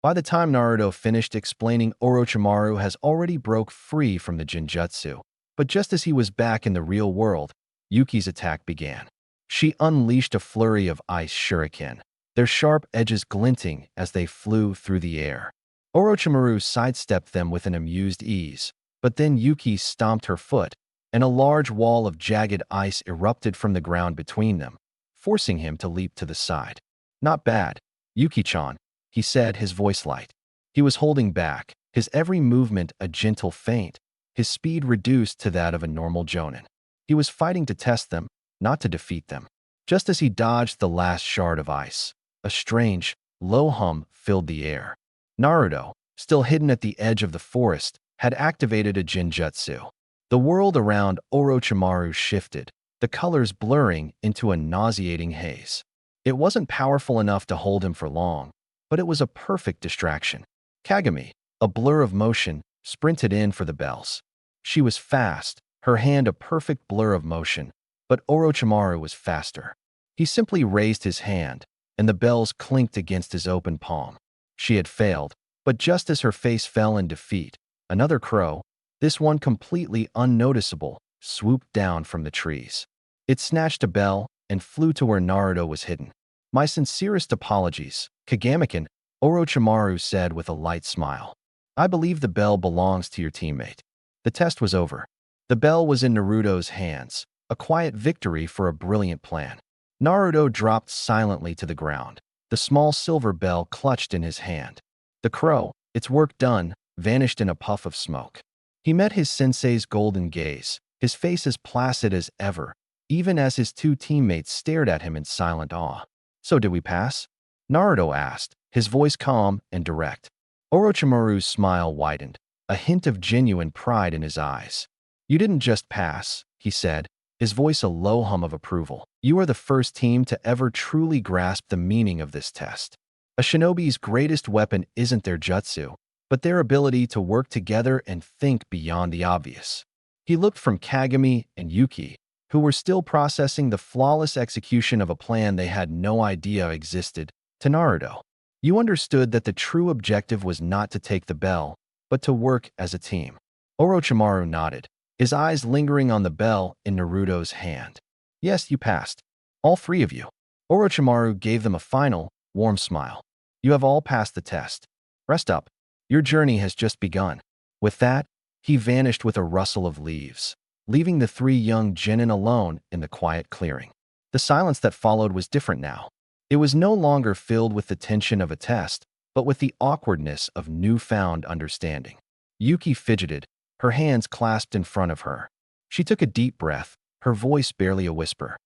By the time Naruto finished explaining, Orochimaru has already broke free from the genjutsu, but just as he was back in the real world, Yuki's attack began. She unleashed a flurry of ice shuriken, their sharp edges glinting as they flew through the air. Orochimaru sidestepped them with an amused ease, but then Yuki stomped her foot, and a large wall of jagged ice erupted from the ground between them, forcing him to leap to the side. Not bad, Yuki-chan, he said, his voice light. He was holding back, his every movement a gentle feint, his speed reduced to that of a normal jonin. He was fighting to test them, not to defeat them. Just as he dodged the last shard of ice, a strange, low hum filled the air. Naruto, still hidden at the edge of the forest, had activated a genjutsu. The world around Orochimaru shifted, the colors blurring into a nauseating haze. It wasn't powerful enough to hold him for long, but it was a perfect distraction. Kagami, a blur of motion, sprinted in for the bells. She was fast, her hand a perfect blur of motion, but Orochimaru was faster. He simply raised his hand, and the bells clinked against his open palm. She had failed, but just as her face fell in defeat, another crow, this one completely unnoticeable, swooped down from the trees. It snatched a bell and flew to where Naruto was hidden. "My sincerest apologies, Kagamikan," Orochimaru said with a light smile. "I believe the bell belongs to your teammate." The test was over. The bell was in Naruto's hands, a quiet victory for a brilliant plan. Naruto dropped silently to the ground, the small silver bell clutched in his hand. The crow, its work done, vanished in a puff of smoke. He met his sensei's golden gaze, his face as placid as ever, even as his two teammates stared at him in silent awe. "So did we pass?" Naruto asked, his voice calm and direct. Orochimaru's smile widened, a hint of genuine pride in his eyes. "You didn't just pass," he said, his voice a low hum of approval. "You are the first team to ever truly grasp the meaning of this test. A shinobi's greatest weapon isn't their jutsu, but their ability to work together and think beyond the obvious." He looked from Kagami and Yuki, who were still processing the flawless execution of a plan they had no idea existed, to Naruto. "You understood that the true objective was not to take the bell, but to work as a team." Orochimaru nodded, his eyes lingering on the bell in Naruto's hand. "Yes, you passed. All three of you." Orochimaru gave them a final, warm smile. "You have all passed the test. Rest up. Your journey has just begun." With that, he vanished with a rustle of leaves, leaving the three young genin alone in the quiet clearing. The silence that followed was different now. It was no longer filled with the tension of a test, but with the awkwardness of newfound understanding. Yuki fidgeted, her hands clasped in front of her. She took a deep breath, her voice barely a whisper.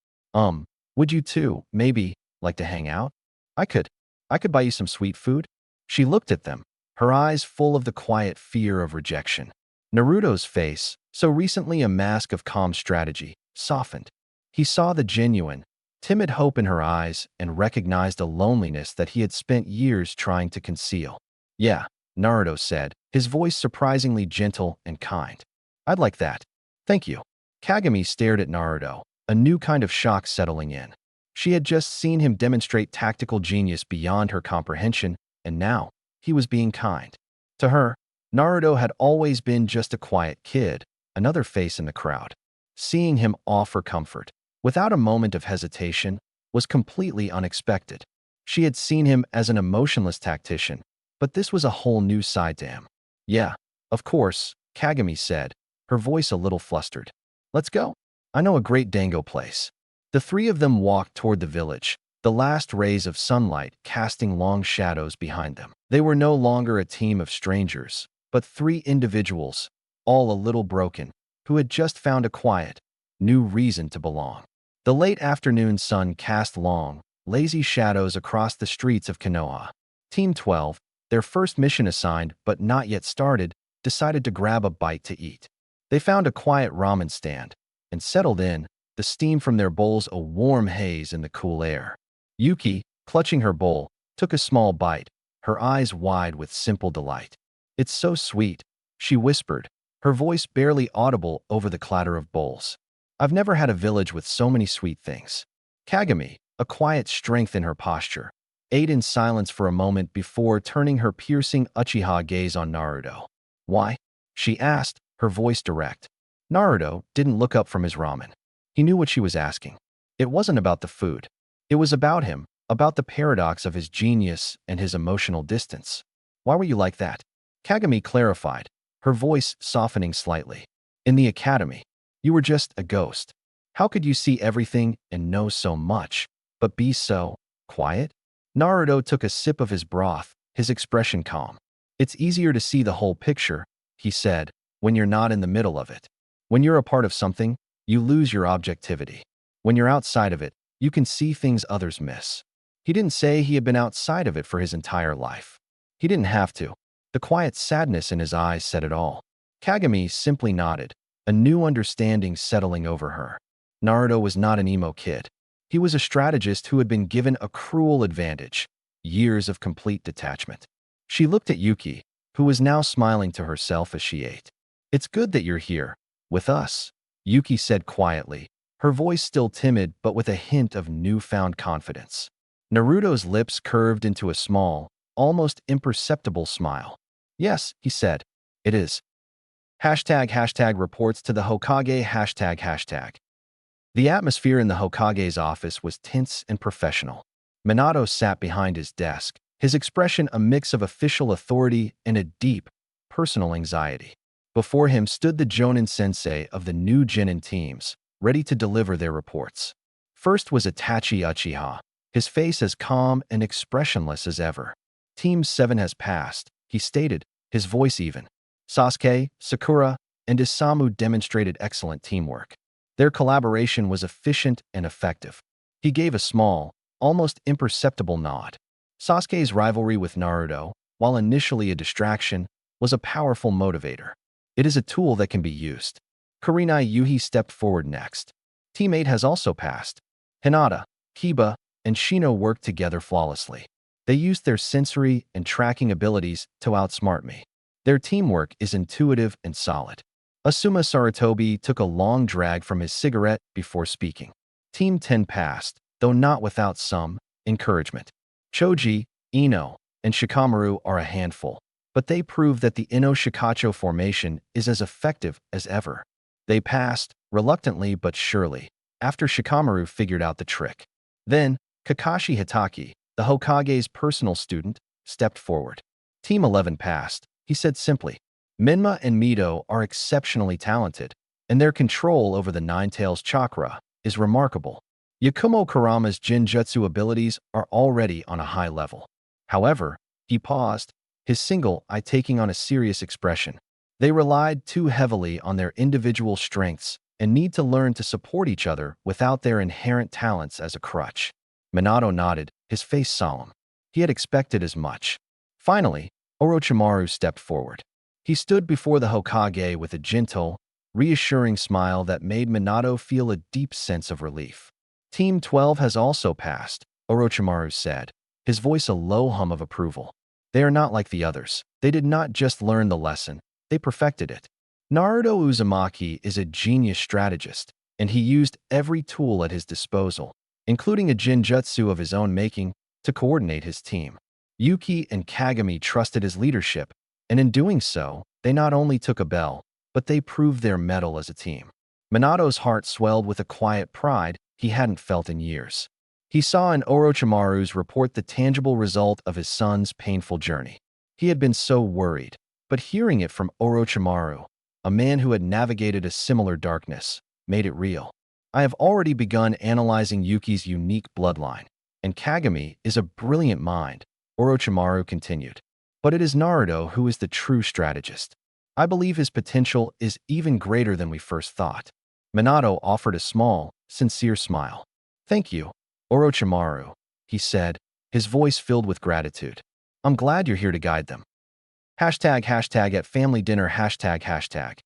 Would you two, maybe, like to hang out? I could buy you some sweet food." She looked at them, her eyes full of the quiet fear of rejection. Naruto's face, so recently a mask of calm strategy, softened. He saw the genuine, timid hope in her eyes and recognized a loneliness that he had spent years trying to conceal. "Yeah," Naruto said, his voice surprisingly gentle and kind. "I'd like that. Thank you." Kagami stared at Naruto, a new kind of shock settling in. She had just seen him demonstrate tactical genius beyond her comprehension, and now, he was being kind. To her, Naruto had always been just a quiet kid, another face in the crowd. Seeing him offer comfort, without a moment of hesitation, was completely unexpected. She had seen him as an emotionless tactician, but this was a whole new side to him. "Yeah, of course," Kagami said, her voice a little flustered. "Let's go. I know a great dango place." The three of them walked toward the village, the last rays of sunlight casting long shadows behind them. They were no longer a team of strangers, but three individuals, all a little broken, who had just found a quiet, new reason to belong. The late afternoon sun cast long, lazy shadows across the streets of Konoha. Team 12, their first mission assigned but not yet started, decided to grab a bite to eat. They found a quiet ramen stand and settled in, the steam from their bowls a warm haze in the cool air. Yuki, clutching her bowl, took a small bite, her eyes wide with simple delight. "It's so sweet," she whispered, her voice barely audible over the clatter of bowls. "I've never had a village with so many sweet things." Kagami, a quiet strength in her posture, ate in silence for a moment before turning her piercing Uchiha gaze on Naruto. "Why?" she asked, her voice direct. Naruto didn't look up from his ramen. He knew what she was asking. It wasn't about the food. It was about him, about the paradox of his genius and his emotional distance. "Why were you like that?" Kagami clarified, her voice softening slightly. "In the academy, you were just a ghost. How could you see everything and know so much, but be so quiet?" Naruto took a sip of his broth, his expression calm. "It's easier to see the whole picture," he said, "when you're not in the middle of it. When you're a part of something, you lose your objectivity. When you're outside of it, you can see things others miss." He didn't say he had been outside of it for his entire life. He didn't have to. The quiet sadness in his eyes said it all. Kagami simply nodded, a new understanding settling over her. Naruto was not an emo kid. He was a strategist who had been given a cruel advantage, years of complete detachment. She looked at Yuki, who was now smiling to herself as she ate. "It's good that you're here, with us," Yuki said quietly, her voice still timid but with a hint of newfound confidence. Naruto's lips curved into a small, almost imperceptible smile. "Yes," he said, "it is. Hashtag reports to the Hokage hashtag. The atmosphere in the Hokage's office was tense and professional. Minato sat behind his desk, his expression a mix of official authority and a deep, personal anxiety. Before him stood the Jonin sensei of the new Genin teams, ready to deliver their reports. First was Itachi Uchiha, his face as calm and expressionless as ever. "Team 7 has passed," he stated, his voice even. Sasuke, Sakura, and Isamu demonstrated excellent teamwork. Their collaboration was efficient and effective. He gave a small, almost imperceptible nod. Sasuke's rivalry with Naruto, while initially a distraction, was a powerful motivator. It is a tool that can be used. Kurenai Yuhi stepped forward next. Team 8 has also passed. Hinata, Kiba, and Shino worked together flawlessly. They used their sensory and tracking abilities to outsmart me. Their teamwork is intuitive and solid. Asuma Sarutobi took a long drag from his cigarette before speaking. Team 10 passed, though not without some encouragement. Choji, Ino, and Shikamaru are a handful, but they prove that the Ino-Shikacho formation is as effective as ever. They passed, reluctantly but surely, after Shikamaru figured out the trick. Then, Kakashi Hitaki, the Hokage's personal student, stepped forward. Team 11 passed, he said simply. Menma and Mito are exceptionally talented, and their control over the Nine-Tails chakra is remarkable. Yakumo Kurama's Jinjutsu abilities are already on a high level. However, he paused, his single eye taking on a serious expression. They relied too heavily on their individual strengths and need to learn to support each other without their inherent talents as a crutch. Minato nodded, his face solemn. He had expected as much. Finally, Orochimaru stepped forward. He stood before the Hokage with a gentle, reassuring smile that made Minato feel a deep sense of relief. Team 12 has also passed, Orochimaru said, his voice a low hum of approval. They are not like the others. They did not just learn the lesson, they perfected it. Naruto Uzumaki is a genius strategist, and he used every tool at his disposal, including a Jinjutsu of his own making, to coordinate his team. Yuki and Kagami trusted his leadership, and in doing so, they not only took a bell, but they proved their mettle as a team. Minato's heart swelled with a quiet pride he hadn't felt in years. He saw in Orochimaru's report the tangible result of his son's painful journey. He had been so worried, but hearing it from Orochimaru, a man who had navigated a similar darkness, made it real. I have already begun analyzing Yuki's unique bloodline, and Kagami is a brilliant mind, Orochimaru continued. But it is Naruto who is the true strategist. I believe his potential is even greater than we first thought. Minato offered a small, sincere smile. Thank you, Orochimaru, he said, his voice filled with gratitude. I'm glad you're here to guide them. Hashtag at family dinner hashtag.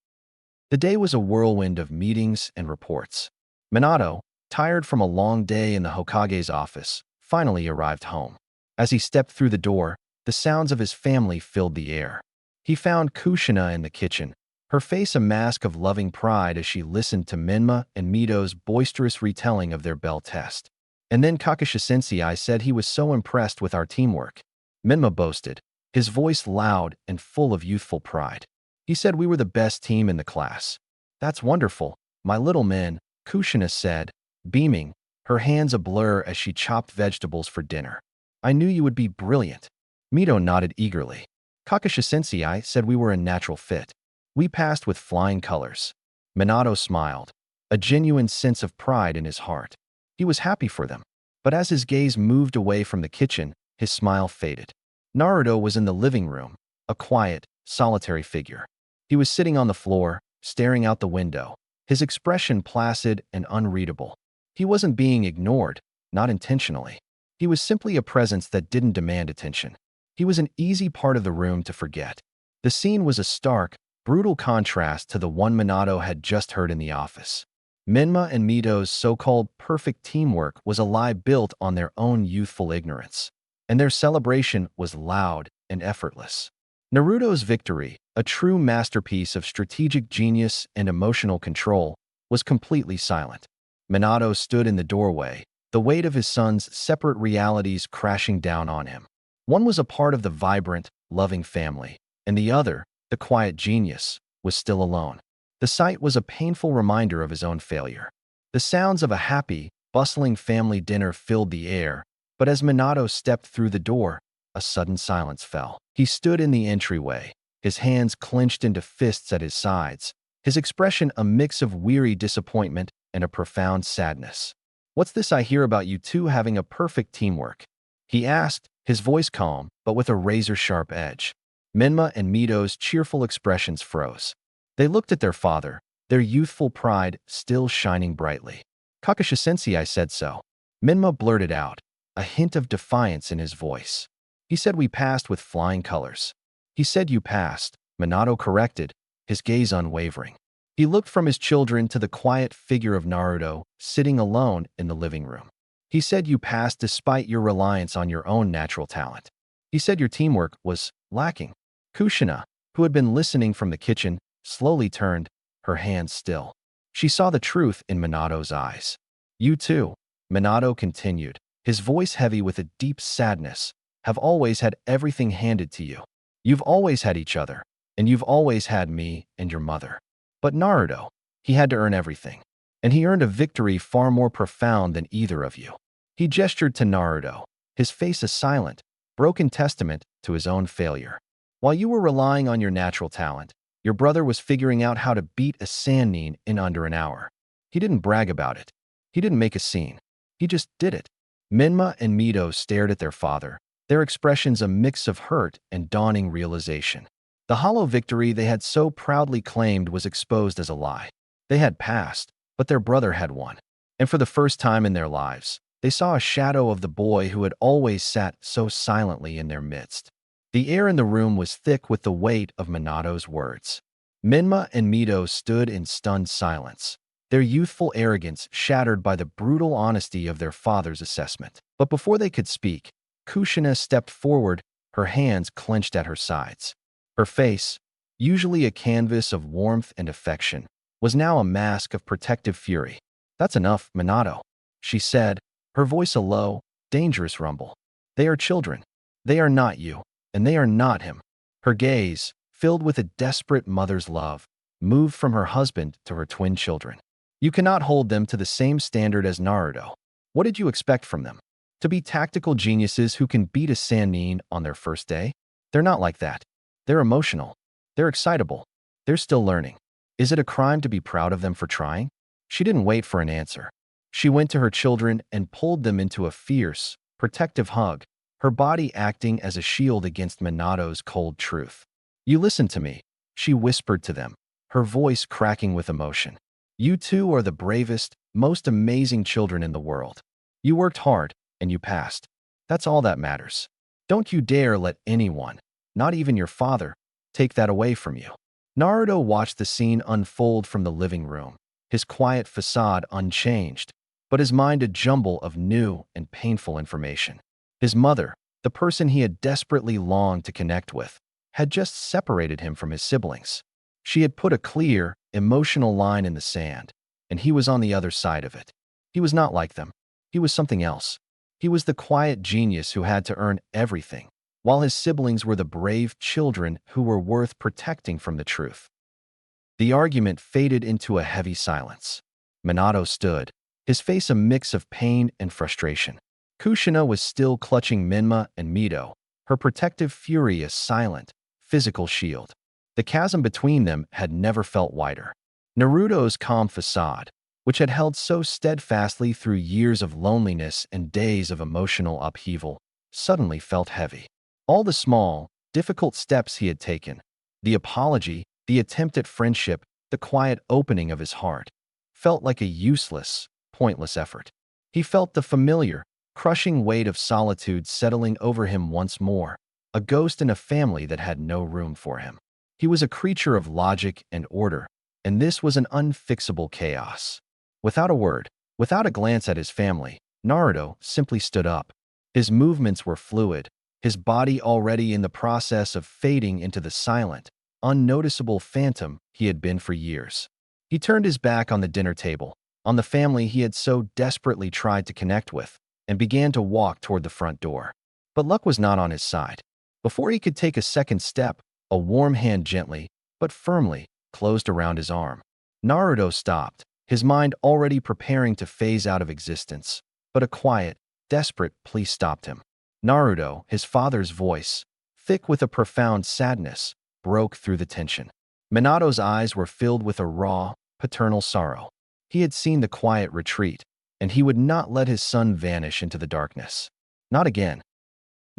The day was a whirlwind of meetings and reports. Minato, tired from a long day in the Hokage's office, finally arrived home. As he stepped through the door, the sounds of his family filled the air. He found Kushina in the kitchen, her face a mask of loving pride as she listened to Menma and Mito's boisterous retelling of their bell test. And then Kakashi Sensei said he was so impressed with our teamwork. Menma boasted, his voice loud and full of youthful pride. He said we were the best team in the class. That's wonderful, my little man, Kushina said, beaming, her hands a blur as she chopped vegetables for dinner. I knew you would be brilliant. Mito nodded eagerly. Kakashi Sensei said we were a natural fit. We passed with flying colors. Minato smiled, a genuine sense of pride in his heart. He was happy for them. But as his gaze moved away from the kitchen, his smile faded. Naruto was in the living room, a quiet, solitary figure. He was sitting on the floor, staring out the window, his expression placid and unreadable. He wasn't being ignored, not intentionally. He was simply a presence that didn't demand attention. He was an easy part of the room to forget. The scene was a stark, brutal contrast to the one Minato had just heard in the office. Menma and Mito's so-called perfect teamwork was a lie built on their own youthful ignorance, and their celebration was loud and effortless. Naruto's victory, a true masterpiece of strategic genius and emotional control, was completely silent. Minato stood in the doorway, the weight of his son's separate realities crashing down on him. One was a part of the vibrant, loving family, and the other, the quiet genius, was still alone. The sight was a painful reminder of his own failure. The sounds of a happy, bustling family dinner filled the air, but as Minato stepped through the door, a sudden silence fell. He stood in the entryway, his hands clenched into fists at his sides, his expression a mix of weary disappointment and a profound sadness. "What's this I hear about you two having a perfect teamwork?" he asked, his voice calm, but with a razor-sharp edge. Menma and Mito's cheerful expressions froze. They looked at their father, their youthful pride still shining brightly. "Kakashi-sensei, I said so." Menma blurted out, a hint of defiance in his voice. "He said we passed with flying colors." "He said you passed," Minato corrected, his gaze unwavering. He looked from his children to the quiet figure of Naruto, sitting alone in the living room. "He said you passed despite your reliance on your own natural talent. He said your teamwork was lacking." Kushina, who had been listening from the kitchen, slowly turned, her hands still. She saw the truth in Minato's eyes. "You too," Minato continued, his voice heavy with a deep sadness, "have always had everything handed to you. You've always had each other, and you've always had me and your mother. But Naruto, he had to earn everything. And he earned a victory far more profound than either of you." He gestured to Naruto, his face a silent, broken testament to his own failure. "While you were relying on your natural talent, your brother was figuring out how to beat a Sannin in under an hour. He didn't brag about it. He didn't make a scene. He just did it." Menma and Mito stared at their father, their expressions a mix of hurt and dawning realization. The hollow victory they had so proudly claimed was exposed as a lie. They had passed, but their brother had won. And for the first time in their lives, they saw a shadow of the boy who had always sat so silently in their midst. The air in the room was thick with the weight of Minato's words. Menma and Mito stood in stunned silence, their youthful arrogance shattered by the brutal honesty of their father's assessment. But before they could speak, Kushina stepped forward, her hands clenched at her sides. Her face, usually a canvas of warmth and affection, was now a mask of protective fury. "That's enough, Minato," she said, her voice a low, dangerous rumble. "They are children. They are not you, and they are not him." Her gaze, filled with a desperate mother's love, moved from her husband to her twin children. "You cannot hold them to the same standard as Naruto. What did you expect from them? To be tactical geniuses who can beat a Sannin on their first day? They're not like that. They're emotional. They're excitable. They're still learning. Is it a crime to be proud of them for trying?" She didn't wait for an answer. She went to her children and pulled them into a fierce, protective hug, her body acting as a shield against Minato's cold truth. "You listen to me," she whispered to them, her voice cracking with emotion. "You two are the bravest, most amazing children in the world. You worked hard, and you passed. That's all that matters. Don't you dare let anyone, not even your father, take that away from you." Naruto watched the scene unfold from the living room, his quiet facade unchanged, but his mind a jumble of new and painful information. His mother, the person he had desperately longed to connect with, had just separated him from his siblings. She had put a clear, emotional line in the sand, and he was on the other side of it. He was not like them. He was something else. He was the quiet genius who had to earn everything, while his siblings were the brave children who were worth protecting from the truth. The argument faded into a heavy silence. Minato stood, his face a mix of pain and frustration. Kushina was still clutching Menma and Mito, her protective fury a silent, physical shield. The chasm between them had never felt wider. Naruto's calm facade, which had held so steadfastly through years of loneliness and days of emotional upheaval, suddenly felt heavy. All the small, difficult steps he had taken, the apology, the attempt at friendship, the quiet opening of his heart, felt like a useless, pointless effort. He felt the familiar, crushing weight of solitude settling over him once more, a ghost in a family that had no room for him. He was a creature of logic and order, and this was an unfixable chaos. Without a word, without a glance at his family, Naruto simply stood up. His movements were fluid, his body already in the process of fading into the silent, unnoticeable phantom he had been for years. He turned his back on the dinner table, on the family he had so desperately tried to connect with, and began to walk toward the front door. But luck was not on his side. Before he could take a second step, a warm hand gently, but firmly, closed around his arm. Naruto stopped, his mind already preparing to phase out of existence. But a quiet, desperate plea stopped him. Naruto, his father's voice, thick with a profound sadness, broke through the tension. Minato's eyes were filled with a raw, paternal sorrow. He had seen the quiet retreat, and he would not let his son vanish into the darkness. Not again.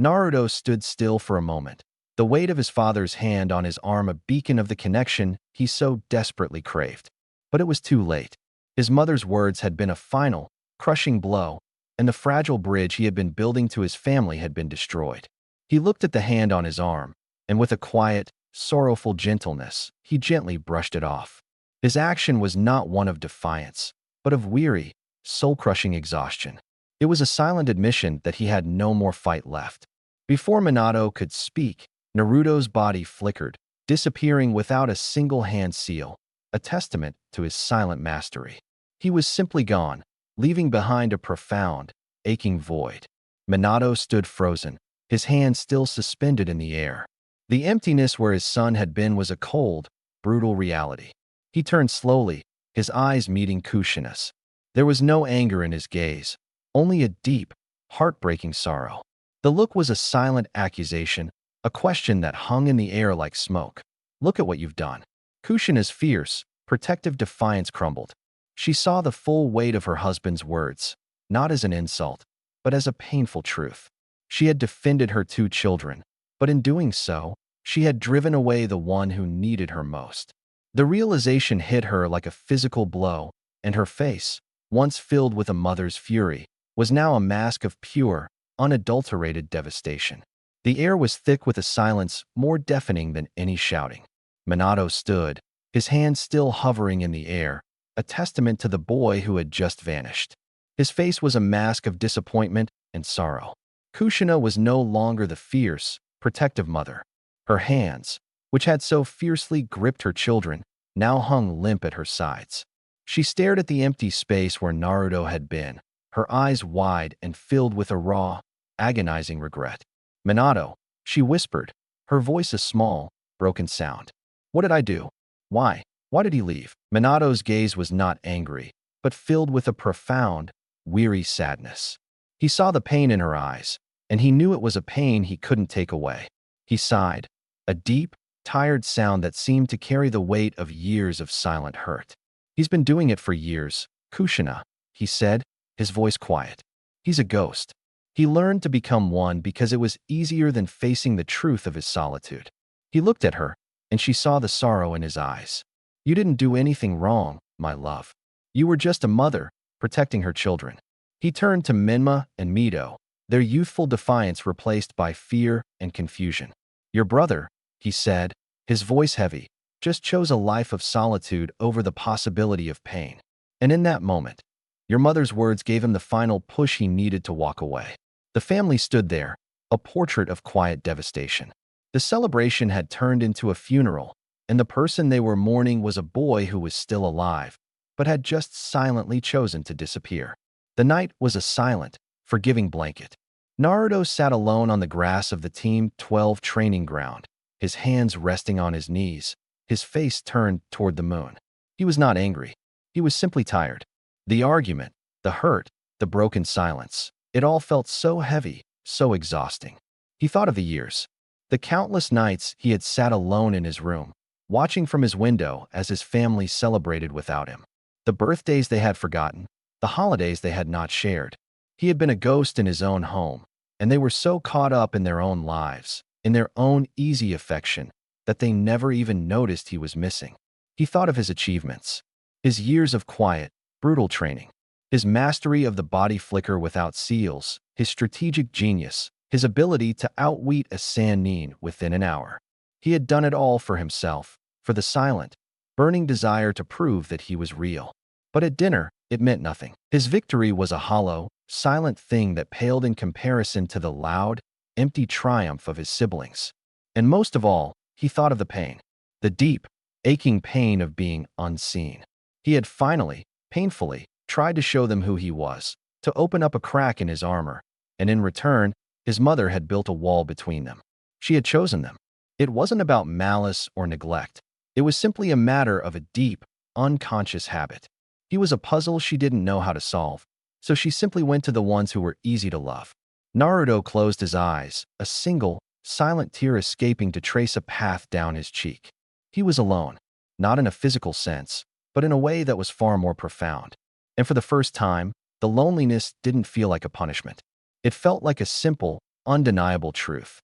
Naruto stood still for a moment, the weight of his father's hand on his arm a beacon of the connection he so desperately craved. But it was too late. His mother's words had been a final, crushing blow, and the fragile bridge he had been building to his family had been destroyed. He looked at the hand on his arm, and with a quiet, sorrowful gentleness, he gently brushed it off. His action was not one of defiance, but of weary, soul-crushing exhaustion. It was a silent admission that he had no more fight left. Before Minato could speak, Naruto's body flickered, disappearing without a single hand seal, a testament to his silent mastery. He was simply gone, leaving behind a profound, aching void. Minato stood frozen, his hand still suspended in the air. The emptiness where his son had been was a cold, brutal reality. He turned slowly, his eyes meeting Kushina's. There was no anger in his gaze, only a deep, heartbreaking sorrow. The look was a silent accusation, a question that hung in the air like smoke. Look at what you've done. Kushina's fierce, protective defiance crumbled. She saw the full weight of her husband's words, not as an insult, but as a painful truth. She had defended her two children, but in doing so, she had driven away the one who needed her most. The realization hit her like a physical blow, and her face, once filled with a mother's fury, was now a mask of pure, unadulterated devastation. The air was thick with a silence more deafening than any shouting. Minato stood, his hands still hovering in the air, a testament to the boy who had just vanished. His face was a mask of disappointment and sorrow. Kushina was no longer the fierce, protective mother. Her hands, which had so fiercely gripped her children, now hung limp at her sides. She stared at the empty space where Naruto had been, her eyes wide and filled with a raw, agonizing regret. "Minato," she whispered, her voice a small, broken sound. "What did I do? Why? Why did he leave?" Minato's gaze was not angry, but filled with a profound, weary sadness. He saw the pain in her eyes, and he knew it was a pain he couldn't take away. He sighed, a deep, tired sound that seemed to carry the weight of years of silent hurt. "He's been doing it for years, Kushina," he said, his voice quiet. "He's a ghost. He learned to become one because it was easier than facing the truth of his solitude." He looked at her, and she saw the sorrow in his eyes. "You didn't do anything wrong, my love. You were just a mother, protecting her children." He turned to Menma and Mito, their youthful defiance replaced by fear and confusion. "Your brother," he said, his voice heavy, "just chose a life of solitude over the possibility of pain. And in that moment, your mother's words gave him the final push he needed to walk away." The family stood there, a portrait of quiet devastation. The celebration had turned into a funeral, and the person they were mourning was a boy who was still alive, but had just silently chosen to disappear. The night was a silent, forgiving blanket. Naruto sat alone on the grass of the Team 12 training ground, his hands resting on his knees, his face turned toward the moon. He was not angry. He was simply tired. The argument, the hurt, the broken silence, it all felt so heavy, so exhausting. He thought of the years, the countless nights he had sat alone in his room, watching from his window as his family celebrated without him. The birthdays they had forgotten, the holidays they had not shared. He had been a ghost in his own home, and they were so caught up in their own lives, in their own easy affection, that they never even noticed he was missing. He thought of his achievements, his years of quiet, brutal training, his mastery of the body flicker without seals, his strategic genius, his ability to outwit a Sannin within an hour. He had done it all for himself, for the silent, burning desire to prove that he was real. But at dinner, it meant nothing. His victory was a hollow, silent thing that paled in comparison to the loud, empty triumph of his siblings. And most of all, he thought of the pain. The deep, aching pain of being unseen. He had finally, painfully, tried to show them who he was, to open up a crack in his armor, and in return, his mother had built a wall between them. She had chosen them. It wasn't about malice or neglect. It was simply a matter of a deep, unconscious habit. He was a puzzle she didn't know how to solve, so she simply went to the ones who were easy to love. Naruto closed his eyes, a single, silent tear escaping to trace a path down his cheek. He was alone, not in a physical sense, but in a way that was far more profound. And for the first time, the loneliness didn't feel like a punishment. It felt like a simple, undeniable truth.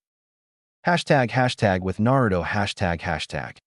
Hashtag with Naruto hashtag.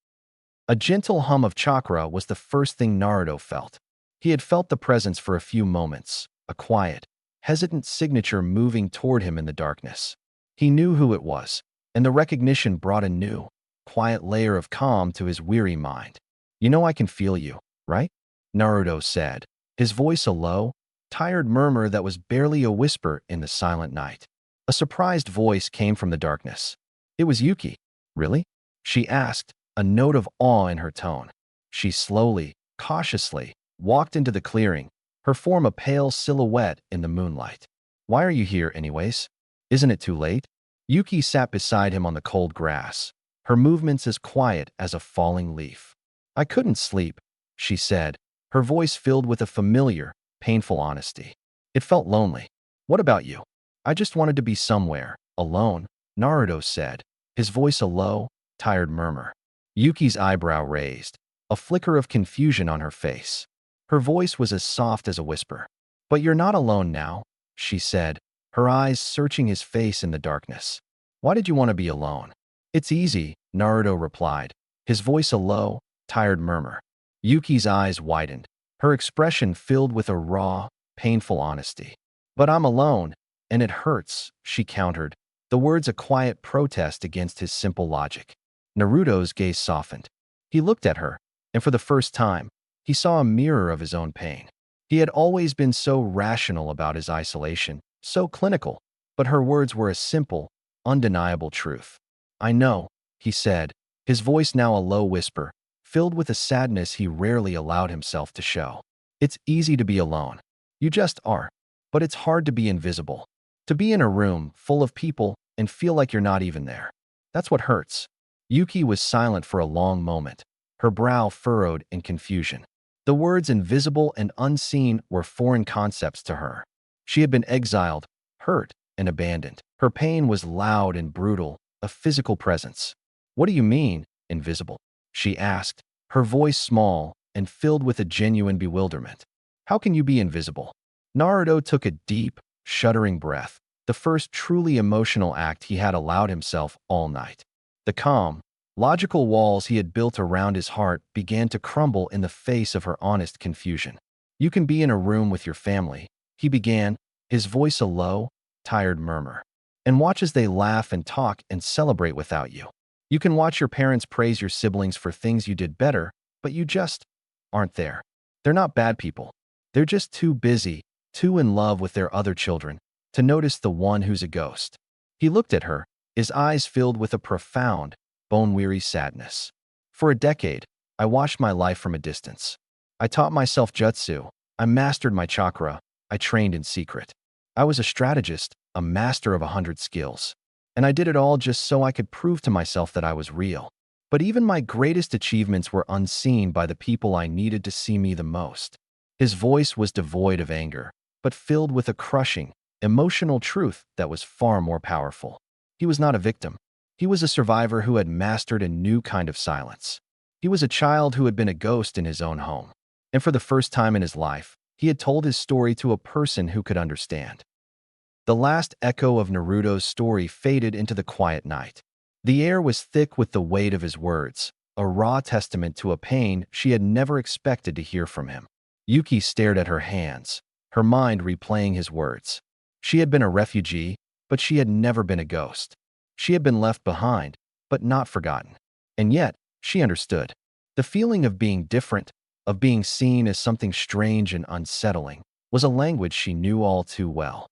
A gentle hum of chakra was the first thing Naruto felt. He had felt the presence for a few moments, a quiet, hesitant signature moving toward him in the darkness. He knew who it was, and the recognition brought a new, quiet layer of calm to his weary mind. "You know I can feel you, right?" Naruto said, his voice a low, tired murmur that was barely a whisper in the silent night. A surprised voice came from the darkness. It was Yuki. "Really?" she asked, a note of awe in her tone. She slowly, cautiously, walked into the clearing, her form a pale silhouette in the moonlight. "Why are you here anyways? Isn't it too late?" Yuki sat beside him on the cold grass, her movements as quiet as a falling leaf. "I couldn't sleep," she said, her voice filled with a familiar, painful honesty. "It felt lonely. What about you?" "I just wanted to be somewhere, alone," Naruto said, his voice a low, tired murmur. Yuki's eyebrow raised, a flicker of confusion on her face. Her voice was as soft as a whisper. "But you're not alone now," she said, her eyes searching his face in the darkness. "Why did you want to be alone?" "It's easy," Naruto replied, his voice a low, tired murmur. Yuki's eyes widened, her expression filled with a raw, painful honesty. "But I'm alone, and it hurts," she countered, the words a quiet protest against his simple logic. Naruto's gaze softened. He looked at her, and for the first time, he saw a mirror of his own pain. He had always been so rational about his isolation, so clinical, but her words were a simple, undeniable truth. "I know," he said, his voice now a low whisper, filled with a sadness he rarely allowed himself to show. "It's easy to be alone. You just are. But it's hard to be invisible. To be in a room full of people and feel like you're not even there. That's what hurts." Yuki was silent for a long moment, her brow furrowed in confusion. The words invisible and unseen were foreign concepts to her. She had been exiled, hurt, and abandoned. Her pain was loud and brutal, a physical presence. "What do you mean, invisible?" she asked, her voice small and filled with a genuine bewilderment. "How can you be invisible?" Naruto took a deep, shuddering breath, the first truly emotional act he had allowed himself all night. The calm, logical walls he had built around his heart began to crumble in the face of her honest confusion. "You can be in a room with your family," he began, his voice a low, tired murmur, "and watch as they laugh and talk and celebrate without you. You can watch your parents praise your siblings for things you did better, but you just aren't there. They're not bad people. They're just too busy, too in love with their other children, to notice the one who's a ghost." He looked at her, his eyes filled with a profound, bone-weary sadness. "For a decade, I watched my life from a distance. I taught myself jutsu, I mastered my chakra, I trained in secret. I was a strategist, a master of 100 skills. And I did it all just so I could prove to myself that I was real. But even my greatest achievements were unseen by the people I needed to see me the most." His voice was devoid of anger, but filled with a crushing, emotional truth that was far more powerful. He was not a victim. He was a survivor who had mastered a new kind of silence. He was a child who had been a ghost in his own home. And for the first time in his life, he had told his story to a person who could understand. The last echo of Naruto's story faded into the quiet night. The air was thick with the weight of his words, a raw testament to a pain she had never expected to hear from him. Yuki stared at her hands, her mind replaying his words. She had been a refugee, but she had never been a ghost. She had been left behind, but not forgotten. And yet, she understood. The feeling of being different, of being seen as something strange and unsettling, was a language she knew all too well.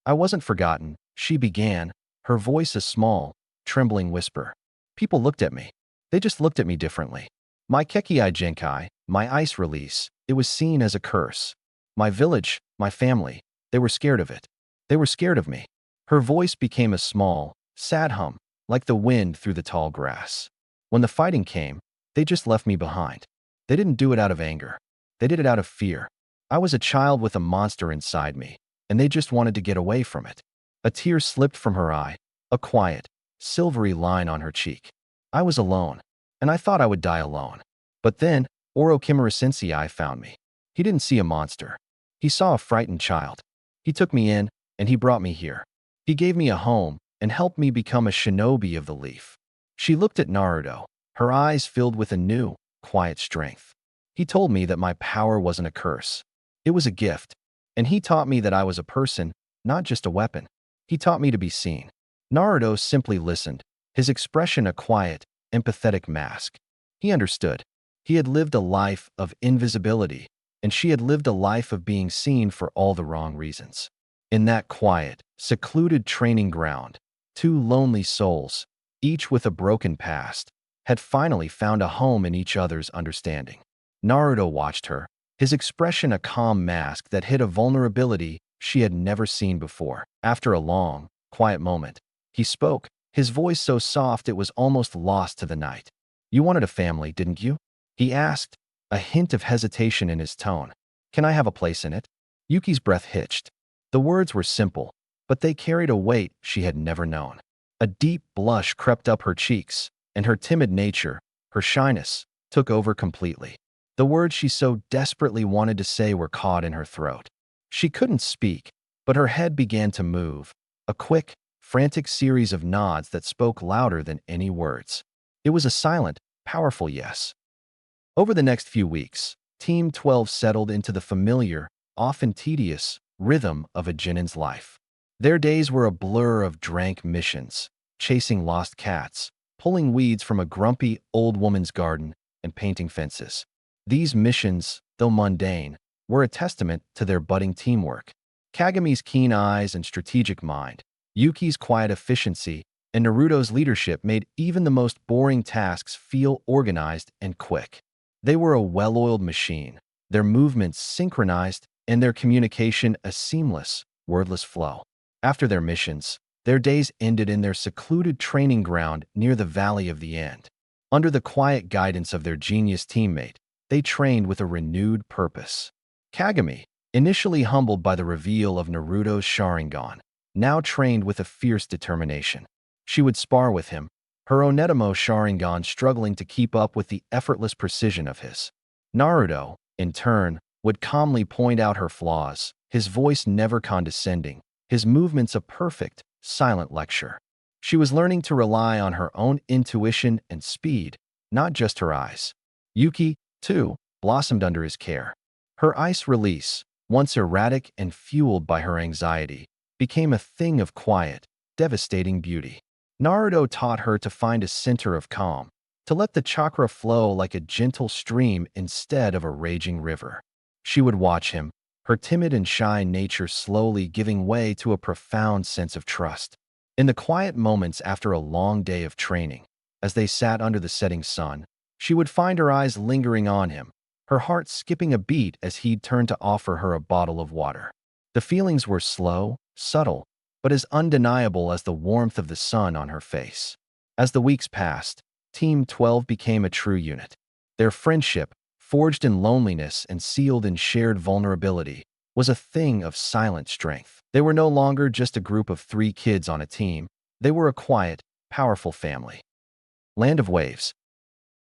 I wasn't forgotten," she began, her voice a small, trembling whisper. People looked at me. They just looked at me differently. My Kekiai Genkai, my ice release, it was seen as a curse. My village, my family, they were scared of it. They were scared of me. Her voice became a small, sad hum, like the wind through the tall grass. When the fighting came, they just left me behind. They didn't do it out of anger. They did it out of fear. I was a child with a monster inside me, and they just wanted to get away from it. A tear slipped from her eye, a quiet, silvery line on her cheek. I was alone, and I thought I would die alone. But then, Oro Kimura Sensei found me. He didn't see a monster. He saw a frightened child. He took me in, and he brought me here. He gave me a home and helped me become a shinobi of the leaf. She looked at Naruto, her eyes filled with a new, quiet strength. He told me that my power wasn't a curse. It was a gift. And he taught me that I was a person, not just a weapon. He taught me to be seen. Naruto simply listened, his expression a quiet, empathetic mask. He understood. He had lived a life of invisibility, and she had lived a life of being seen for all the wrong reasons. In that quiet, secluded training ground, two lonely souls, each with a broken past, had finally found a home in each other's understanding. Naruto watched her, his expression a calm mask that hid a vulnerability she had never seen before. After a long, quiet moment, he spoke, his voice so soft it was almost lost to the night. "You wanted a family, didn't you?" he asked, a hint of hesitation in his tone. "Can I have a place in it?" Yuki's breath hitched. The words were simple, but they carried a weight she had never known. A deep blush crept up her cheeks, and her timid nature, her shyness, took over completely. The words she so desperately wanted to say were caught in her throat. She couldn't speak, but her head began to move, a quick, frantic series of nods that spoke louder than any words. It was a silent, powerful yes. Over the next few weeks, Team 12 settled into the familiar, often tedious, rhythm of a Jinin's life. Their days were a blur of drank missions, chasing lost cats, pulling weeds from a grumpy old woman's garden, and painting fences. These missions, though mundane, were a testament to their budding teamwork. Kagami's keen eyes and strategic mind, Yuki's quiet efficiency, and Naruto's leadership made even the most boring tasks feel organized and quick. They were a well-oiled machine, their movements synchronized, and their communication a seamless, wordless flow. After their missions, their days ended in their secluded training ground near the Valley of the End. Under the quiet guidance of their genius teammate, they trained with a renewed purpose. Kagami, initially humbled by the reveal of Naruto's Sharingan, now trained with a fierce determination. She would spar with him, her Onetamo Sharingan struggling to keep up with the effortless precision of his. Naruto, in turn, would calmly point out her flaws, his voice never condescending, his movements a perfect, silent lecture. She was learning to rely on her own intuition and speed, not just her eyes. Yuki, too, blossomed under his care. Her ice release, once erratic and fueled by her anxiety, became a thing of quiet, devastating beauty. Naruto taught her to find a center of calm, to let the chakra flow like a gentle stream instead of a raging river. She would watch him, her timid and shy nature slowly giving way to a profound sense of trust. In the quiet moments after a long day of training, as they sat under the setting sun, she would find her eyes lingering on him, her heart skipping a beat as he'd turn to offer her a bottle of water. The feelings were slow, subtle, but as undeniable as the warmth of the sun on her face. As the weeks passed, Team 12 became a true unit. Their friendship, forged in loneliness and sealed in shared vulnerability, was a thing of silent strength. They were no longer just a group of 3 kids on a team. They were a quiet, powerful family. Land of Waves.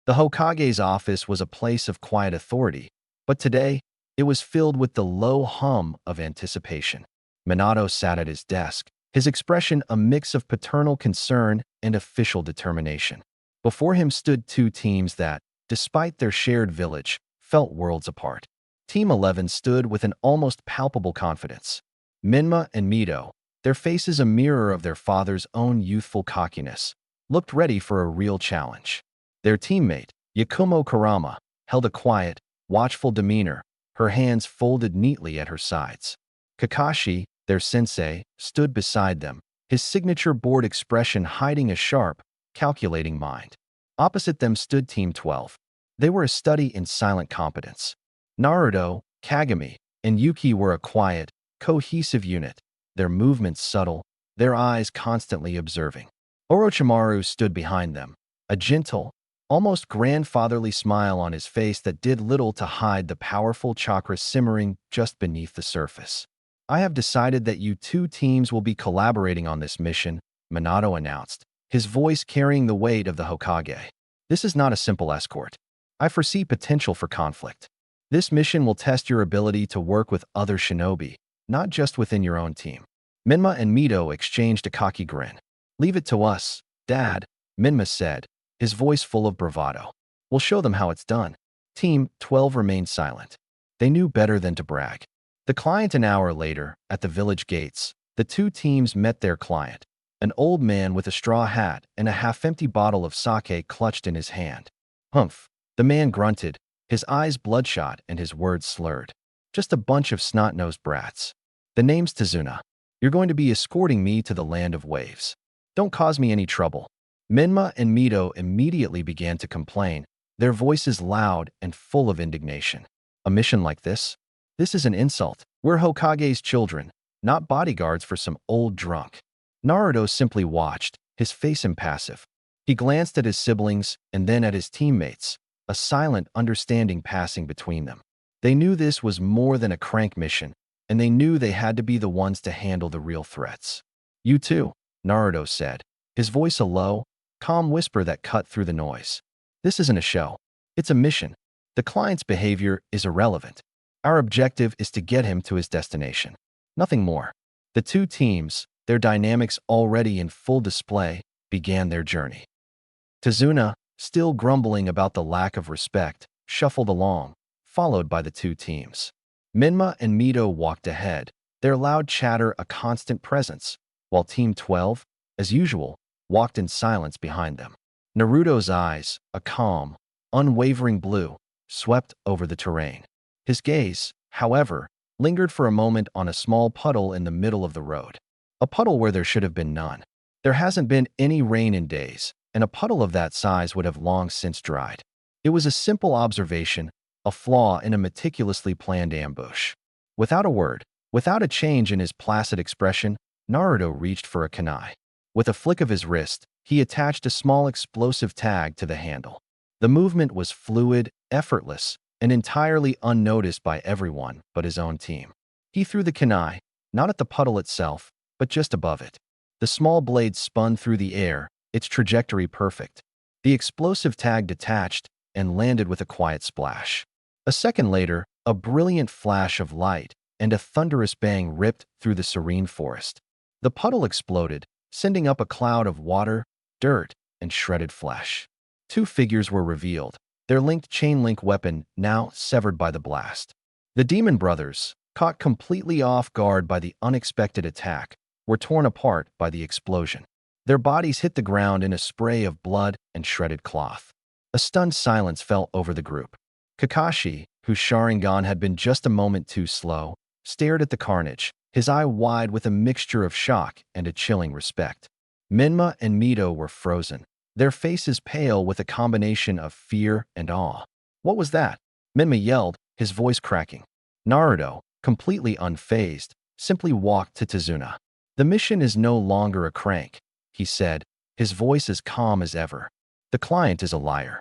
The Hokage's office was a place of quiet authority, but today, it was filled with the low hum of anticipation. Minato sat at his desk, his expression a mix of paternal concern and official determination. Before him stood 2 teams that, despite their shared village, felt worlds apart. Team 11 stood with an almost palpable confidence. Minma and Mito, their faces a mirror of their father's own youthful cockiness, looked ready for a real challenge. Their teammate, Yakumo Kurama, held a quiet, watchful demeanor, her hands folded neatly at her sides. Kakashi, their sensei, stood beside them, his signature bored expression hiding a sharp, calculating mind. Opposite them stood Team 12. They were a study in silent competence. Naruto, Kagami, and Yuki were a quiet, cohesive unit, their movements subtle, their eyes constantly observing. Orochimaru stood behind them, a gentle, almost grandfatherly smile on his face that did little to hide the powerful chakra simmering just beneath the surface. I have decided that you two teams will be collaborating on this mission, Minato announced, his voice carrying the weight of the Hokage. This is not a simple escort. I foresee potential for conflict. This mission will test your ability to work with other shinobi, not just within your own team. Minma and Mito exchanged a cocky grin. Leave it to us, Dad, Minma said, his voice full of bravado. We'll show them how it's done. Team 12 remained silent. They knew better than to brag. The client an hour later, at the village gates, the two teams met their client, an old man with a straw hat and a half-empty bottle of sake clutched in his hand. Humph, the man grunted, his eyes bloodshot and his words slurred. Just a bunch of snot-nosed brats. The name's Tazuna. You're going to be escorting me to the land of waves. Don't cause me any trouble. Minma and Mito immediately began to complain, their voices loud and full of indignation. A mission like this? This is an insult. We're Hokage's children, not bodyguards for some old drunk. Naruto simply watched, his face impassive. He glanced at his siblings and then at his teammates, a silent understanding passing between them. They knew this was more than a crank mission, and they knew they had to be the ones to handle the real threats. You too, Naruto said, his voice a low, calm whisper that cut through the noise. This isn't a show. It's a mission. The client's behavior is irrelevant. Our objective is to get him to his destination. Nothing more. The two teams, their dynamics already in full display, began their journey. Tazuna, still grumbling about the lack of respect, shuffled along, followed by the two teams. Minma and Mito walked ahead, their loud chatter a constant presence, while Team 12, as usual, walked in silence behind them. Naruto's eyes, a calm, unwavering blue, swept over the terrain. His gaze, however, lingered for a moment on a small puddle in the middle of the road. A puddle where there should have been none. There hasn't been any rain in days, and a puddle of that size would have long since dried. It was a simple observation, a flaw in a meticulously planned ambush. Without a word, without a change in his placid expression, Naruto reached for a kunai. With a flick of his wrist, he attached a small explosive tag to the handle. The movement was fluid, effortless, and entirely unnoticed by everyone but his own team. He threw the kunai, not at the puddle itself, but just above it. The small blade spun through the air, its trajectory perfect. The explosive tag detached and landed with a quiet splash. A second later, a brilliant flash of light and a thunderous bang ripped through the serene forest. The puddle exploded, sending up a cloud of water, dirt, and shredded flesh. Two figures were revealed, their linked chain-link weapon now severed by the blast. The demon brothers, caught completely off guard by the unexpected attack, were torn apart by the explosion. Their bodies hit the ground in a spray of blood and shredded cloth. A stunned silence fell over the group. Kakashi, whose Sharingan had been just a moment too slow, stared at the carnage, his eye wide with a mixture of shock and a chilling respect. Minma and Mito were frozen, their faces pale with a combination of fear and awe. What was that? Minma yelled, his voice cracking. Naruto, completely unfazed, simply walked to Tazuna. The mission is no longer a crank, he said, his voice as calm as ever. The client is a liar.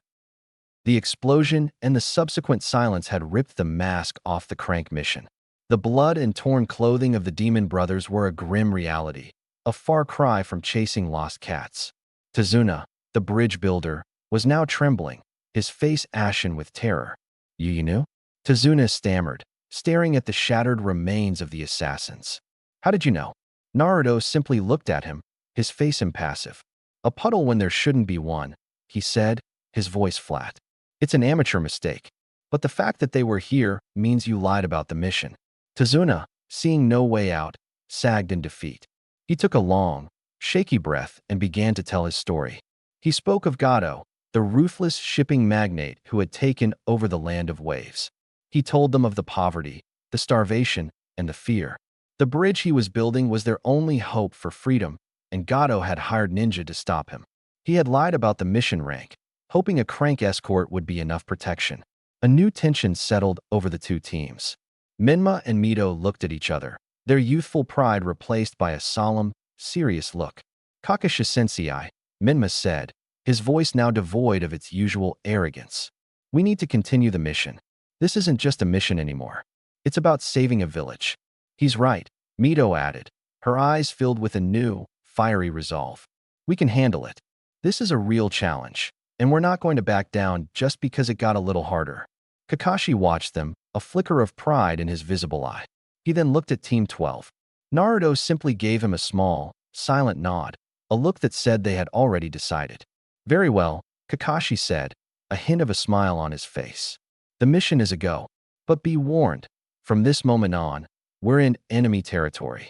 The explosion and the subsequent silence had ripped the mask off the crank mission. The blood and torn clothing of the demon brothers were a grim reality, a far cry from chasing lost cats. Tazuna, the bridge builder, was now trembling, his face ashen with terror. You knew? Tazuna stammered, staring at the shattered remains of the assassins. How did you know? Naruto simply looked at him, his face impassive. A puddle when there shouldn't be one, he said, his voice flat. It's an amateur mistake. But the fact that they were here means you lied about the mission. Tazuna, seeing no way out, sagged in defeat. He took a long, shaky breath and began to tell his story. He spoke of Gato, the ruthless shipping magnate who had taken over the land of waves. He told them of the poverty, the starvation, and the fear. The bridge he was building was their only hope for freedom, and Gato had hired ninja to stop him. He had lied about the mission rank, hoping a crank escort would be enough protection. A new tension settled over the two teams. Minma and Mito looked at each other, their youthful pride replaced by a solemn, serious look. Kakashi sensei, Minma said, his voice now devoid of its usual arrogance. We need to continue the mission. This isn't just a mission anymore. It's about saving a village. He's right, Mito added, her eyes filled with a new, fiery resolve. We can handle it. This is a real challenge, and we're not going to back down just because it got a little harder. Kakashi watched them, a flicker of pride in his visible eye. He then looked at Team 12. Naruto simply gave him a small, silent nod, a look that said they had already decided. Very well, Kakashi said, a hint of a smile on his face. The mission is a go, but be warned, from this moment on, we're in enemy territory.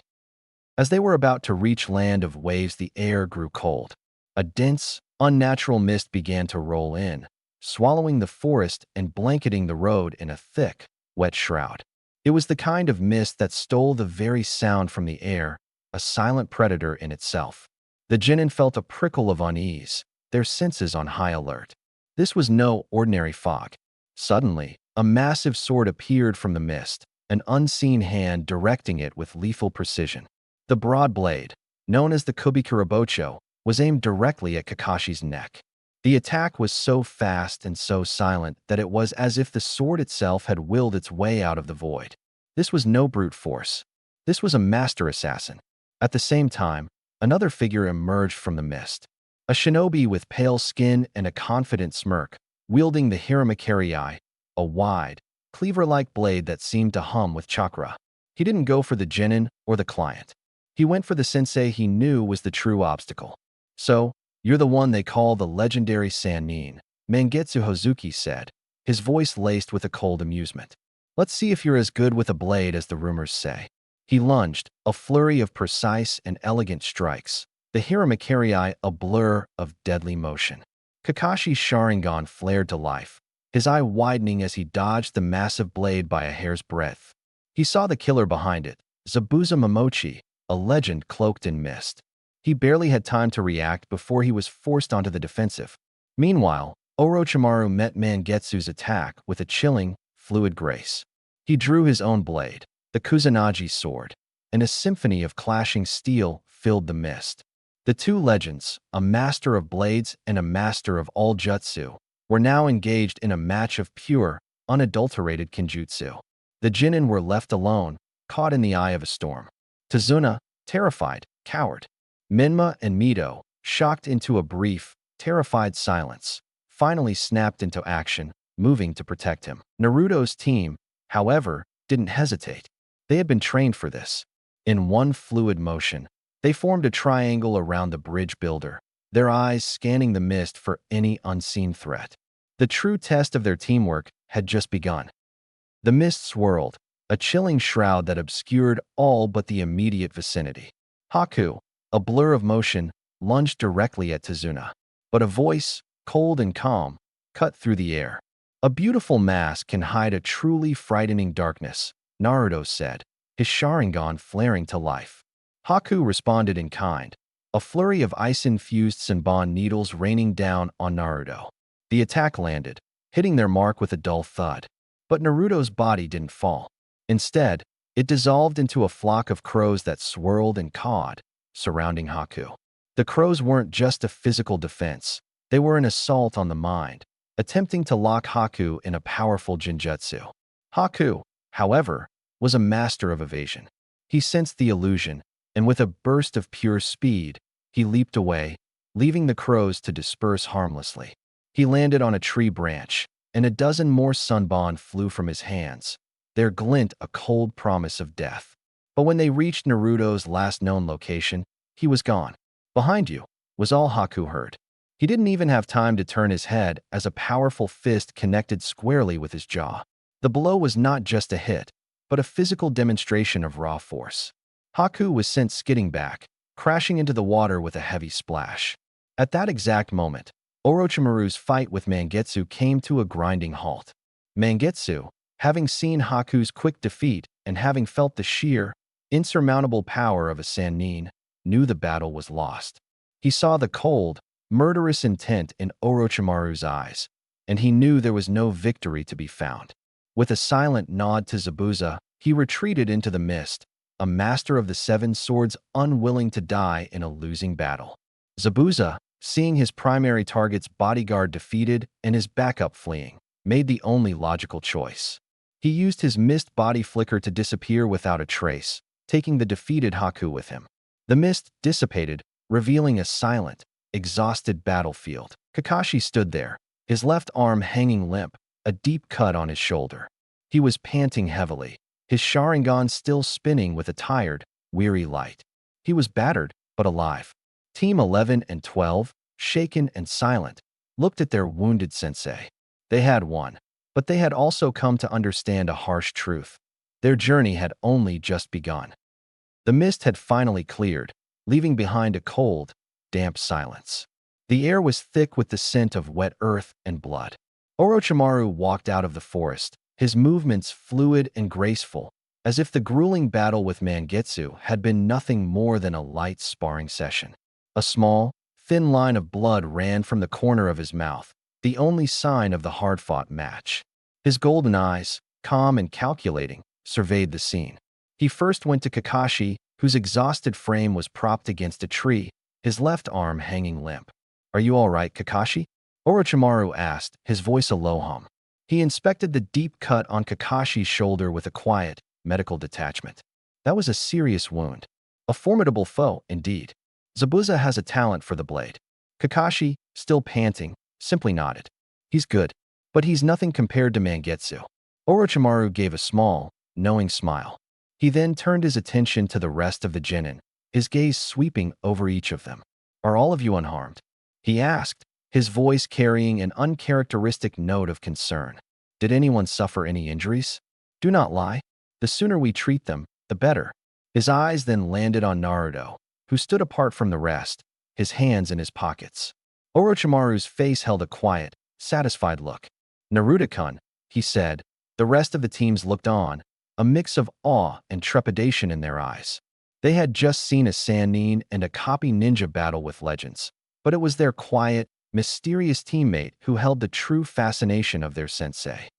As they were about to reach land of waves, the air grew cold. A dense, unnatural mist began to roll in, swallowing the forest and blanketing the road in a thick, wet shroud. It was the kind of mist that stole the very sound from the air, a silent predator in itself. The Chūnin felt a prickle of unease, their senses on high alert. This was no ordinary fog. Suddenly, a massive sword appeared from the mist, an unseen hand directing it with lethal precision. The broad blade, known as the Kubikurabocho, was aimed directly at Kakashi's neck. The attack was so fast and so silent that it was as if the sword itself had willed its way out of the void. This was no brute force. This was a master assassin. At the same time, another figure emerged from the mist. A shinobi with pale skin and a confident smirk, wielding the Hiramakiri, a wide, cleaver-like blade that seemed to hum with chakra. He didn't go for the genin or the client. He went for the sensei he knew was the true obstacle. So, you're the one they call the legendary Sannin, Mangetsu Hozuki said, his voice laced with a cold amusement. Let's see if you're as good with a blade as the rumors say. He lunged, a flurry of precise and elegant strikes, the Hiramakiri a blur of deadly motion. Kakashi's Sharingan flared to life, his eye widening as he dodged the massive blade by a hair's breadth. He saw the killer behind it, Zabuza Momochi, a legend cloaked in mist. He barely had time to react before he was forced onto the defensive. Meanwhile, Orochimaru met Mangetsu's attack with a chilling, fluid grace. He drew his own blade, the Kusanagi sword, and a symphony of clashing steel filled the mist. The two legends, a master of blades and a master of all jutsu, were now engaged in a match of pure, unadulterated kenjutsu. The genin were left alone, caught in the eye of a storm. Tazuna, terrified, cowered. Minma and Mito, shocked into a brief, terrified silence, finally snapped into action, moving to protect him. Naruto's team, however, didn't hesitate. They had been trained for this. In one fluid motion, they formed a triangle around the bridge builder, their eyes scanning the mist for any unseen threat. The true test of their teamwork had just begun. The mist swirled, a chilling shroud that obscured all but the immediate vicinity. Haku, a blur of motion, lunged directly at Tazuna. But a voice, cold and calm, cut through the air. A beautiful mask can hide a truly frightening darkness, Naruto said, his Sharingan flaring to life. Haku responded in kind, a flurry of ice-infused Senbon needles raining down on Naruto. The attack landed, hitting their mark with a dull thud. But Naruto's body didn't fall. Instead, it dissolved into a flock of crows that swirled and cawed, surrounding Haku. The crows weren't just a physical defense, they were an assault on the mind, attempting to lock Haku in a powerful genjutsu. Haku, however, was a master of evasion. He sensed the illusion, and with a burst of pure speed, he leaped away, leaving the crows to disperse harmlessly. He landed on a tree branch, and a dozen more Senbon flew from his hands, their glint a cold promise of death. But when they reached Naruto's last known location, he was gone. Behind you, was all Haku heard. He didn't even have time to turn his head as a powerful fist connected squarely with his jaw. The blow was not just a hit, but a physical demonstration of raw force. Haku was sent skidding back, crashing into the water with a heavy splash. At that exact moment, Orochimaru's fight with Mangetsu came to a grinding halt. Mangetsu, having seen Haku's quick defeat and having felt the sheer, insurmountable power of a Sannin, knew the battle was lost. He saw the cold, murderous intent in Orochimaru's eyes, and he knew there was no victory to be found. With a silent nod to Zabuza, he retreated into the mist, a master of the seven swords unwilling to die in a losing battle. Zabuza, seeing his primary target's bodyguard defeated and his backup fleeing, made the only logical choice. He used his mist body flicker to disappear without a trace, taking the defeated Haku with him. The mist dissipated, revealing a silent, exhausted battlefield. Kakashi stood there, his left arm hanging limp, a deep cut on his shoulder. He was panting heavily, his Sharingan still spinning with a tired, weary light. He was battered, but alive. Team 11 and 12, shaken and silent, looked at their wounded sensei. They had won, but they had also come to understand a harsh truth. Their journey had only just begun. The mist had finally cleared, leaving behind a cold, damp silence. The air was thick with the scent of wet earth and blood. Orochimaru walked out of the forest, his movements fluid and graceful, as if the grueling battle with Mangetsu had been nothing more than a light sparring session. A small, thin line of blood ran from the corner of his mouth, the only sign of the hard-fought match. His golden eyes, calm and calculating, surveyed the scene. He first went to Kakashi, whose exhausted frame was propped against a tree, his left arm hanging limp. "Are you all right, Kakashi?" Orochimaru asked, his voice a low hum. He inspected the deep cut on Kakashi's shoulder with a quiet, medical detachment. That was a serious wound. A formidable foe, indeed. Zabuza has a talent for the blade. Kakashi, still panting, simply nodded. He's good, but he's nothing compared to Mangetsu. Orochimaru gave a small, knowing smile. He then turned his attention to the rest of the genin, his gaze sweeping over each of them. "Are all of you unharmed?" he asked, his voice carrying an uncharacteristic note of concern. "Did anyone suffer any injuries? Do not lie. The sooner we treat them, the better." His eyes then landed on Naruto, who stood apart from the rest, his hands in his pockets. Orochimaru's face held a quiet, satisfied look. "Naruto-kun," he said. The rest of the teams looked on, a mix of awe and trepidation in their eyes. They had just seen a Sannin and a copy ninja battle with legends, but it was their quiet, mysterious teammate who held the true fascination of their sensei.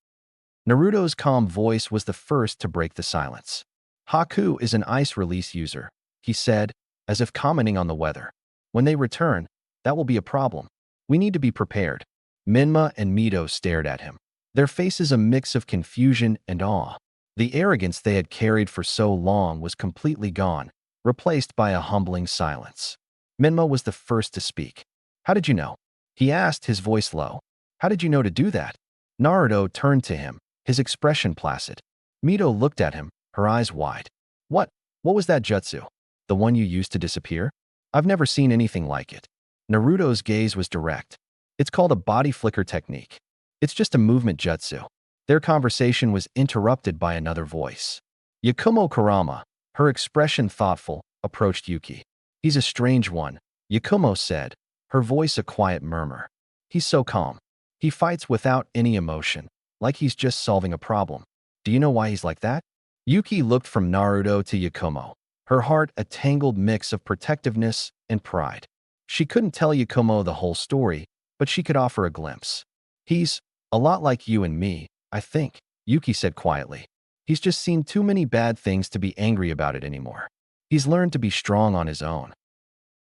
Naruto's calm voice was the first to break the silence. "Haku is an ice release user," he said, as if commenting on the weather. "When they return, that will be a problem. We need to be prepared." Menma and Mito stared at him, their faces a mix of confusion and awe. The arrogance they had carried for so long was completely gone, replaced by a humbling silence. Menma was the first to speak. "How did you know?" he asked, his voice low. "How did you know to do that?" Naruto turned to him, his expression placid. Mito looked at him, her eyes wide. What was that jutsu? The one you used to disappear? I've never seen anything like it." Naruto's gaze was direct. "It's called a body flicker technique. It's just a movement jutsu." Their conversation was interrupted by another voice. Yakumo Kurama, her expression thoughtful, approached Yuki. "He's a strange one," Yakumo said, her voice a quiet murmur. "He's so calm. He fights without any emotion, like he's just solving a problem. Do you know why he's like that?" Yuki looked from Naruto to Yakumo, her heart a tangled mix of protectiveness and pride. She couldn't tell Yakumo the whole story, but she could offer a glimpse. "He's a lot like you and me, I think," Yuki said quietly. "He's just seen too many bad things to be angry about it anymore. He's learned to be strong on his own."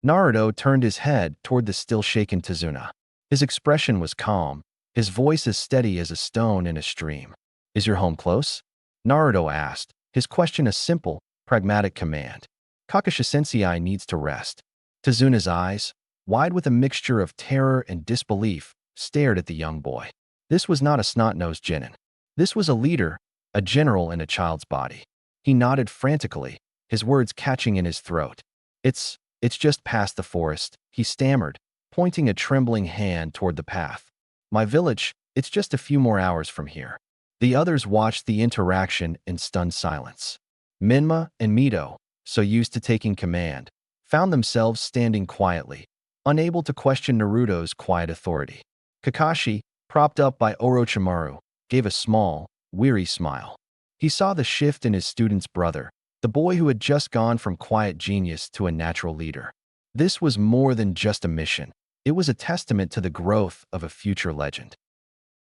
Naruto turned his head toward the still shaken Tazuna. His expression was calm, his voice as steady as a stone in a stream. "Is your home close?" Naruto asked, his question a simple, pragmatic command. "Kakashi Sensei needs to rest." Tazuna's eyes, wide with a mixture of terror and disbelief, stared at the young boy. This was not a snot-nosed genin. This was a leader, a general in a child's body. He nodded frantically, his words catching in his throat. It's just past the forest," he stammered, pointing a trembling hand toward the path. "My village, it's just a few more hours from here." The others watched the interaction in stunned silence. Menma and Mito, so used to taking command, found themselves standing quietly, unable to question Naruto's quiet authority. Kakashi, propped up by Orochimaru, gave a small, weary smile. He saw the shift in his student's brother, the the boy who had just gone from quiet genius to a natural leader. This was more than just a mission. It was a testament to the growth of a future legend.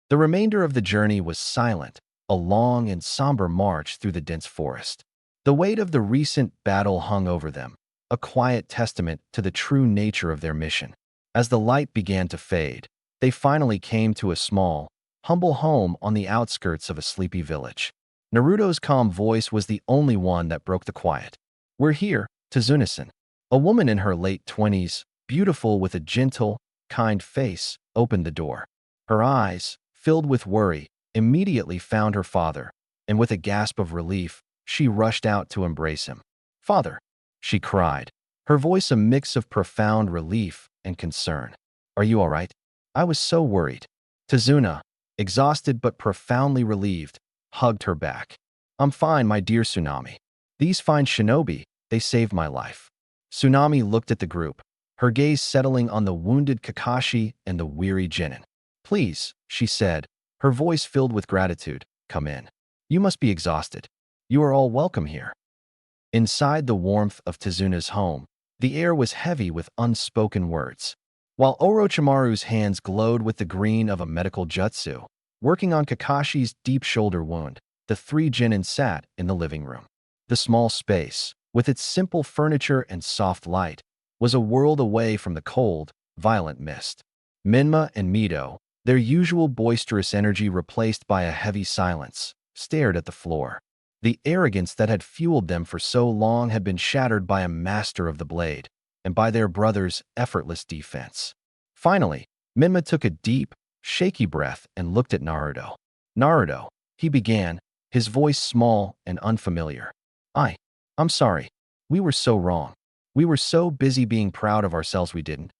The remainder of the journey was silent, a long and somber march through the dense forest. The weight of the recent battle hung over them, a quiet testament to the true nature of their mission. As the light began to fade, they finally came to a small, humble home on the outskirts of a sleepy village. Naruto's calm voice was the only one that broke the quiet. "We're here, Tazuna-san." A woman in her late 20s, beautiful with a gentle, kind face, opened the door. Her eyes, filled with worry, immediately found her father, and with a gasp of relief, she rushed out to embrace him. "Father," she cried, her voice a mix of profound relief and concern. "Are you all right? I was so worried." Tazuna, exhausted but profoundly relieved, hugged her back. "I'm fine, my dear Tsunami. These fine shinobi, they saved my life." Tsunami looked at the group, her gaze settling on the wounded Kakashi and the weary Chūnin. "Please," she said, her voice filled with gratitude, "come in. You must be exhausted. You are all welcome here." Inside the warmth of Tazuna's home, the air was heavy with unspoken words. While Orochimaru's hands glowed with the green of a medical jutsu, working on Kakashi's deep shoulder wound, the three Chūnin sat in the living room. The small space, with its simple furniture and soft light, was a world away from the cold, violent mist. Minma and Mito, their usual boisterous energy replaced by a heavy silence, stared at the floor. The arrogance that had fueled them for so long had been shattered by a master of the blade, and by their brother's effortless defense. Finally, Minma took a deep, shaky breath and looked at Naruto. "Naruto," he began, his voice small and unfamiliar. I'm sorry. We were so wrong. We were so busy being proud of ourselves we didn't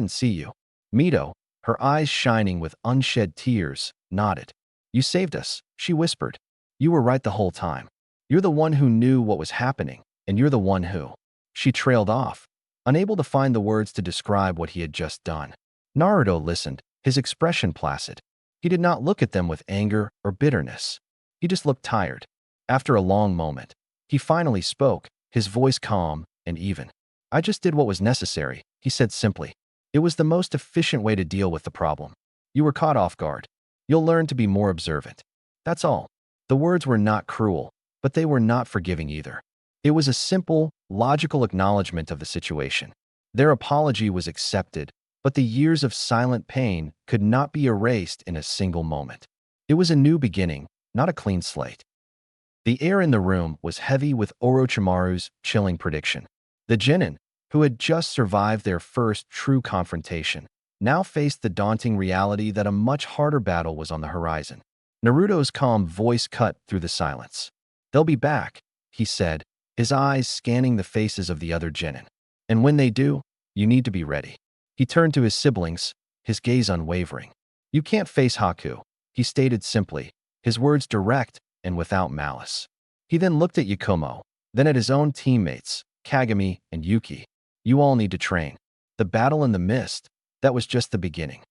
see you." Mito, her eyes shining with unshed tears, nodded. "You saved us," she whispered. "You were right the whole time. You're the one who knew what was happening, and you're the one who—" She trailed off, unable to find the words to describe what he had just done. Naruto listened, his expression placid. He did not look at them with anger or bitterness. He just looked tired. After a long moment, he finally spoke, his voice calm and even. "I just did what was necessary," he said simply. "It was the most efficient way to deal with the problem. You were caught off guard. You'll learn to be more observant. That's all." The words were not cruel, but they were not forgiving either. It was a simple, logical acknowledgement of the situation. Their apology was accepted, but the years of silent pain could not be erased in a single moment. It was a new beginning, not a clean slate. The air in the room was heavy with Orochimaru's chilling prediction. The Chūnin, who had just survived their first true confrontation, now faced the daunting reality that a much harder battle was on the horizon. Naruto's calm voice cut through the silence. "They'll be back," he said, his eyes scanning the faces of the other Chūnin. "And when they do, you need to be ready." He turned to his siblings, his gaze unwavering. "You can't face Haku," he stated simply, his words direct and without malice. He then looked at Yakumo, then at his own teammates, Kagami and Yuki. "You all need to train. The battle in the mist, that was just the beginning."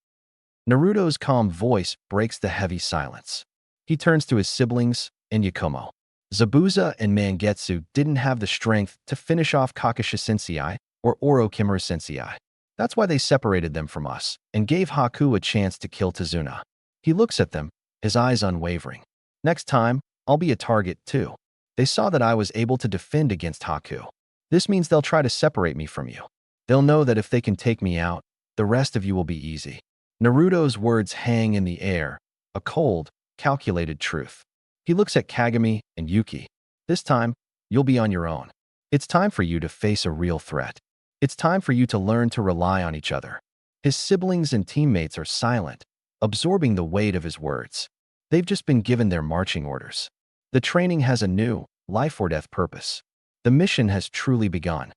Naruto's calm voice breaks the heavy silence. He turns to his siblings and Yakumo. "Zabuza and Mangetsu didn't have the strength to finish off Kakashi Sensei or Orochimaru Sensei. That's why they separated them from us and gave Haku a chance to kill Tazuna." He looks at them, his eyes unwavering. "Next time, I'll be a target too. They saw that I was able to defend against Haku. This means they'll try to separate me from you. They'll know that if they can take me out, the rest of you will be easy." Naruto's words hang in the air, a cold, calculated truth. He looks at Kagami and Yuki. "This time, you'll be on your own. It's time for you to face a real threat. It's time for you to learn to rely on each other." His siblings and teammates are silent, absorbing the weight of his words. They've just been given their marching orders. The training has a new, life-or-death purpose. The mission has truly begun.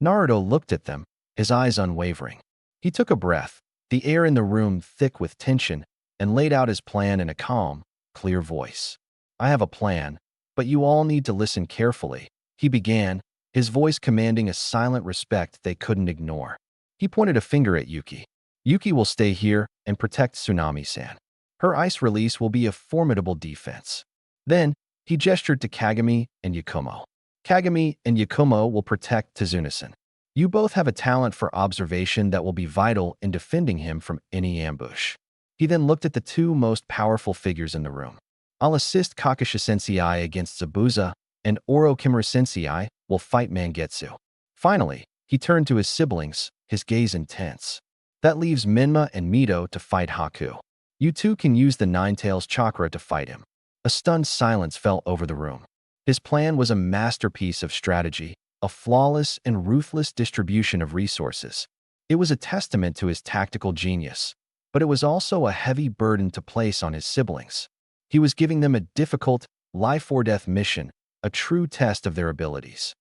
Naruto looked at them, his eyes unwavering. He took a breath, the air in the room thick with tension, and laid out his plan in a calm, clear voice. "I have a plan, but you all need to listen carefully," he began, his voice commanding a silent respect they couldn't ignore. He pointed a finger at Yuki. "Yuki will stay here and protect Tsunami-san. Her ice release will be a formidable defense." Then, he gestured to Kagami and Yakumo. Kagami and Yakumo will protect Tsunasan. You both have a talent for observation that will be vital in defending him from any ambush. He then looked at the two most powerful figures in the room. I'll assist Kakashi Sensei against Zabuza, and Oro Kimura Sensei will fight Mangetsu. Finally, he turned to his siblings, his gaze intense. That leaves Menma and Mito to fight Haku. You two can use the Nine-Tails chakra to fight him. A stunned silence fell over the room. His plan was a masterpiece of strategy, a flawless and ruthless distribution of resources. It was a testament to his tactical genius, but it was also a heavy burden to place on his siblings. He was giving them a difficult, life-or-death mission, a true test of their abilities.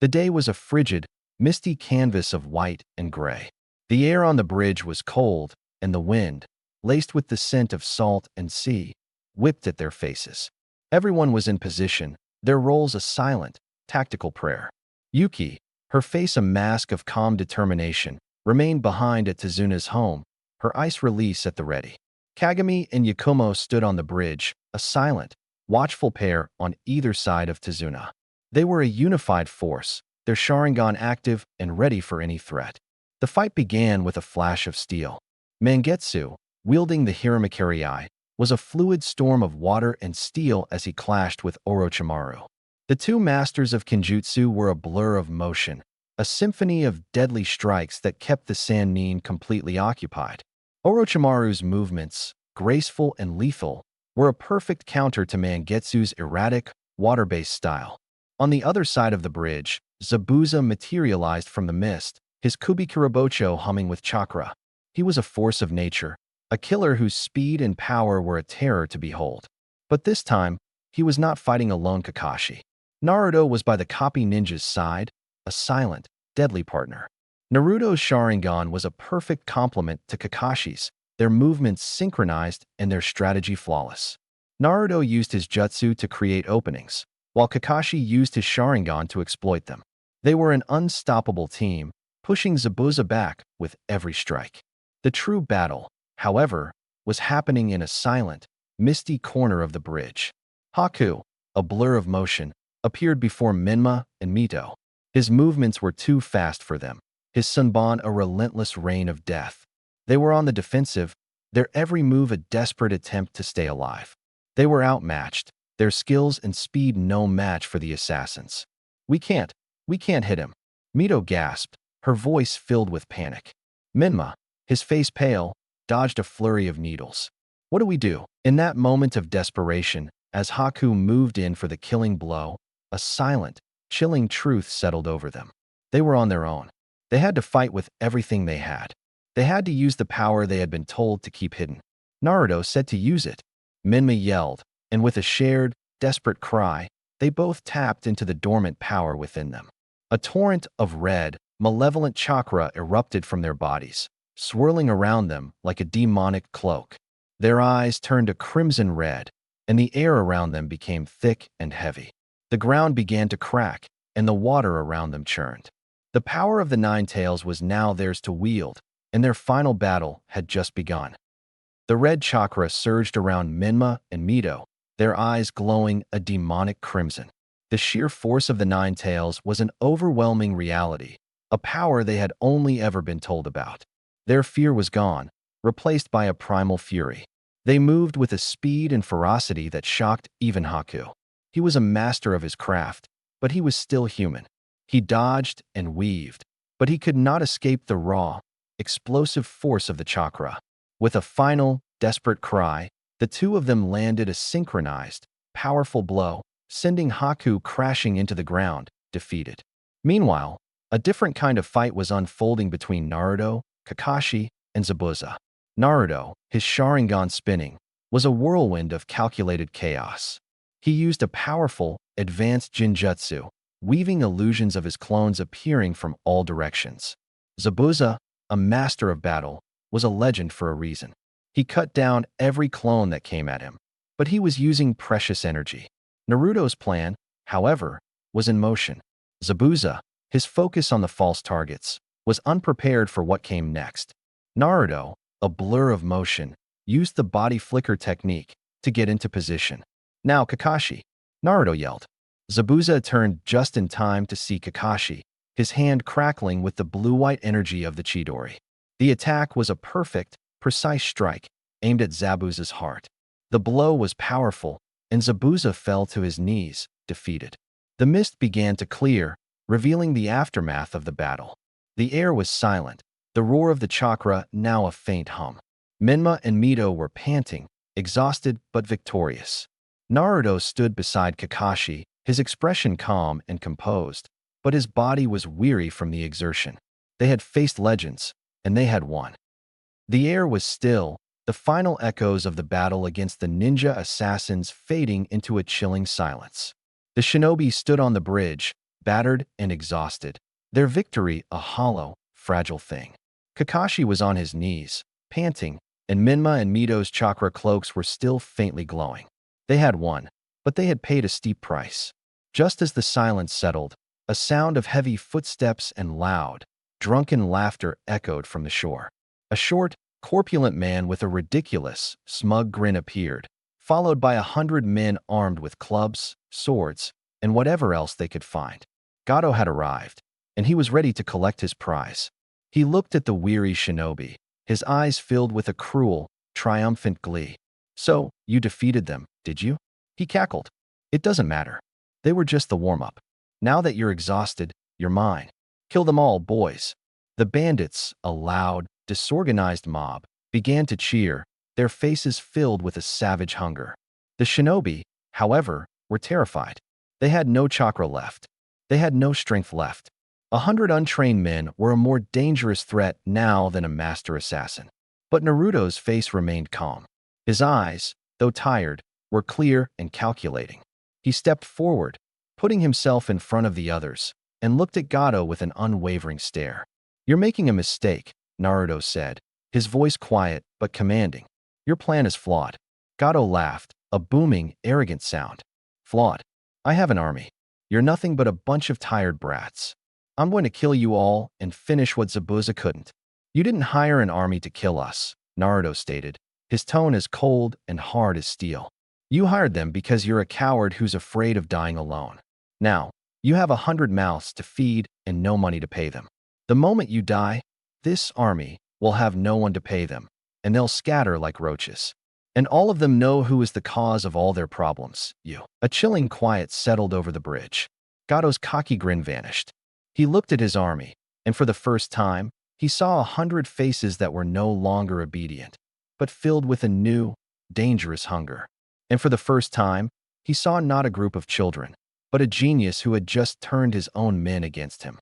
The day was a frigid, misty canvas of white and gray. The air on the bridge was cold, and the wind, laced with the scent of salt and sea, whipped at their faces. Everyone was in position, their roles a silent, tactical prayer. Yuki, her face a mask of calm determination, remained behind at Tsuna's home, her ice release at the ready. Kagami and Yakumo stood on the bridge, a silent, watchful pair on either side of Tsuna. They were a unified force, their Sharingan active and ready for any threat. The fight began with a flash of steel. Mangetsu, wielding the Hiramakiri, was a fluid storm of water and steel as he clashed with Orochimaru. The two masters of Kenjutsu were a blur of motion, a symphony of deadly strikes that kept the Sannin completely occupied. Orochimaru's movements, graceful and lethal, were a perfect counter to Mangetsu's erratic, water-based style. On the other side of the bridge, Zabuza materialized from the mist, his Kubikirabocho humming with chakra. He was a force of nature, a killer whose speed and power were a terror to behold. But this time, he was not fighting alone Kakashi. Naruto was by the copy ninja's side, a silent, deadly partner. Naruto's Sharingan was a perfect complement to Kakashi's, their movements synchronized and their strategy flawless. Naruto used his jutsu to create openings, while Kakashi used his Sharingan to exploit them. They were an unstoppable team, pushing Zabuza back with every strike. The true battle, however, was happening in a silent, misty corner of the bridge. Haku, a blur of motion, appeared before Menma and Mito. His movements were too fast for them, his Sunban a relentless rain of death. They were on the defensive, their every move a desperate attempt to stay alive. They were outmatched, their skills and speed no match for the assassins. We can't hit him. Mito gasped, her voice filled with panic. Menma, his face pale, dodged a flurry of needles. What do we do? In that moment of desperation, as Haku moved in for the killing blow, a silent, chilling truth settled over them. They were on their own. They had to fight with everything they had. They had to use the power they had been told to keep hidden. Naruto said to use it. Menma yelled, and with a shared, desperate cry, they both tapped into the dormant power within them. A torrent of red, malevolent chakra erupted from their bodies, swirling around them like a demonic cloak. Their eyes turned a crimson red, and the air around them became thick and heavy. The ground began to crack, and the water around them churned. The power of the Nine-Tails was now theirs to wield, and their final battle had just begun. The red chakra surged around Menma and Mito, their eyes glowing a demonic crimson. The sheer force of the Nine-Tails was an overwhelming reality, a power they had only ever been told about. Their fear was gone, replaced by a primal fury. They moved with a speed and ferocity that shocked even Haku. He was a master of his craft, but he was still human. He dodged and weaved, but he could not escape the raw, explosive force of the chakra. With a final, desperate cry, the two of them landed a synchronized, powerful blow, sending Haku crashing into the ground, defeated. Meanwhile, a different kind of fight was unfolding between Naruto, Kakashi, and Zabuza. Naruto, his Sharingan spinning, was a whirlwind of calculated chaos. He used a powerful, advanced Jinjutsu, weaving illusions of his clones appearing from all directions. Zabuza, a master of battle, was a legend for a reason. He cut down every clone that came at him, but he was using precious energy. Naruto's plan, however, was in motion. Zabuza, his focus on the false targets, was unprepared for what came next. Naruto, a blur of motion, used the body flicker technique to get into position. Now Kakashi, Naruto yelled. Zabuza turned just in time to see Kakashi, his hand crackling with the blue-white energy of the Chidori. The attack was a perfect, precise strike, aimed at Zabuza's heart. The blow was powerful, and Zabuza fell to his knees, defeated. The mist began to clear, revealing the aftermath of the battle. The air was silent, the roar of the chakra now a faint hum. Menma and Mito were panting, exhausted but victorious. Naruto stood beside Kakashi, his expression calm and composed, but his body was weary from the exertion. They had faced legends, and they had won. The air was still, the final echoes of the battle against the ninja assassins fading into a chilling silence. The shinobi stood on the bridge, battered and exhausted, their victory a hollow, fragile thing. Kakashi was on his knees, panting, and Menma and Mito's chakra cloaks were still faintly glowing. They had won, but they had paid a steep price. Just as the silence settled, a sound of heavy footsteps and loud, drunken laughter echoed from the shore. A short, corpulent man with a ridiculous, smug grin appeared, followed by 100 men armed with clubs, swords, and whatever else they could find. Gato had arrived, and he was ready to collect his prize. He looked at the weary shinobi, his eyes filled with a cruel, triumphant glee. "So, you defeated them, did you?" He cackled. "It doesn't matter. They were just the warm-up. Now that you're exhausted, you're mine. Kill them all, boys." The bandits, a loud, disorganized mob, began to cheer, their faces filled with a savage hunger. The shinobi, however, were terrified. They had no chakra left. They had no strength left. 100 untrained men were a more dangerous threat now than a master assassin. But Naruto's face remained calm. His eyes, though tired, were clear and calculating. He stepped forward, putting himself in front of the others, and looked at Gato with an unwavering stare. "You're making a mistake," Naruto said, his voice quiet but commanding. "Your plan is flawed." Gato laughed, a booming, arrogant sound. "Flawed? I have an army. You're nothing but a bunch of tired brats. I'm going to kill you all and finish what Zabuza couldn't." "You didn't hire an army to kill us," Naruto stated, his tone as cold and hard as steel. "You hired them because you're a coward who's afraid of dying alone. Now, you have 100 mouths to feed and no money to pay them. The moment you die, this army will have no one to pay them, and they'll scatter like roaches. And all of them know who is the cause of all their problems, you." A chilling quiet settled over the bridge. Gato's cocky grin vanished. He looked at his army, and for the first time, he saw 100 faces that were no longer obedient, but filled with a new, dangerous hunger. And for the first time, he saw not a group of children, but a genius who had just turned his own men against him.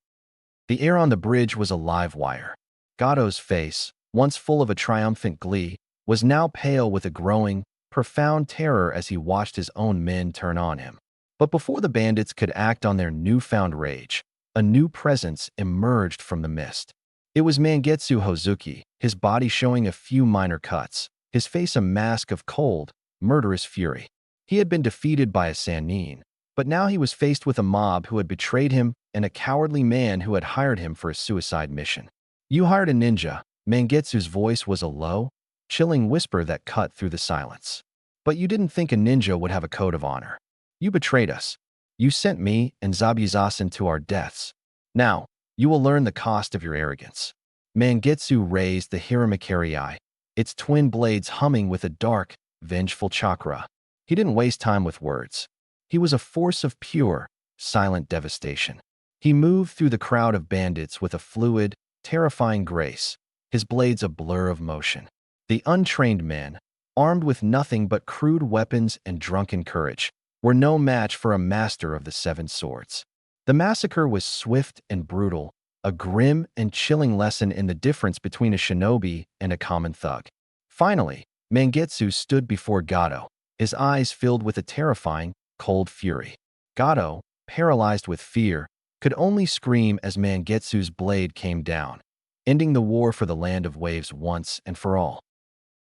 The air on the bridge was a live wire. Gato's face, once full of a triumphant glee, was now pale with a growing, profound terror as he watched his own men turn on him. But before the bandits could act on their newfound rage, a new presence emerged from the mist. It was Mangetsu Hozuki, his body showing a few minor cuts, his face a mask of cold, murderous fury. He had been defeated by a Sannin, but now he was faced with a mob who had betrayed him and a cowardly man who had hired him for a suicide mission. "You hired a ninja." Mangetsu's voice was a low, chilling whisper that cut through the silence. "But you didn't think a ninja would have a code of honor. You betrayed us. You sent me and Zabuzasan to our deaths. Now, you will learn the cost of your arrogance." Mangetsu raised the Hiramakiri eye, its twin blades humming with a dark, vengeful chakra. He didn't waste time with words. He was a force of pure, silent devastation. He moved through the crowd of bandits with a fluid, terrifying grace, his blades a blur of motion. The untrained men, armed with nothing but crude weapons and drunken courage, were no match for a master of the 7 swords. The massacre was swift and brutal, a grim and chilling lesson in the difference between a shinobi and a common thug. Finally, Mangetsu stood before Gato, his eyes filled with a terrifying, cold fury. Gato, paralyzed with fear, could only scream as Mangetsu's blade came down, ending the war for the land of waves once and for all.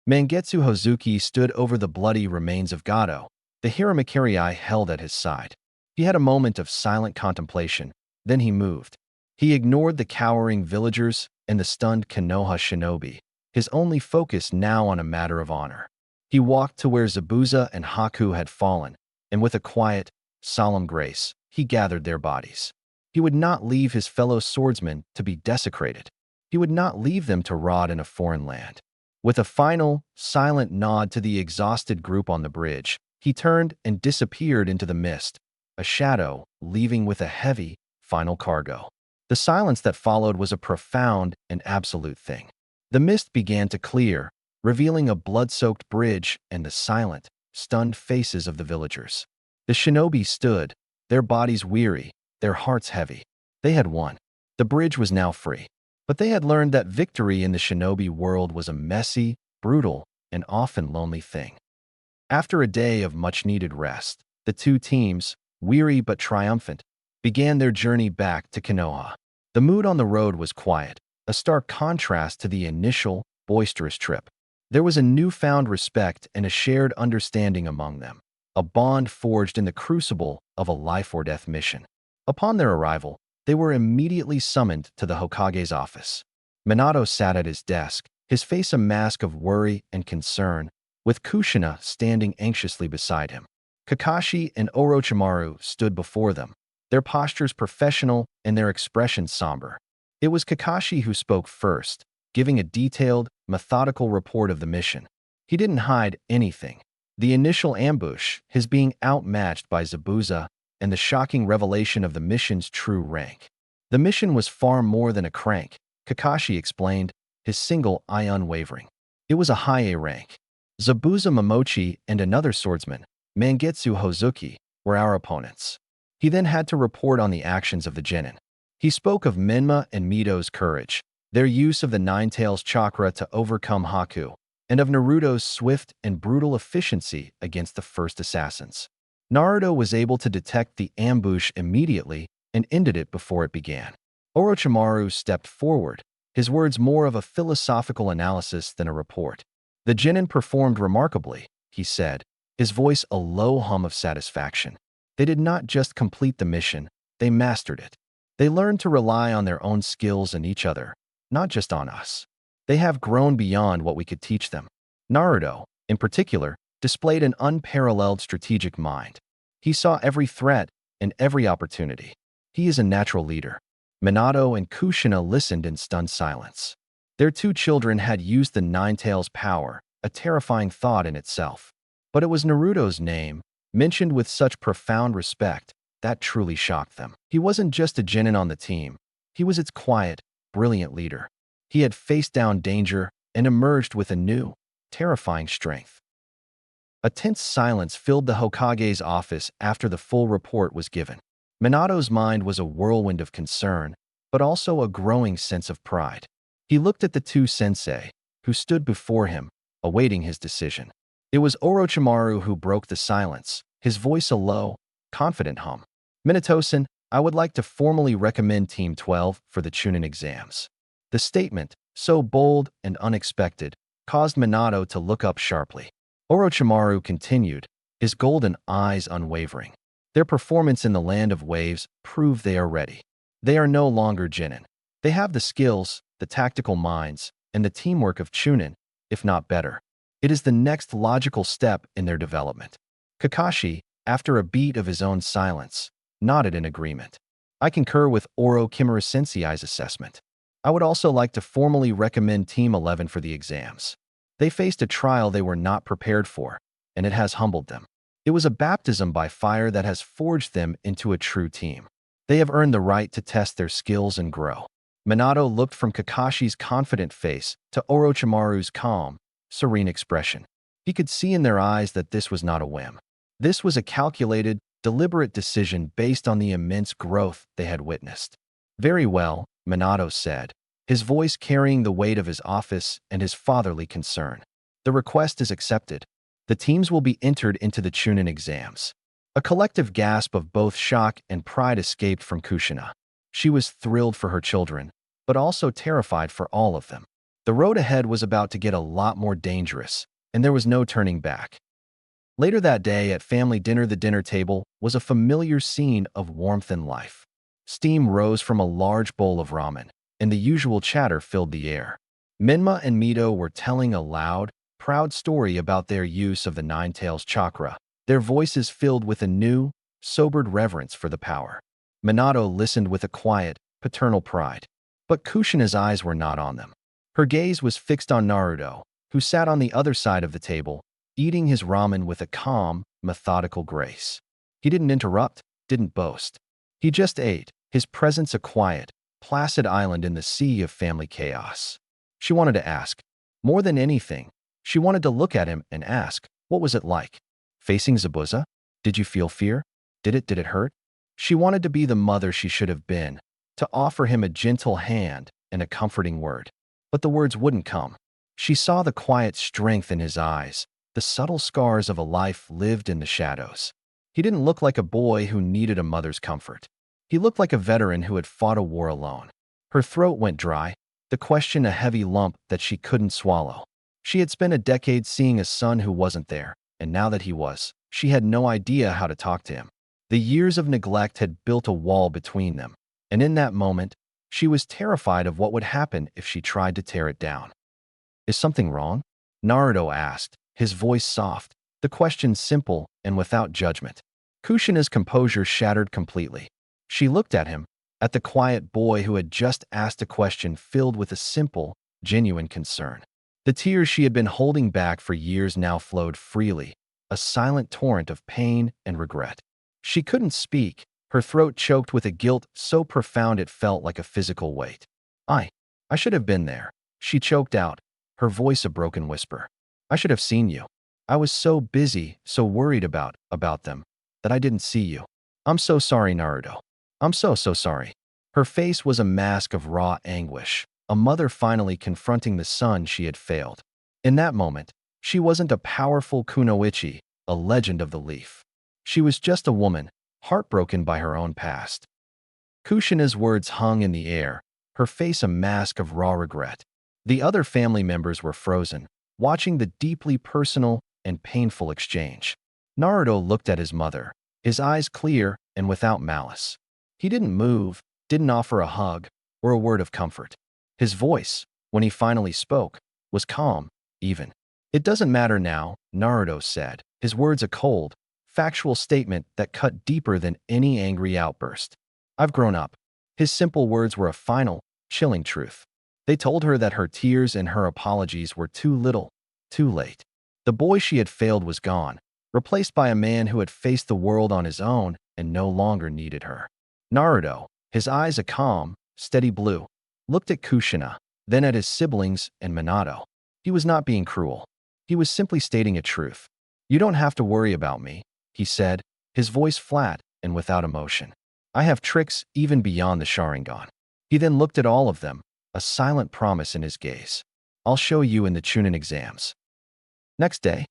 Mangetsu Hozuki stood over the bloody remains of Gato, the Hiramakiri held at his side. He had a moment of silent contemplation, then he moved. He ignored the cowering villagers and the stunned Konoha shinobi, his only focus now on a matter of honor. He walked to where Zabuza and Haku had fallen, and with a quiet, solemn grace, he gathered their bodies. He would not leave his fellow swordsmen to be desecrated. He would not leave them to rot in a foreign land. With a final, silent nod to the exhausted group on the bridge, he turned and disappeared into the mist, a shadow, leaving with a heavy, final cargo. The silence that followed was a profound and absolute thing. The mist began to clear, revealing a blood-soaked bridge and the silent, stunned faces of the villagers. The shinobi stood, their bodies weary, their hearts heavy. They had won. The bridge was now free. But they had learned that victory in the shinobi world was a messy, brutal, and often lonely thing. After a day of much-needed rest, the two teams, weary but triumphant, began their journey back to Konoha. The mood on the road was quiet, a stark contrast to the initial, boisterous trip. There was a newfound respect and a shared understanding among them, a bond forged in the crucible of a life-or-death mission. Upon their arrival, they were immediately summoned to the Hokage's office. Minato sat at his desk, his face a mask of worry and concern, with Kushina standing anxiously beside him. Kakashi and Orochimaru stood before them, their postures professional and their expressions somber. It was Kakashi who spoke first, giving a detailed, methodical report of the mission. He didn't hide anything. The initial ambush, his being outmatched by Zabuza, and the shocking revelation of the mission's true rank. The mission was far more than a crank, Kakashi explained, his single eye unwavering. It was a high A rank. Zabuza Momochi and another swordsman, Mangetsu Hozuki, were our opponents. He then had to report on the actions of the genin. He spoke of Menma and Mito's courage, their use of the Nine-Tails chakra to overcome Haku, and of Naruto's swift and brutal efficiency against the first assassins. Naruto was able to detect the ambush immediately and ended it before it began. Orochimaru stepped forward, his words more of a philosophical analysis than a report. The genin performed remarkably, he said, his voice a low hum of satisfaction. They did not just complete the mission, they mastered it. They learned to rely on their own skills and each other, not just on us. They have grown beyond what we could teach them. Naruto, in particular, displayed an unparalleled strategic mind. He saw every threat and every opportunity. He is a natural leader. Minato and Kushina listened in stunned silence. Their two children had used the Nine-Tails power, a terrifying thought in itself. But it was Naruto's name, mentioned with such profound respect, that truly shocked them. He wasn't just a genin on the team. He was its quiet, brilliant leader. He had faced down danger and emerged with a new, terrifying strength. A tense silence filled the Hokage's office after the full report was given. Minato's mind was a whirlwind of concern, but also a growing sense of pride. He looked at the two sensei, who stood before him, awaiting his decision. It was Orochimaru who broke the silence, his voice a low, confident hum. Minato-san, I would like to formally recommend Team 12 for the Chūnin exams. The statement, so bold and unexpected, caused Minato to look up sharply. Orochimaru continued, his golden eyes unwavering. Their performance in the Land of Waves proved they are ready. They are no longer genin. They have the skills, the tactical minds, and the teamwork of Chūnin, if not better. It is the next logical step in their development. Kakashi, after a beat of his own silence, nodded in agreement. I concur with Orochimaru Sensei's assessment. I would also like to formally recommend Team 11 for the exams. They faced a trial they were not prepared for, and it has humbled them. It was a baptism by fire that has forged them into a true team. They have earned the right to test their skills and grow. Minato looked from Kakashi's confident face to Orochimaru's calm, serene expression. He could see in their eyes that this was not a whim. This was a calculated, deliberate decision based on the immense growth they had witnessed. Very well, Minato said, his voice carrying the weight of his office and his fatherly concern. The request is accepted. The teams will be entered into the Chūnin exams. A collective gasp of both shock and pride escaped from Kushina. She was thrilled for her children, but also terrified for all of them. The road ahead was about to get a lot more dangerous, and there was no turning back. Later that day at family dinner, the dinner table was a familiar scene of warmth and life. Steam rose from a large bowl of ramen, and the usual chatter filled the air. Menma and Mito were telling a loud, proud story about their use of the Nine-Tails chakra, their voices filled with a new, sobered reverence for the power. Minato listened with a quiet, paternal pride. But Kushina's eyes were not on them. Her gaze was fixed on Naruto, who sat on the other side of the table, eating his ramen with a calm, methodical grace. He didn't interrupt, didn't boast. He just ate, his presence a quiet, placid island in the sea of family chaos. She wanted to ask. More than anything, she wanted to look at him and ask, what was it like? Facing Zabuza? Did you feel fear? Did it hurt? She wanted to be the mother she should have been, to offer him a gentle hand and a comforting word. But the words wouldn't come. She saw the quiet strength in his eyes, the subtle scars of a life lived in the shadows. He didn't look like a boy who needed a mother's comfort. He looked like a veteran who had fought a war alone. Her throat went dry, the question a heavy lump that she couldn't swallow. She had spent a decade seeing a son who wasn't there, and now that he was, she had no idea how to talk to him. The years of neglect had built a wall between them, and in that moment, she was terrified of what would happen if she tried to tear it down. Is something wrong? Naruto asked, his voice soft, the question simple and without judgment. Kushina's composure shattered completely. She looked at him, at the quiet boy who had just asked a question filled with a simple, genuine concern. The tears she had been holding back for years now flowed freely, a silent torrent of pain and regret. She couldn't speak, her throat choked with a guilt so profound it felt like a physical weight. I should have been there, she choked out, her voice a broken whisper. I should have seen you. I was so busy, so worried about them, that I didn't see you. I'm so sorry, Naruto. I'm so sorry. Her face was a mask of raw anguish, a mother finally confronting the son she had failed. In that moment, she wasn't a powerful kunoichi, a legend of the leaf. She was just a woman, heartbroken by her own past. Kushina's words hung in the air, her face a mask of raw regret. The other family members were frozen, watching the deeply personal and painful exchange. Naruto looked at his mother, his eyes clear and without malice. He didn't move, didn't offer a hug or a word of comfort. His voice, when he finally spoke, was calm, even. It doesn't matter now, Naruto said, his words a cold, factual statement that cut deeper than any angry outburst. I've grown up. His simple words were a final, chilling truth. They told her that her tears and her apologies were too little, too late. The boy she had failed was gone, replaced by a man who had faced the world on his own and no longer needed her. Naruto, his eyes a calm, steady blue, looked at Kushina, then at his siblings and Minato. He was not being cruel. He was simply stating a truth. You don't have to worry about me, he said, his voice flat and without emotion. I have tricks even beyond the Sharingan. He then looked at all of them, a silent promise in his gaze. I'll show you in the Chūnin exams. Next day,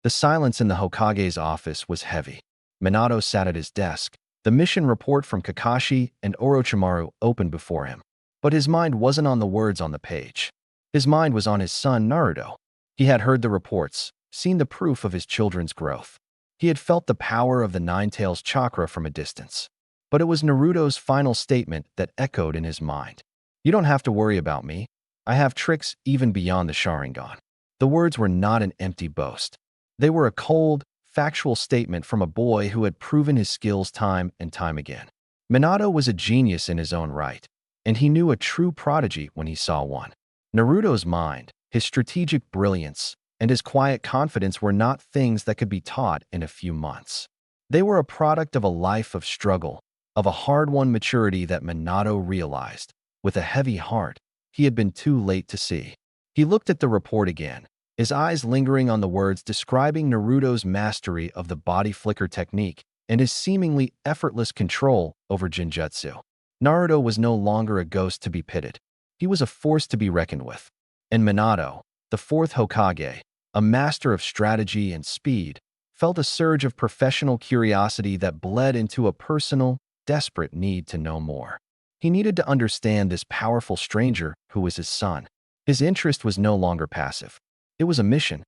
the silence in the Hokage's office was heavy. Minato sat at his desk, the mission report from Kakashi and Orochimaru open before him. But his mind wasn't on the words on the page. His mind was on his son Naruto. He had heard the reports, seen the proof of his children's growth. He had felt the power of the Nine-Tails chakra from a distance. But it was Naruto's final statement that echoed in his mind. You don't have to worry about me. I have tricks even beyond the Sharingan. The words were not an empty boast. They were a cold, factual statement from a boy who had proven his skills time and time again. Minato was a genius in his own right, and he knew a true prodigy when he saw one. Naruto's mind, his strategic brilliance, and his quiet confidence were not things that could be taught in a few months. They were a product of a life of struggle, of a hard-won maturity that Minato realized, with a heavy heart, he had been too late to see. He looked at the report again, his eyes lingering on the words describing Naruto's mastery of the body flicker technique and his seemingly effortless control over Genjutsu. Naruto was no longer a ghost to be pitied. He was a force to be reckoned with. And Minato, the fourth Hokage, a master of strategy and speed, felt a surge of professional curiosity that bled into a personal, desperate need to know more. He needed to understand this powerful stranger who was his son. His interest was no longer passive. It was a mission.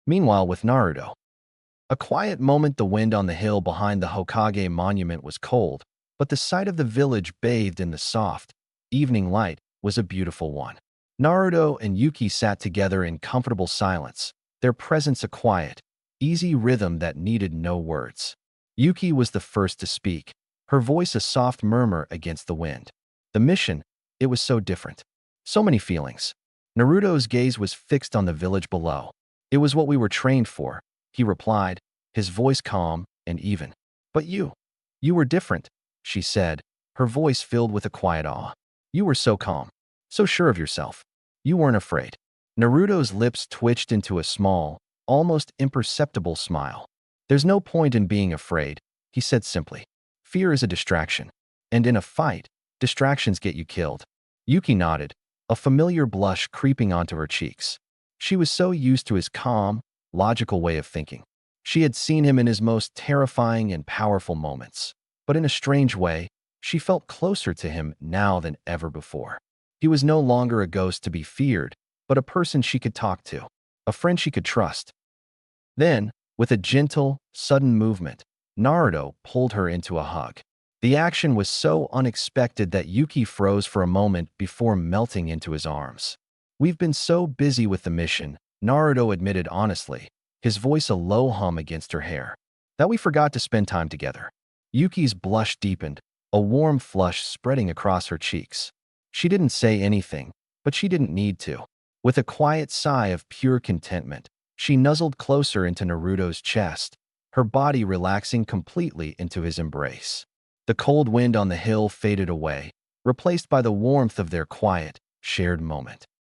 Meanwhile, with Naruto, a quiet moment, the wind on the hill behind the Hokage monument was cold, but the sight of the village bathed in the soft, evening light was a beautiful one. Naruto and Yuki sat together in comfortable silence, their presence a quiet, easy rhythm that needed no words. Yuki was the first to speak, her voice a soft murmur against the wind. The mission, it was so different. So many feelings. Naruto's gaze was fixed on the village below. It was what we were trained for, he replied, his voice calm and even. But you were different, she said, her voice filled with a quiet awe. You were so calm, so sure of yourself. You weren't afraid. Naruto's lips twitched into a small, almost imperceptible smile. There's no point in being afraid, he said simply. Fear is a distraction. And in a fight, distractions get you killed. Yuki nodded, a familiar blush creeping onto her cheeks. She was so used to his calm, logical way of thinking. She had seen him in his most terrifying and powerful moments. But in a strange way, she felt closer to him now than ever before. He was no longer a ghost to be feared, but a person she could talk to, a friend she could trust. Then, with a gentle, sudden movement, Naruto pulled her into a hug. The action was so unexpected that Yuki froze for a moment before melting into his arms. We've been so busy with the mission, Naruto admitted honestly, his voice a low hum against her hair, that we forgot to spend time together. Yuki's blush deepened, a warm flush spreading across her cheeks. She didn't say anything, but she didn't need to. With a quiet sigh of pure contentment, she nuzzled closer into Naruto's chest, her body relaxing completely into his embrace. The cold wind on the hill faded away, replaced by the warmth of their quiet, shared moment.